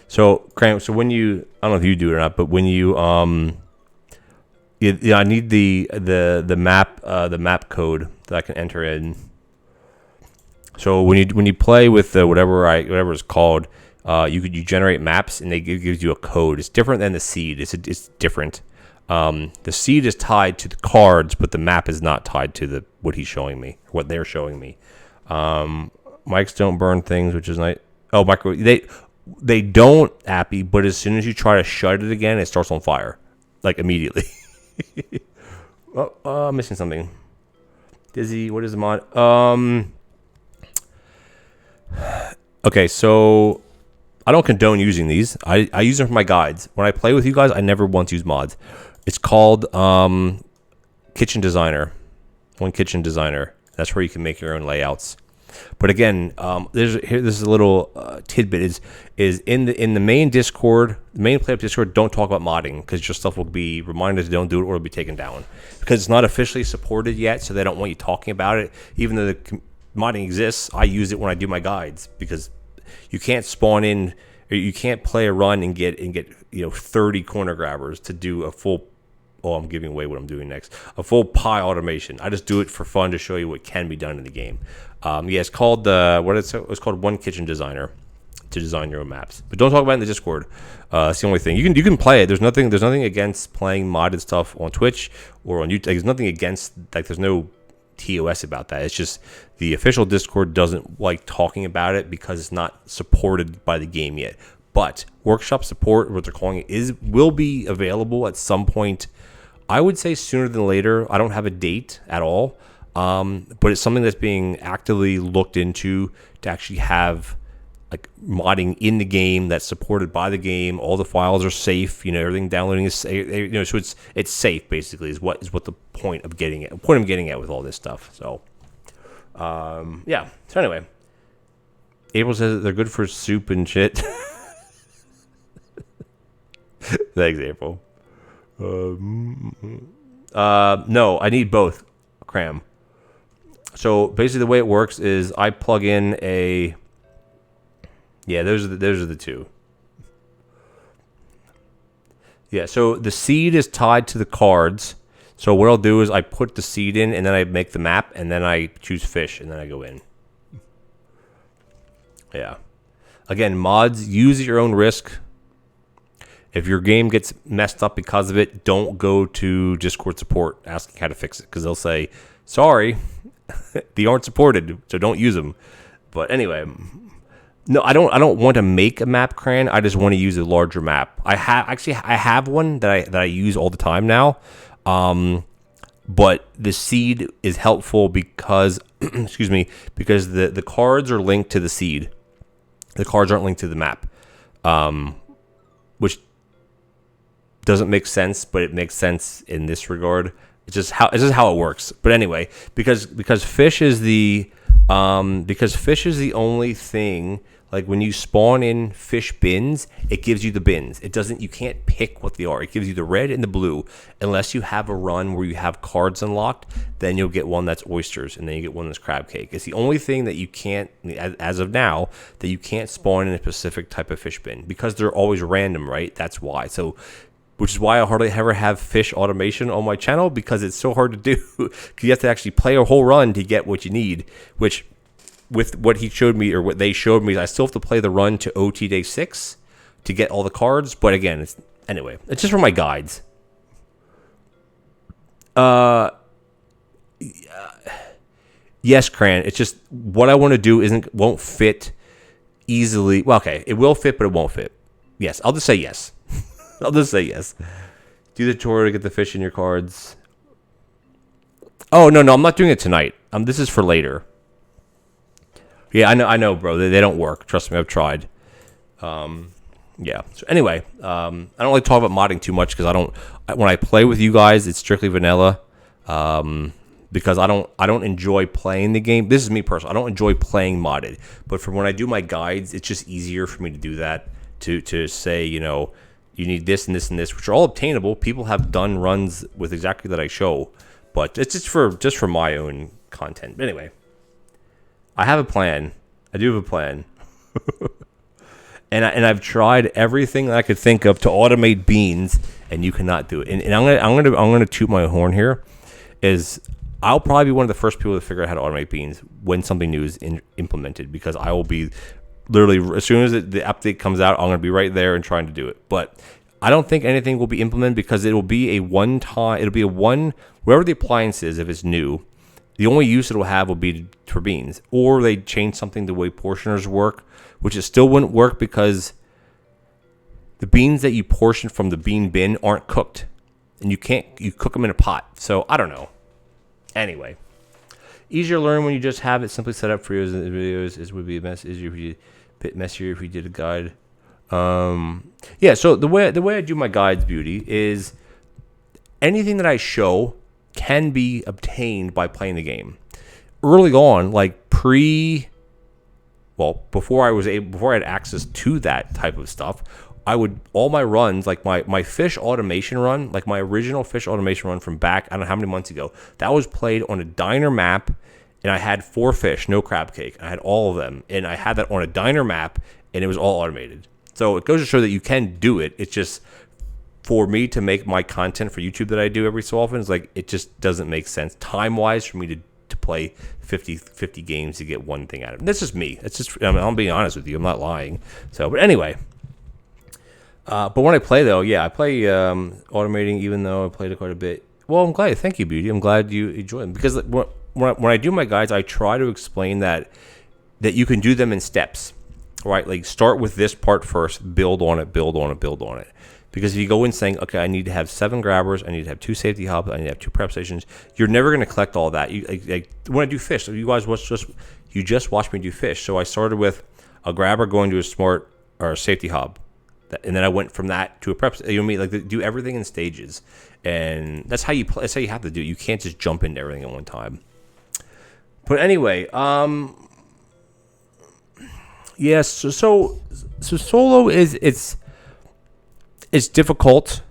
So, Cran, so when you, I don't know if you do it or not, but when you, I need the map code that I can enter in. So when you play with the whatever it's called, you generate maps and it gives you a code. It's different than the seed. It's different. The seed is tied to the cards, but the map is not tied to what he's showing me, what they're showing me. Mics don't burn things, which is nice. Oh, they don't, Appy, but as soon as you try to shut it again, it starts on fire, like immediately. I'm missing something. Dizzy, what is the mod? Okay, so I don't condone using these. I use them for my guides. When I play with you guys, I never once use mods. It's called Kitchen Designer. One Kitchen Designer. That's where you can make your own layouts. But again, this is a little tidbit is in the main Discord, the main PlateUp Discord. Don't talk about modding because your stuff will be reminded to don't do it or it'll be taken down because it's not officially supported yet. So they don't want you talking about it, even though the modding exists. I use it when I do my guides because you can't spawn in, or you can't play a run and get 30 corner grabbers to do a full. Oh, I'm giving away what I'm doing next. A full pie automation. I just do it for fun to show you what can be done in the game. It's called it's called One Kitchen Designer to design your own maps. But don't talk about it in the Discord. It's the only thing you can play it. There's nothing against playing modded stuff on Twitch or on YouTube. There's nothing against there's no TOS about that. It's just the official Discord doesn't like talking about it because it's not supported by the game yet. But workshop support, what they're calling it, will be available at some point. I would say sooner than later. I don't have a date at all, but it's something that's being actively looked into to actually have like modding in the game that's supported by the game. All the files are safe. Everything downloading is safe. So it's safe basically is what the point I'm getting at with all this stuff. So, yeah. So anyway, April says that they're good for soup and shit. Thanks, April. No, I need both, Cram. So basically the way it works is I plug in those are the two. Yeah, so the seed is tied to the cards. So what I'll do is I put the seed in and then I make the map and then I choose fish and then I go in. Yeah. Again, mods, use at your own risk. If your game gets messed up because of it, don't go to Discord support asking how to fix it because they'll say, sorry, they aren't supported, so don't use them. But anyway, no, I don't want to make a map, Cran. I just want to use a larger map. I have one that I use all the time now. But the seed is helpful because excuse me, because the cards are linked to the seed. The cards aren't linked to the map. Which doesn't make sense, but it makes sense in this regard. It's just how it works. But anyway, because fish is the only thing. Like when you spawn in fish bins, it gives you the bins. It doesn't. You can't pick what they are. It gives you the red and the blue. Unless you have a run where you have cards unlocked, then you'll get one that's oysters, and then you get one that's crab cake. It's the only thing that you can't, as of now, that you can't spawn in a specific type of fish bin because they're always random, right? That's why. So, which is why I hardly ever have fish automation on my channel because it's so hard to do. Because you have to actually play a whole run to get what you need, which. With what he showed me or what they showed me, I still have to play the run to OT day 6 to get all the cards. But again, it's just for my guides. Yes, Cran. It's just what I want to do won't fit easily. Well, okay, it will fit, but it won't fit. Yes, I'll just say yes. I'll just say yes. Do the tutorial to get the fish in your cards. Oh no, I'm not doing it tonight. This is for later. Yeah, I know, bro. They don't work. Trust me, I've tried. Yeah. So anyway, I don't really talk about modding too much because when I play with you guys, it's strictly vanilla. Because I don't enjoy playing the game. This is me personally. I don't enjoy playing modded. But for when I do my guides, it's just easier for me to do that. To say, you need this and this and this, which are all obtainable. People have done runs with exactly that I show, but it's just for my own content. But anyway. I have a plan. I do have a plan. and I've tried everything that I could think of to automate beans, and you cannot do it. And I'm gonna toot my horn here. Is I'll probably be one of the first people to figure out how to automate beans when something new is implemented because I will be literally as soon as the update comes out, I'm gonna be right there and trying to do it. But I don't think anything will be implemented because it will be a one-time. It'll be wherever the appliance is if it's new. The only use it will have will be for beans. Or they change something the way portioners work, which it still wouldn't work because the beans that you portion from the bean bin aren't cooked. And you cook them in a pot. So, I don't know. Anyway. Easier to learn when you just have it simply set up for you videos. It would be a bit messier if you did a guide. Yeah, so the way I do my guides, Beauty, is anything that I show can be obtained by playing the game. early on, like before I had access to that type of stuff, all my runs, like my fish automation run, like my original fish automation run from back, I don't know how many months ago, that was played on a diner map, and I had 4 fish, no crab cake. I had all of them, and I had that on a diner map, and it was all automated. So it goes to show that you can do it. It's just, for me to make my content for YouTube that I do every so often, it's like, it just doesn't make sense time-wise for me to play 50 games to get one thing out of it. That's just me. It's just, I'm being honest with you. I'm not lying. So, but anyway. But when I play, though, yeah, I play automating, even though I played it quite a bit. Well, I'm glad. Thank you, Beauty. I'm glad you enjoy them. Because when I do my guides, I try to explain that you can do them in steps, right? Like, start with this part first, build on it, build on it, build on it. Because if you go in saying, okay, I need to have 7 grabbers, I need to have 2 safety hubs, I need to have 2 prep stations, you're never going to collect all that. When I do fish, so you guys just watched me do fish. So I started with a grabber going to a smart or a safety hub, and then I went from that to a prep. You know what I mean? Like, do everything in stages, and that's how you play. That's how you have to do it. You can't just jump into everything at one time. But anyway, yes. So solo it's difficult.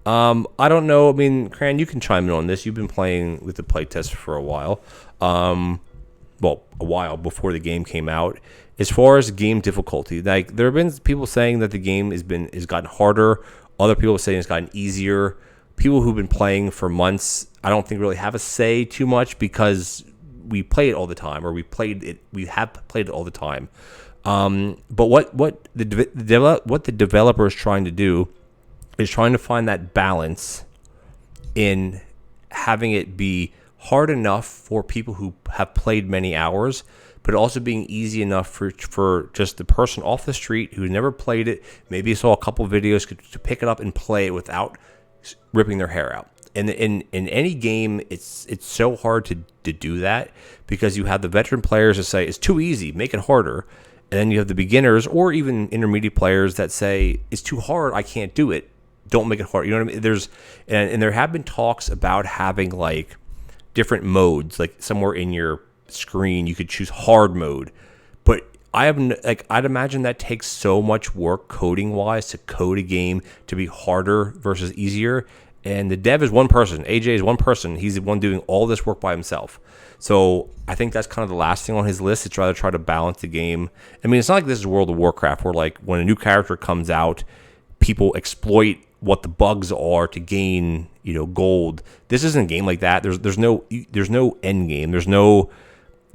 I don't know. I mean, Cran, you can chime in on this. You've been playing with the playtest for a while. Well, a while before the game came out. As far as game difficulty, like, there have been people saying that the game has gotten harder. Other people saying it's gotten easier. People who've been playing for months, I don't think really have a say too much, because we play it all the time, or we have played it all the time. But what the developer is trying to do is trying to find that balance in having it be hard enough for people who have played many hours, but also being easy enough for just the person off the street who never played it, maybe saw a couple videos, to pick it up and play it without ripping their hair out. And in any game, it's so hard to do that, because you have the veteran players that say it's too easy, make it harder. And then you have the beginners or even intermediate players that say it's too hard, I can't do it, don't make it hard. You know what I mean? And there have been talks about having, like, different modes, like somewhere in your screen you could choose hard mode. But I'd imagine that takes so much work coding wise to code a game to be harder versus easier. And the dev is one person. AJ is one person. He's the one doing all this work by himself. So I think that's kind of the last thing on his list, to try to balance the game. I mean, it's not like this is World of Warcraft, where, like, when a new character comes out, people exploit what the bugs are to gain, gold. This isn't a game like that. There's no end game. There's no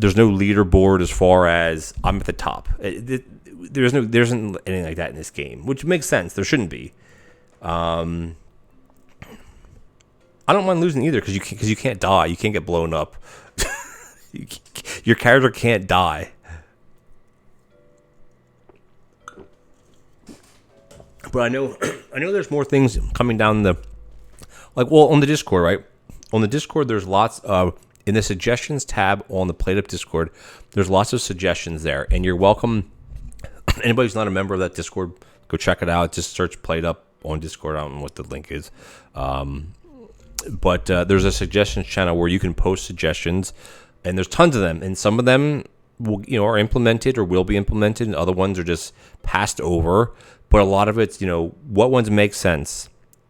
leaderboard as far as I'm at the top. There isn't anything like that in this game, which makes sense. There shouldn't be. I don't mind losing either, because you can't die. You can't get blown up. Your character can't die. But I know there's more things coming down on the Discord, right? On the Discord, there's lots of, in the suggestions tab on the PlateUp Discord, there's lots of suggestions there, and you're welcome. Anybody who's not a member of that Discord, go check it out. Just search PlateUp on Discord. I don't know what the link is. But there's a suggestions channel where you can post suggestions, and there's tons of them, and some of them are implemented or will be implemented, and other ones are just passed over. But a lot of it's, what ones make sense?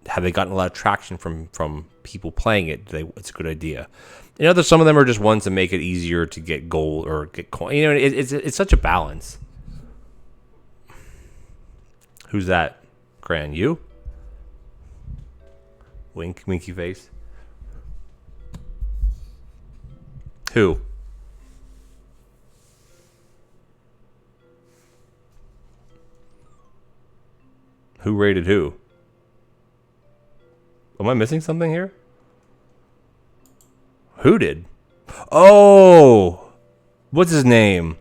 Have they gotten a lot of traction from people playing it? It's a good idea. Some of them are just ones that make it easier to get gold or get coin. It's such a balance. Who's that? Gran, you? Winky face. Who? Who rated who? Am I missing something here? Who did? Oh! What's his name?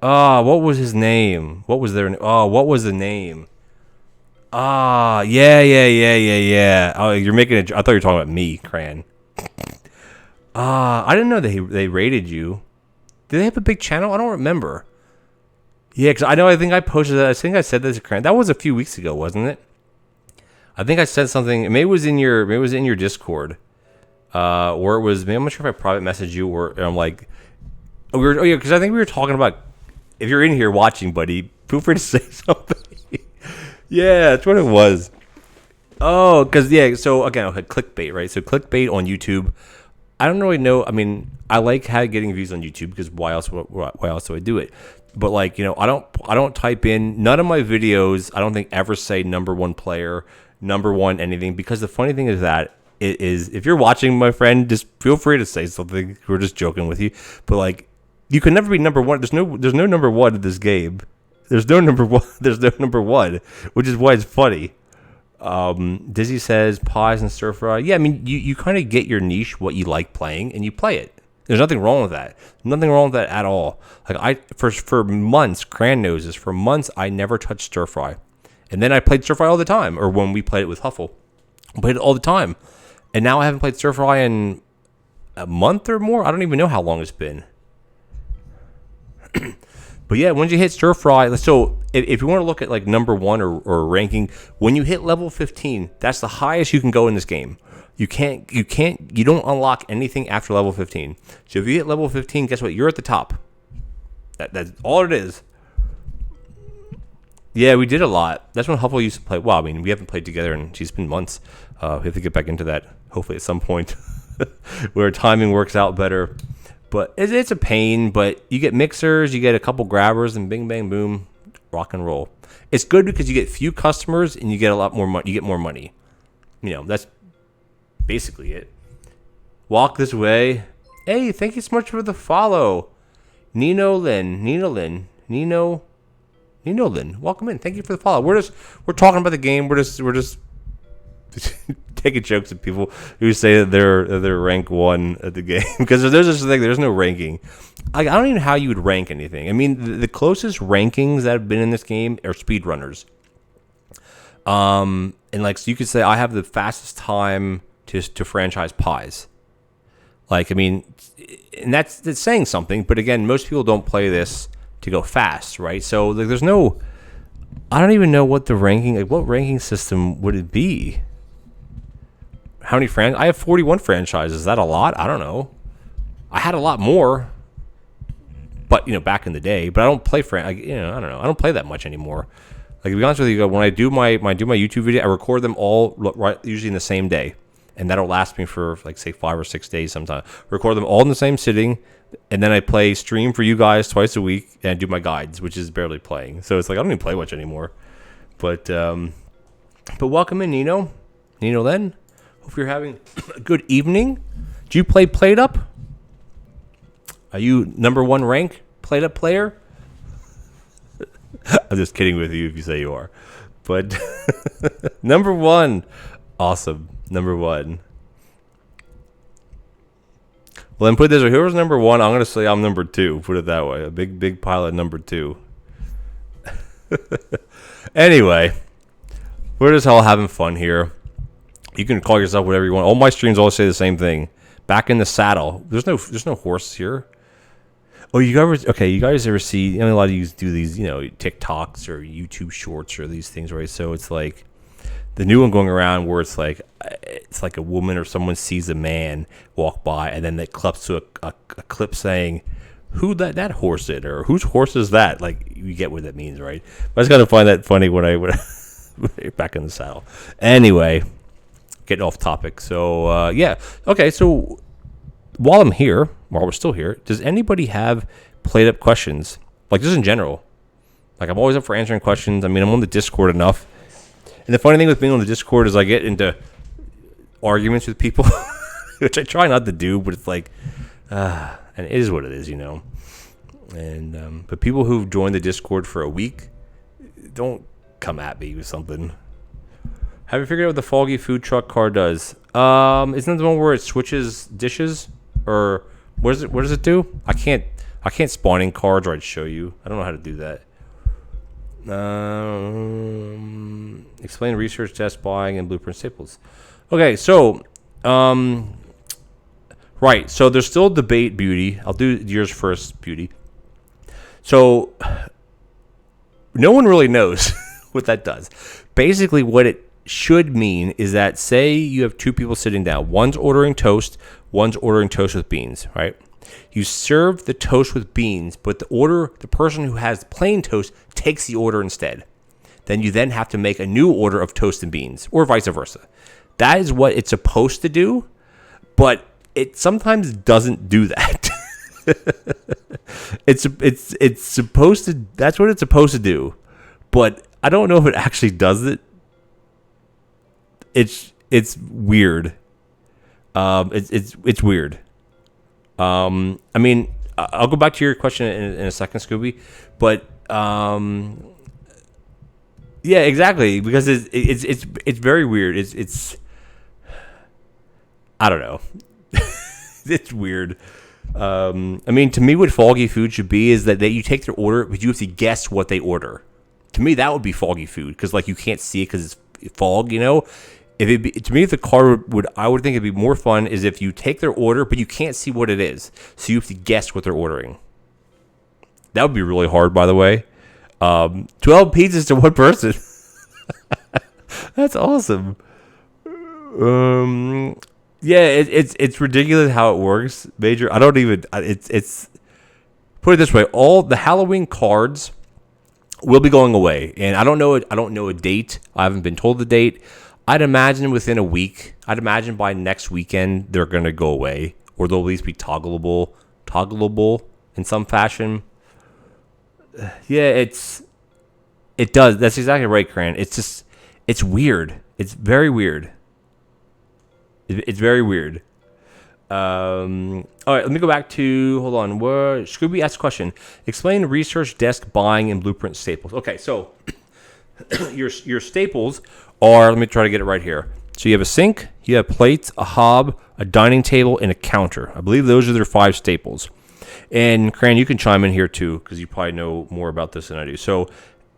What was his name? What was what was the name? Yeah. Oh, you're making it. I thought you were talking about me, Cran. I didn't know they rated you. Did they have a big channel? I don't remember. Yeah, because I think I posted that. I think I said this to Cran. That was a few weeks ago, wasn't it? I think I said something. Maybe it was in your Discord. or it was, maybe I'm not sure if I private messaged you or I'm like, because I think we were talking about, if you're in here watching, buddy, feel free to say something. Yeah, that's what it was. Oh, because, yeah, so, again, okay, clickbait, right? So, clickbait on YouTube. I don't really know. I mean, I like getting views on YouTube because why else do I do it? But, like, I don't type in, none of my videos, I don't think ever say number one player, number one anything, because the funny thing is that it is, if you're watching, my friend, just feel free to say something. We're just joking with you. But, like, you can never be number one. There's no number one in this game. There's no number one. There's no number one, which is why it's funny. Dizzy says pies and stir fry. Yeah, I mean, you kind of get your niche, what you like playing, and you play it. There's nothing wrong with that. Nothing wrong with that at all. Like for months, cran noses, for months, I never touched stir fry. And then I played stir fry all the time, or when we played it with Huffle, I played it all the time. And now I haven't played stir fry in a month or more. I don't even know how long it's been. But yeah, once you hit stir fry, so if you want to look at like number one or ranking, when you hit level 15, that's the highest you can go in this game. You don't unlock anything after level 15. So if you hit level 15, guess what? You're at the top. That's all it is. Yeah, we did a lot. That's when Huffle used to play. Well, I mean, we haven't played together and it's been months. We have to get back into that, hopefully at some point, where timing works out better. But it's a pain, but you get mixers, you get a couple grabbers, and bing, bang, boom, rock and roll. It's good because you get few customers and you get a lot more money. You get more money. That's basically it. Walk this way. Hey, thank you so much for the follow. Nino Lynn. Welcome in. Thank you for the follow. We're talking about the game. We're just taking jokes at people who say that they're rank 1 at the game, because there's this thing. There's no ranking. I don't even know how you would rank anything. I mean, the closest rankings that have been in this game are speedrunners. And like, so you could say I have the fastest time to franchise pies. Like, I mean, and that's saying something. But again, most people don't play this to go fast, right? So like, there's no. I don't even know what the ranking. Like, what ranking system would it be? How many I have 41 franchises. Is that a lot? I don't know. I had a lot more, but back in the day. But I don't play I don't know. I don't play that much anymore. Like, to be honest with you, when I do my YouTube video, I record them all right, usually in the same day, and that'll last me for like, say, 5 or 6 days sometimes. Record them all in the same sitting, and then I stream for you guys twice a week, and I do my guides, which is barely playing. So it's like I don't even play much anymore. But welcome in, Nino then. Hope you're having a good evening. Do you play PlateUp? Are you number 1 rank PlateUp player? I'm just kidding with you if you say you are. But number 1. Awesome. Number 1. Well, then put it this way. Whoever's number 1, I'm going to say I'm number 2. Put it that way. A big pile of number 2. Anyway, we're just all having fun here. You can call yourself whatever you want. All my streams always say the same thing. Back in the saddle. There's no horse here. Oh, you guys ever see? A lot of you do these, TikToks or YouTube Shorts or these things, right? So it's like the new one going around where it's like a woman or someone sees a man walk by, and then it clips to a clip saying, "Who that horse is?" or "Whose horse is that?" Like, you get what that means, right? But I just gotta find that funny when I back in the saddle. Anyway. Getting off topic. So, yeah. Okay, so while we're still here, does anybody have PlateUp questions? Like, just in general. Like, I'm always up for answering questions. I mean, I'm on the Discord enough. And the funny thing with being on the Discord is I get into arguments with people, which I try not to do, but it's like, and it is what it is, And, but people who've joined the Discord for a week, don't come at me with something. Have you figured out what the foggy food truck car does? Isn't that the one where it switches dishes? Or what does it do? I can't spawn in cards, or I'd show you. I don't know how to do that. Explain research, test, buying, and blueprint staples. Okay, so right. So there's still debate, Beauty. I'll do yours first, Beauty. So no one really knows what that does. Basically, what it should mean is that, say you have two people sitting down. One's ordering toast with beans, right? You serve the toast with beans, but the person who has plain toast takes the order instead. Then you then have to make a new order of toast and beans, or vice versa. That is what it's supposed to do, but it sometimes doesn't do that. It's supposed to. That's what it's supposed to do, but I don't know if it actually does it. It's weird. It's weird. I mean, I'll go back to your question in a second, Scooby, but yeah, exactly, because it's very weird. It's I don't know. It's weird. I mean, to me, what foggy food should be is that you take their order, but you have to guess what they order. To me, that would be foggy food, because like you can't see it because it's fog. You know, to me, if the card I would think it'd be more fun is if you take their order, but you can't see what it is, so you have to guess what they're ordering. That would be really hard, by the way. 12 pizzas to one person. That's awesome. Yeah, it's ridiculous how it works, Major. I don't even. It's put it this way: all the Halloween cards will be going away, and I don't know a date. I haven't been told the date. I'd imagine within a week. I'd imagine by next weekend they're gonna go away, or they'll at least be toggleable in some fashion. Yeah, it does. That's exactly right, Cran. It's weird. It's very weird. It's very weird. All right, let me go back to, hold on. Scooby asked a question. Explain research desk buying and blueprint staples. Okay, so your staples are, let me try to get it right here. So you have a sink, you have plates, a hob, a dining table, and a counter. I believe those are their 5 staples. And Cran, you can chime in here too, because you probably know more about this than I do. So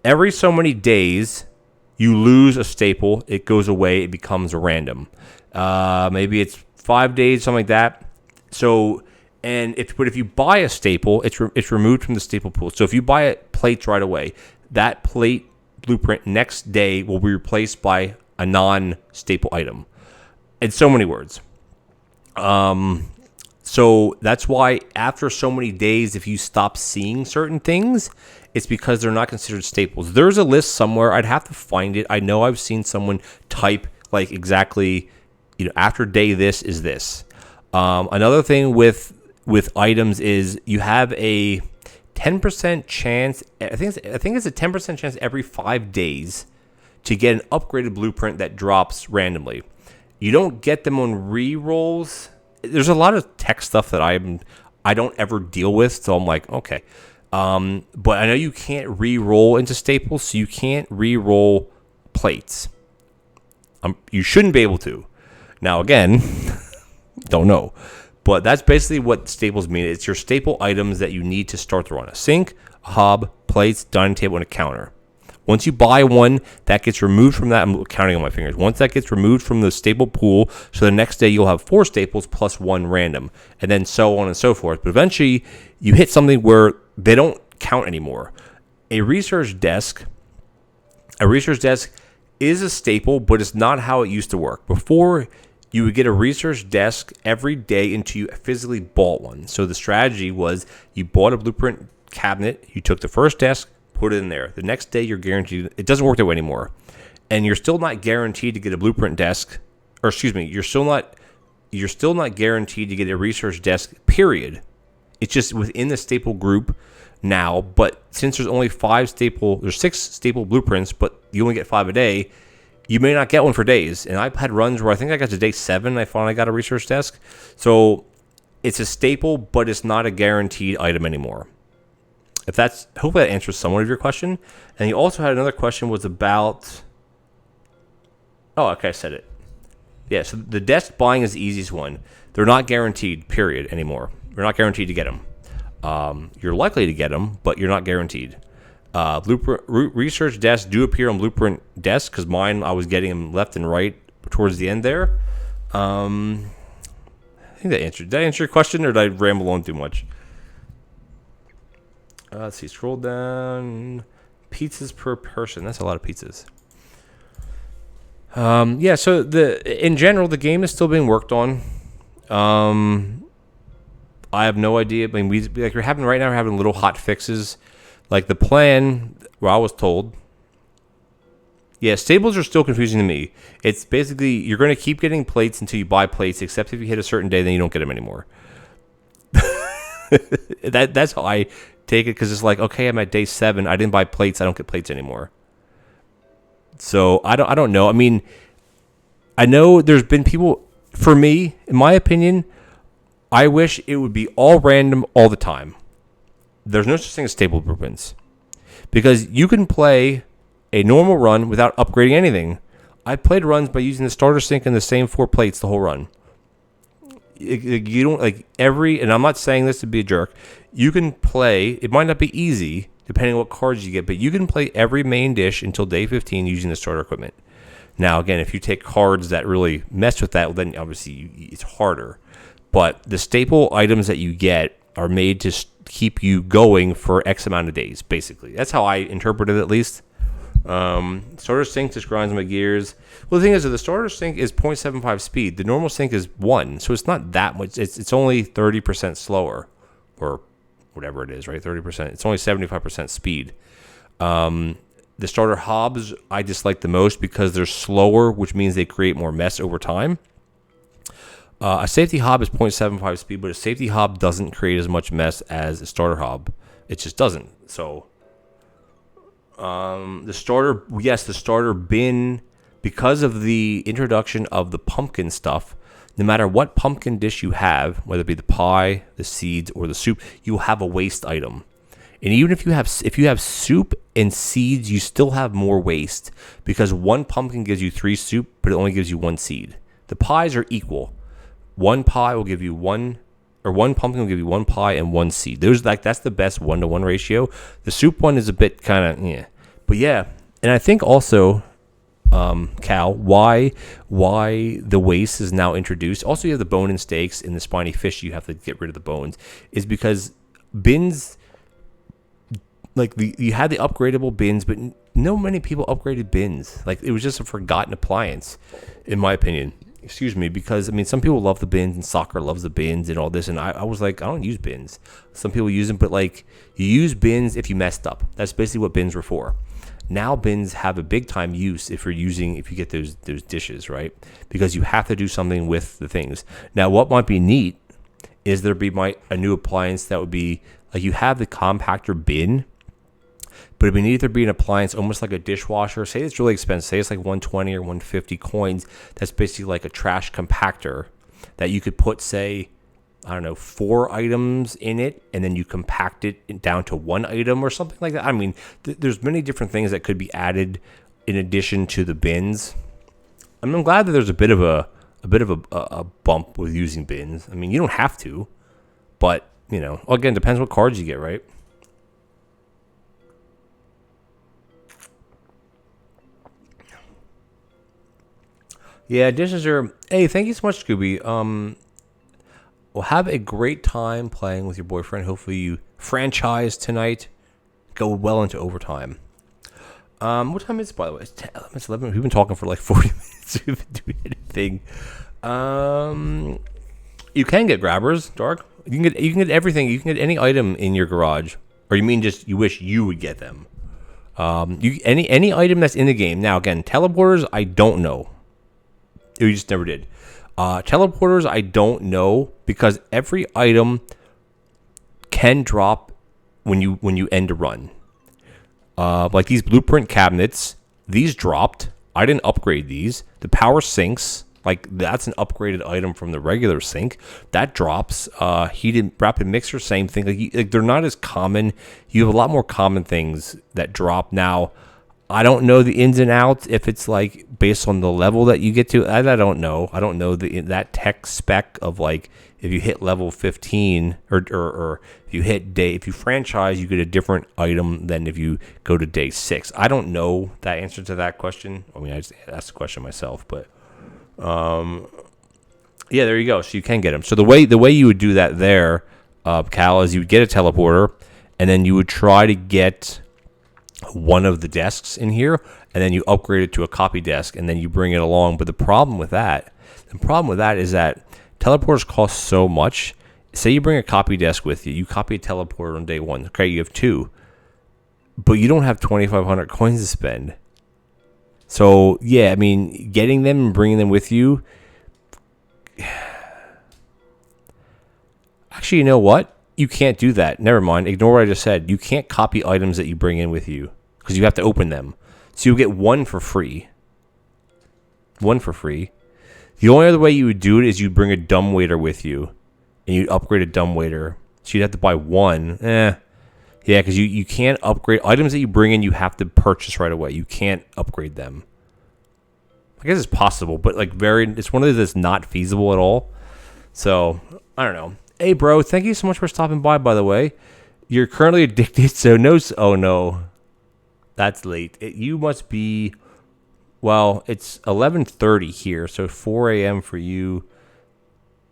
every so many days, you lose a staple. It goes away. It becomes a random. Maybe it's 5 days, something like that. So, but if you buy a staple, it's removed from the staple pool. So if you buy plates right away, that plate blueprint next day will be replaced by a non-staple item. In so many words. So that's why after so many days, if you stop seeing certain things, it's because they're not considered staples. There's a list somewhere. I'd have to find it. I know I've seen someone type like exactly, after day this is this. Another thing with items is you have a 10% chance. I think it's a 10% chance every 5 days to get an upgraded blueprint that drops randomly. You don't get them on re-rolls. There's a lot of tech stuff that I don't ever deal with, so I'm like, okay. But I know you can't re-roll into staples, so you can't re-roll plates. You shouldn't be able to. Now, again, don't know. But that's basically what staples mean. It's your staple items that you need to start the run. A sink, a hob, plates, dining table, and a counter. Once you buy one, that gets removed from that. I'm counting on my fingers. Once that gets removed from the staple pool, so the next day you'll have 4 staples plus 1 random, and then so on and so forth. But eventually, you hit something where they don't count anymore. A research desk is a staple, but it's not how it used to work. Before, you would get a research desk every day until you physically bought one. So the strategy was you bought a blueprint cabinet, you took the first desk, put it in there. The next day, you're guaranteed. It doesn't work that way anymore. And you're still not guaranteed to get a blueprint desk. Or excuse me, you're still not guaranteed to get a research desk, period. It's just within the staple group now. But since there's 6 staple blueprints, but you only get 5 a day, you may not get one for days. And I've had runs where I think I got to day 7, I finally got a research desk. So it's a staple, but it's not a guaranteed item anymore. Hopefully that answers somewhat of your question. And he also had another question was about, oh, okay, I said it. Yeah, so the desk buying is the easiest one. They're not guaranteed, period, anymore. You're not guaranteed to get them. You're likely to get them, but you're not guaranteed. Research desks do appear on blueprint desks, because mine, I was getting them left and right towards the end there. I think did I answer your question, or did I ramble on too much? Let's see, scroll down. Pizzas per person. That's a lot of pizzas. Yeah, so in general, the game is still being worked on. I have no idea. I mean, we're having little hot fixes. Like the plan, I was told. Yeah, stables are still confusing to me. It's basically you're going to keep getting plates until you buy plates, except if you hit a certain day, then you don't get them anymore. That's how I take it, because it's like, okay, I'm at day 7. I didn't buy plates. I don't get plates anymore. So I don't know. I mean, I know there's been people. For me, in my opinion, I wish it would be all random all the time. There's no such thing as stable blueprints, because you can play a normal run without upgrading anything. I played runs by using the starter sink and the same 4 plates the whole run. You don't like and I'm not saying this to be a jerk. You can play. It might not be easy depending on what cards you get, but you can play every main dish until day 15 using the starter equipment. Now, again, if you take cards that really mess with that, well, then obviously it's harder. But the staple items that you get are made to keep you going for X amount of days, basically. That's how I interpret it, at least. Starter sink just grinds my gears. Well, the thing is that the starter sink is 0.75 speed. The normal sink is 1, so it's not that much. It's only 30% slower, or whatever it is, right? 30%. It's only 75% speed. The starter hobs I dislike the most because they're slower, which means they create more mess over time. A safety hob is 0.75 speed, but a safety hob doesn't create as much mess as a starter hob. It just doesn't. So the starter bin, because of the introduction of the pumpkin stuff, no matter what pumpkin dish you have, whether it be the pie, the seeds, or the soup, you will have a waste item. And even if you have soup and seeds, you still have more waste, because one pumpkin gives you 3 soup, but it only gives you 1 seed. The pies are equal. One pumpkin will give you 1 pie and 1 seed. That's the best 1-to-1 ratio. The soup one is a bit kind of but yeah. And I think also, Cal, why the waste is now introduced. Also, you have the bone and steaks in the spiny fish. You have to get rid of the bones, is because bins. Like you had the upgradable bins, but no many people upgraded bins. Like, it was just a forgotten appliance, in my opinion. Excuse me, because I mean, some people love the bins, and soccer loves the bins and all this, and I was like, I don't use bins. Some people use them, but like, you use bins if you messed up. That's basically what bins were for. Now bins have a big time use if you get those dishes, right? Because you have to do something with the things. Now, what might be neat is there be a new appliance that would be like, you have the compactor bin, but it'd be neat if there'd be an appliance almost like a dishwasher. Say it's really expensive. Say it's like 120 or 150 coins. That's basically like a trash compactor that you could put, say, I don't know, 4 items in it, and then you compact it down to 1 item or something like that. I mean, there's many different things that could be added in addition to the bins. I mean, I'm glad that there's a bit of a bump with using bins. I mean, you don't have to, but again, depends what cards you get, right? Yeah, dishes are. Hey, thank you so much, Scooby. Well, have a great time playing with your boyfriend. Hopefully, you franchise tonight. Go well into overtime. What time is it, by the way? It's 11. We've been talking for like 40 minutes. We haven't doing anything. You can get grabbers, Dark. You can get everything. You can get any item in your garage, or you mean just you wish you would get them. Any item that's in the game. Now, again, teleporters, I don't know. We just never did. Teleporters, I don't know, because every item can drop when you end a run. Like these blueprint cabinets, these dropped. I didn't upgrade these. The power sinks, like that's an upgraded item from the regular sink. That drops. Heated rapid mixer, same thing. Like they're not as common. You have a lot more common things that drop now. I don't know the ins and outs, if it's like based on the level that you get to. I don't know. I don't know that tech spec of like, if you hit level 15 or if you franchise, you get a different item than if you go to day 6. I don't know that answer to that question. I mean, I just asked the question myself, but yeah, there you go. So you can get them. So the way you would do that there, Cal, is you would get a teleporter, and then you would try to get one of the desks in here, and then you upgrade it to a copy desk, and then you bring it along. But the problem with that is that teleporters cost so much. Say you bring a copy desk with you, you copy a teleporter on day one. Okay, you have 2, but you don't have 2,500 coins to spend. So yeah, I mean, getting them and bringing them with you. Actually, you know what? You can't do that. Never mind. Ignore what I just said. You can't copy items that you bring in with you because you have to open them. So you'll get 1 for free. 1 for free. The only other way you would do it is you'd bring a dumbwaiter with you, and you'd upgrade a dumbwaiter. So you'd have to buy 1. Yeah, because you can't upgrade items that you bring in. You have to purchase right away. You can't upgrade them. I guess it's possible, but it's one of those that's not feasible at all. So I don't know. Hey, bro, thank you so much for stopping by the way. You're currently addicted, so no. Oh, no. That's late. You must be, well, it's 11:30 here, so 4 a.m. for you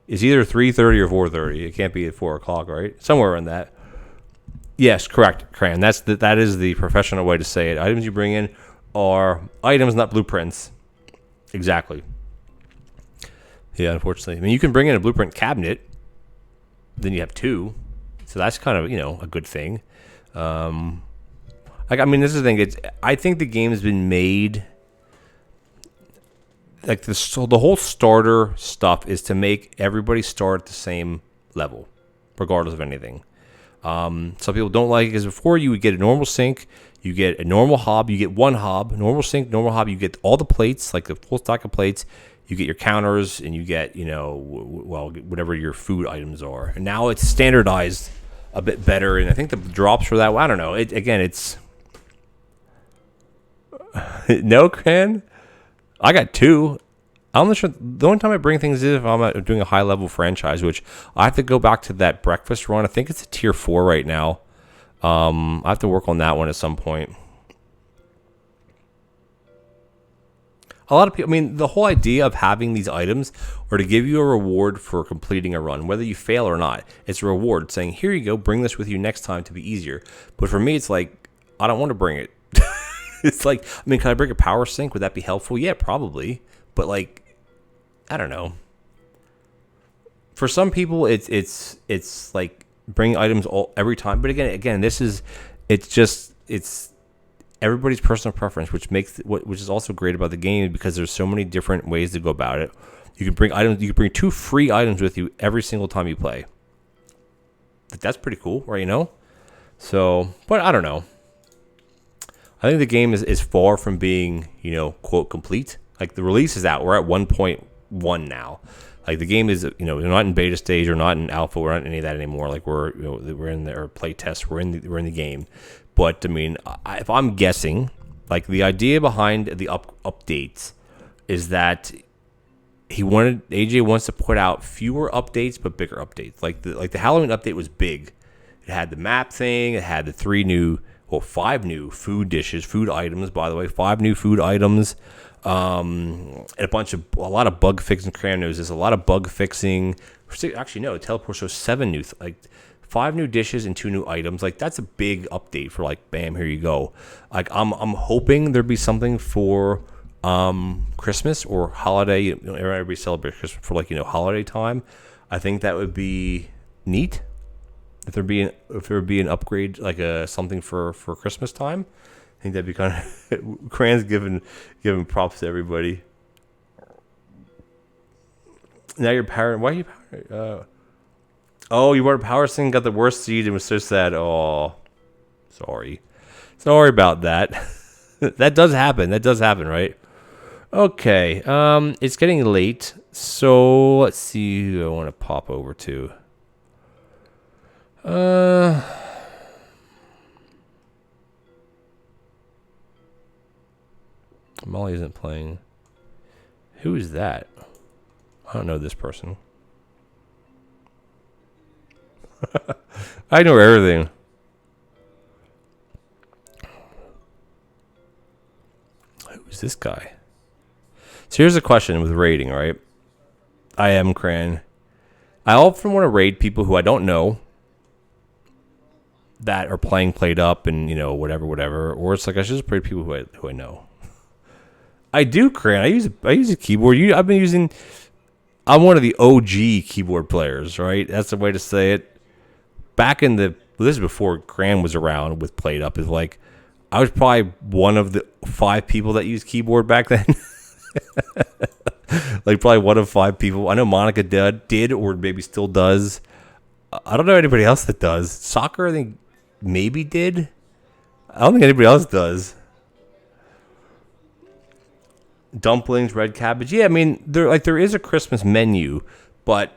is either 3:30 or 4:30. It can't be at 4 o'clock, right? Somewhere in that. Yes, correct, Cran. That is the professional way to say it. Items you bring in are items, not blueprints. Exactly. Yeah, unfortunately. I mean, you can bring in a blueprint cabinet. Then you have 2, so that's kind of a good thing. This is the thing. I think the game has been made like this. So the whole starter stuff is to make everybody start at the same level, regardless of anything. Some people don't like it because before you would get a normal sink, you get a normal hob, you get 1 hob, normal sink, normal hob, you get all the plates, like the full stack of plates. You get your counters, and you get, whatever your food items are. And now it's standardized a bit better, and I think the drops for that, I don't know. It's... No, Cran? I got 2. I'm not sure. The only time I bring things is if I'm doing a high-level franchise, which I have to go back to that breakfast run. I think it's a tier 4 right now. I have to work on that one at some point. A lot of people, the whole idea of having these items are to give you a reward for completing a run, whether you fail or not. It's a reward saying, here you go, bring this with you next time to be easier. But for me, it's like, I don't want to bring it. It's like, can I bring a power sink? Would that be helpful? Yeah, probably. But I don't know. For some people, it's like bring items every time. But again, it's everybody's personal preference, which is also great about the game because there's so many different ways to go about it. You can bring items. You can bring 2 free items with you every single time you play. That's pretty cool, right? So, but I don't know. I think the game is far from being, quote, complete. Like the release is out. We're at 1.1 now. Like the game is, we're not in beta stage or not in alpha. We're not in any of that anymore. Like we're in the play test. We're in the game. But if I'm guessing, like the idea behind the updates is that AJ wants to put out fewer updates but bigger updates. Like the Halloween update was big. It had the map thing. It had the 5 new food items. By the way, 5 new food items. And a lot of bug fixing. Cram knows there's a lot of bug fixing. Actually, no. Teleport shows 7 new 5 new dishes and 2 new items. Like that's a big update for bam, here you go. Like I'm hoping there'd be something for Christmas or holiday. Everybody celebrates Christmas for holiday time. I think that would be neat if there would be an upgrade something for Christmas time. I think that'd be kind of Cran's giving props to everybody. Now you're powering. Why are you powering? Oh, you weren't power sing, got the worst seed, and was so sad. Oh, sorry about that. That does happen, right? Okay, it's getting late, so let's see who I want to pop over to. Molly isn't playing. Who is that? I don't know this person. I know everything. Who's this guy? So here's a question with raiding, right? I am Cran. I often want to raid people who I don't know. that are playing PlateUp and whatever, or it's like I should just pray to people who I know. I do, Cran. I use a keyboard. I'm one of the OG keyboard players, right? That's the way to say it. Back in this is before Cran was around with PlateUp. Is like I was probably one of the 5 people that used keyboard back then. Like probably one of 5 people. I know Monica did or maybe still does. I don't know anybody else that does. Soccer, I think maybe did. I don't think anybody else does. Dumplings, red cabbage. Yeah, I mean there is a Christmas menu, but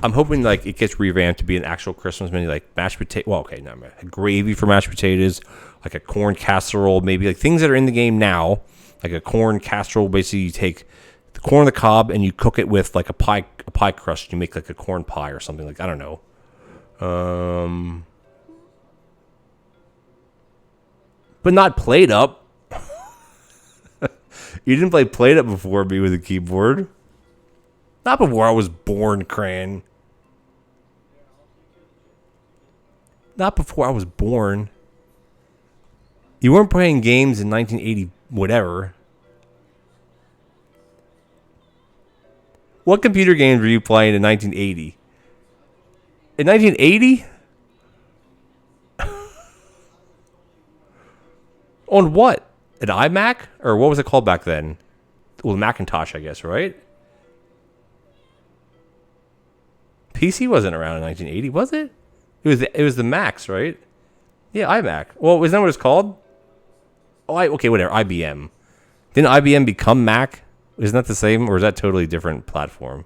I'm hoping like it gets revamped to be an actual Christmas menu, like mashed potato. Well, okay, no, gravy for mashed potatoes, like a corn casserole, maybe like things that are in the game now, like a corn casserole. Basically, you take the corn on the cob and you cook it with like a pie crust. You make like a corn pie or something like I don't know. But not PlateUp. You didn't play PlateUp before me with a keyboard. Not before I was born, Cran. Not before I was born. You weren't playing games in 1980, whatever. What computer games were you playing in 1980? In 1980? On what? An iMac? Or what was it called back then? Well, Macintosh, I guess, right? PC wasn't around in 1980, was it? It was the Macs, right? Yeah, iMac. Well, isn't that what it's called? Oh, okay, whatever. IBM. Didn't IBM become Mac? Isn't that the same, or is that totally different platform?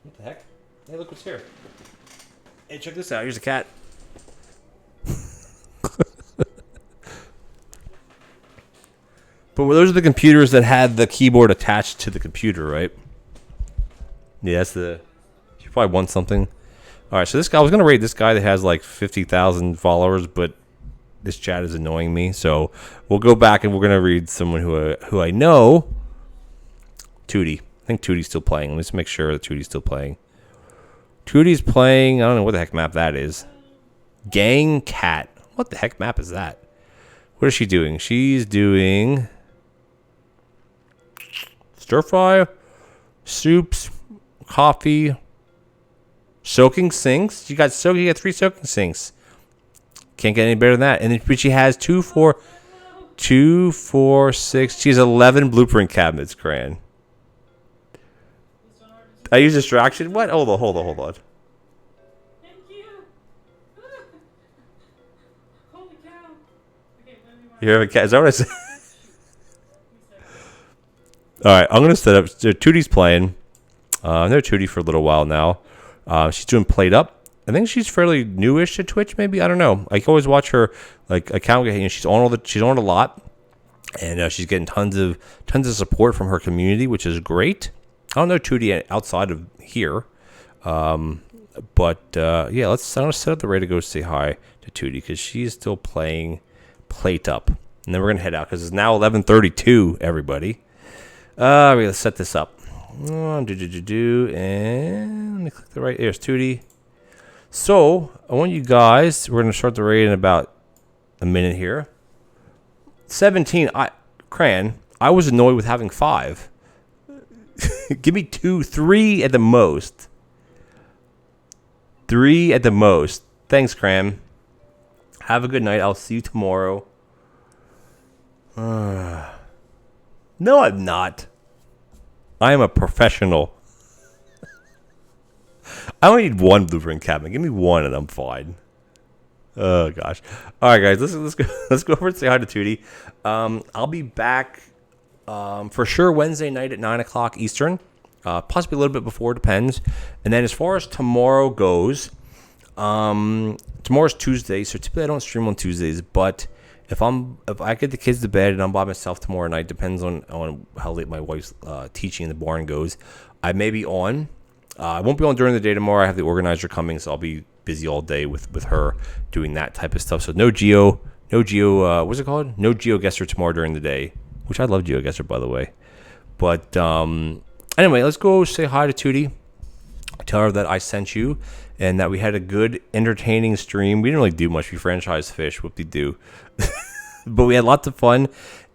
What the heck? Hey, look what's here. Hey, check this out. Here's a cat. But those are the computers that had the keyboard attached to the computer, right? Yeah, that's the... You probably want something. All right, so this guy... I was going to rate this guy that has like 50,000 followers, but this chat is annoying me. So we'll go back and we're going to read someone who I know. Tootie. I think Tootie's still playing. Let's make sure that Tootie's still playing. Tootie's playing... I don't know what the heck map that is. Gang Cat. What the heck map is that? What is she doing? She's doing... Stir fry, soups, coffee, soaking sinks. You got 3 soaking sinks. Can't get any better than that. And then she has 2, 4, 6. She has 11 blueprint cabinets, Cran. I use distraction. What? Hold on. Thank you. Holy cow. Okay, you have a cat? Is that what I said? All right, I'm going to set up. Tootie's playing. I know Tootie for a little while now. She's doing PlateUp. I think she's fairly newish to Twitch, maybe. I don't know. I can always watch her account. She's on she's on a lot, and she's getting tons of support from her community, which is great. I don't know Tootie outside of here, yeah. I'm gonna set up the ready to go say hi to Tootie because she's still playing PlateUp, and then we're gonna head out because it's now 11:32. Everybody. Let's set this up. And let me click the right. There's Tootie. So I want you guys. We're gonna start the raid in about a minute here. 17. Cran. I was annoyed with having 5. Give me 2, 3 at the most. 3 at the most. Thanks, Cran. Have a good night. I'll see you tomorrow. No, I'm not. I am a professional. I only need 1 blueprint cabinet. Give me 1 and I'm fine. Oh gosh. All right, guys. Let's go over and say hi to Tootie. I'll be back for sure Wednesday night at 9:00 Eastern. Possibly a little bit before, depends. And then as far as tomorrow goes, tomorrow's Tuesday, so typically I don't stream on Tuesdays, but if I get the kids to bed and I'm by myself tomorrow night, depends on how late my wife's teaching in the barn goes, I may be on. I won't be on during the day tomorrow. I have the organizer coming, so I'll be busy all day with her doing that type of stuff. So no Geo, what's it called? No GeoGuessr tomorrow during the day, which I love GeoGuessr, by the way. But anyway, let's go say hi to Tootie. Tell her that I sent you and that we had a good, entertaining stream. We didn't really do much. We franchised fish. Whoop-de-doo. But we had lots of fun.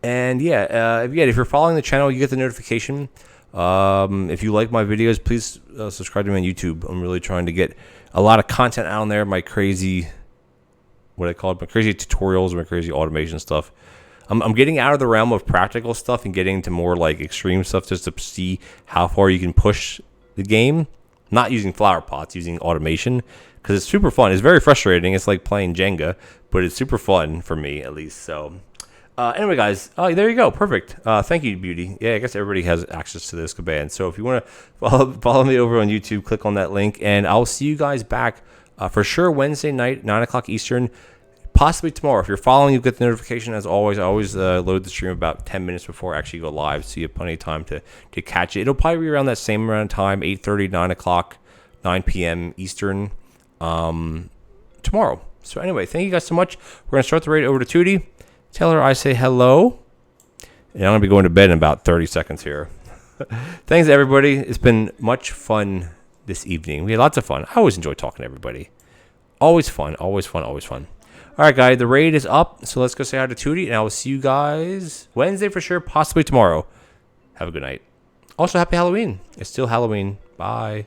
And yeah, if you're following the channel, you get the notification. If you like my videos, please subscribe to me on YouTube. I'm really trying to get a lot of content out on there. My crazy, what I call it, my crazy tutorials, my crazy automation stuff. I'm getting out of the realm of practical stuff and getting into more like extreme stuff just to see how far you can push the game. Not using flower pots, using automation, because it's super fun. It's very frustrating. It's like playing Jenga, but it's super fun for me, at least. So, anyway, guys, there you go. Perfect. Thank you, Beauty. Yeah, I guess everybody has access to this command. So if you want to follow me over on YouTube, click on that link, and I'll see you guys back for sure Wednesday night, 9 o'clock Eastern. Possibly tomorrow. If you're following, you'll get the notification. As always, I always load the stream about 10 minutes before I actually go live, so you have plenty of time to catch it. It'll probably be around that same amount of time, 8:30, 9 o'clock, 9 p.m. Eastern tomorrow. So anyway, thank you guys so much. We're going to start the raid over to Tootie. Tell her I say hello. And I'm going to be going to bed in about 30 seconds here. Thanks, everybody. It's been much fun this evening. We had lots of fun. I always enjoy talking to everybody. Always fun, always fun, always fun. All right, guys, the raid is up, so let's go say hi to Tootie, and I will see you guys Wednesday for sure, possibly tomorrow. Have a good night. Also, happy Halloween. It's still Halloween. Bye.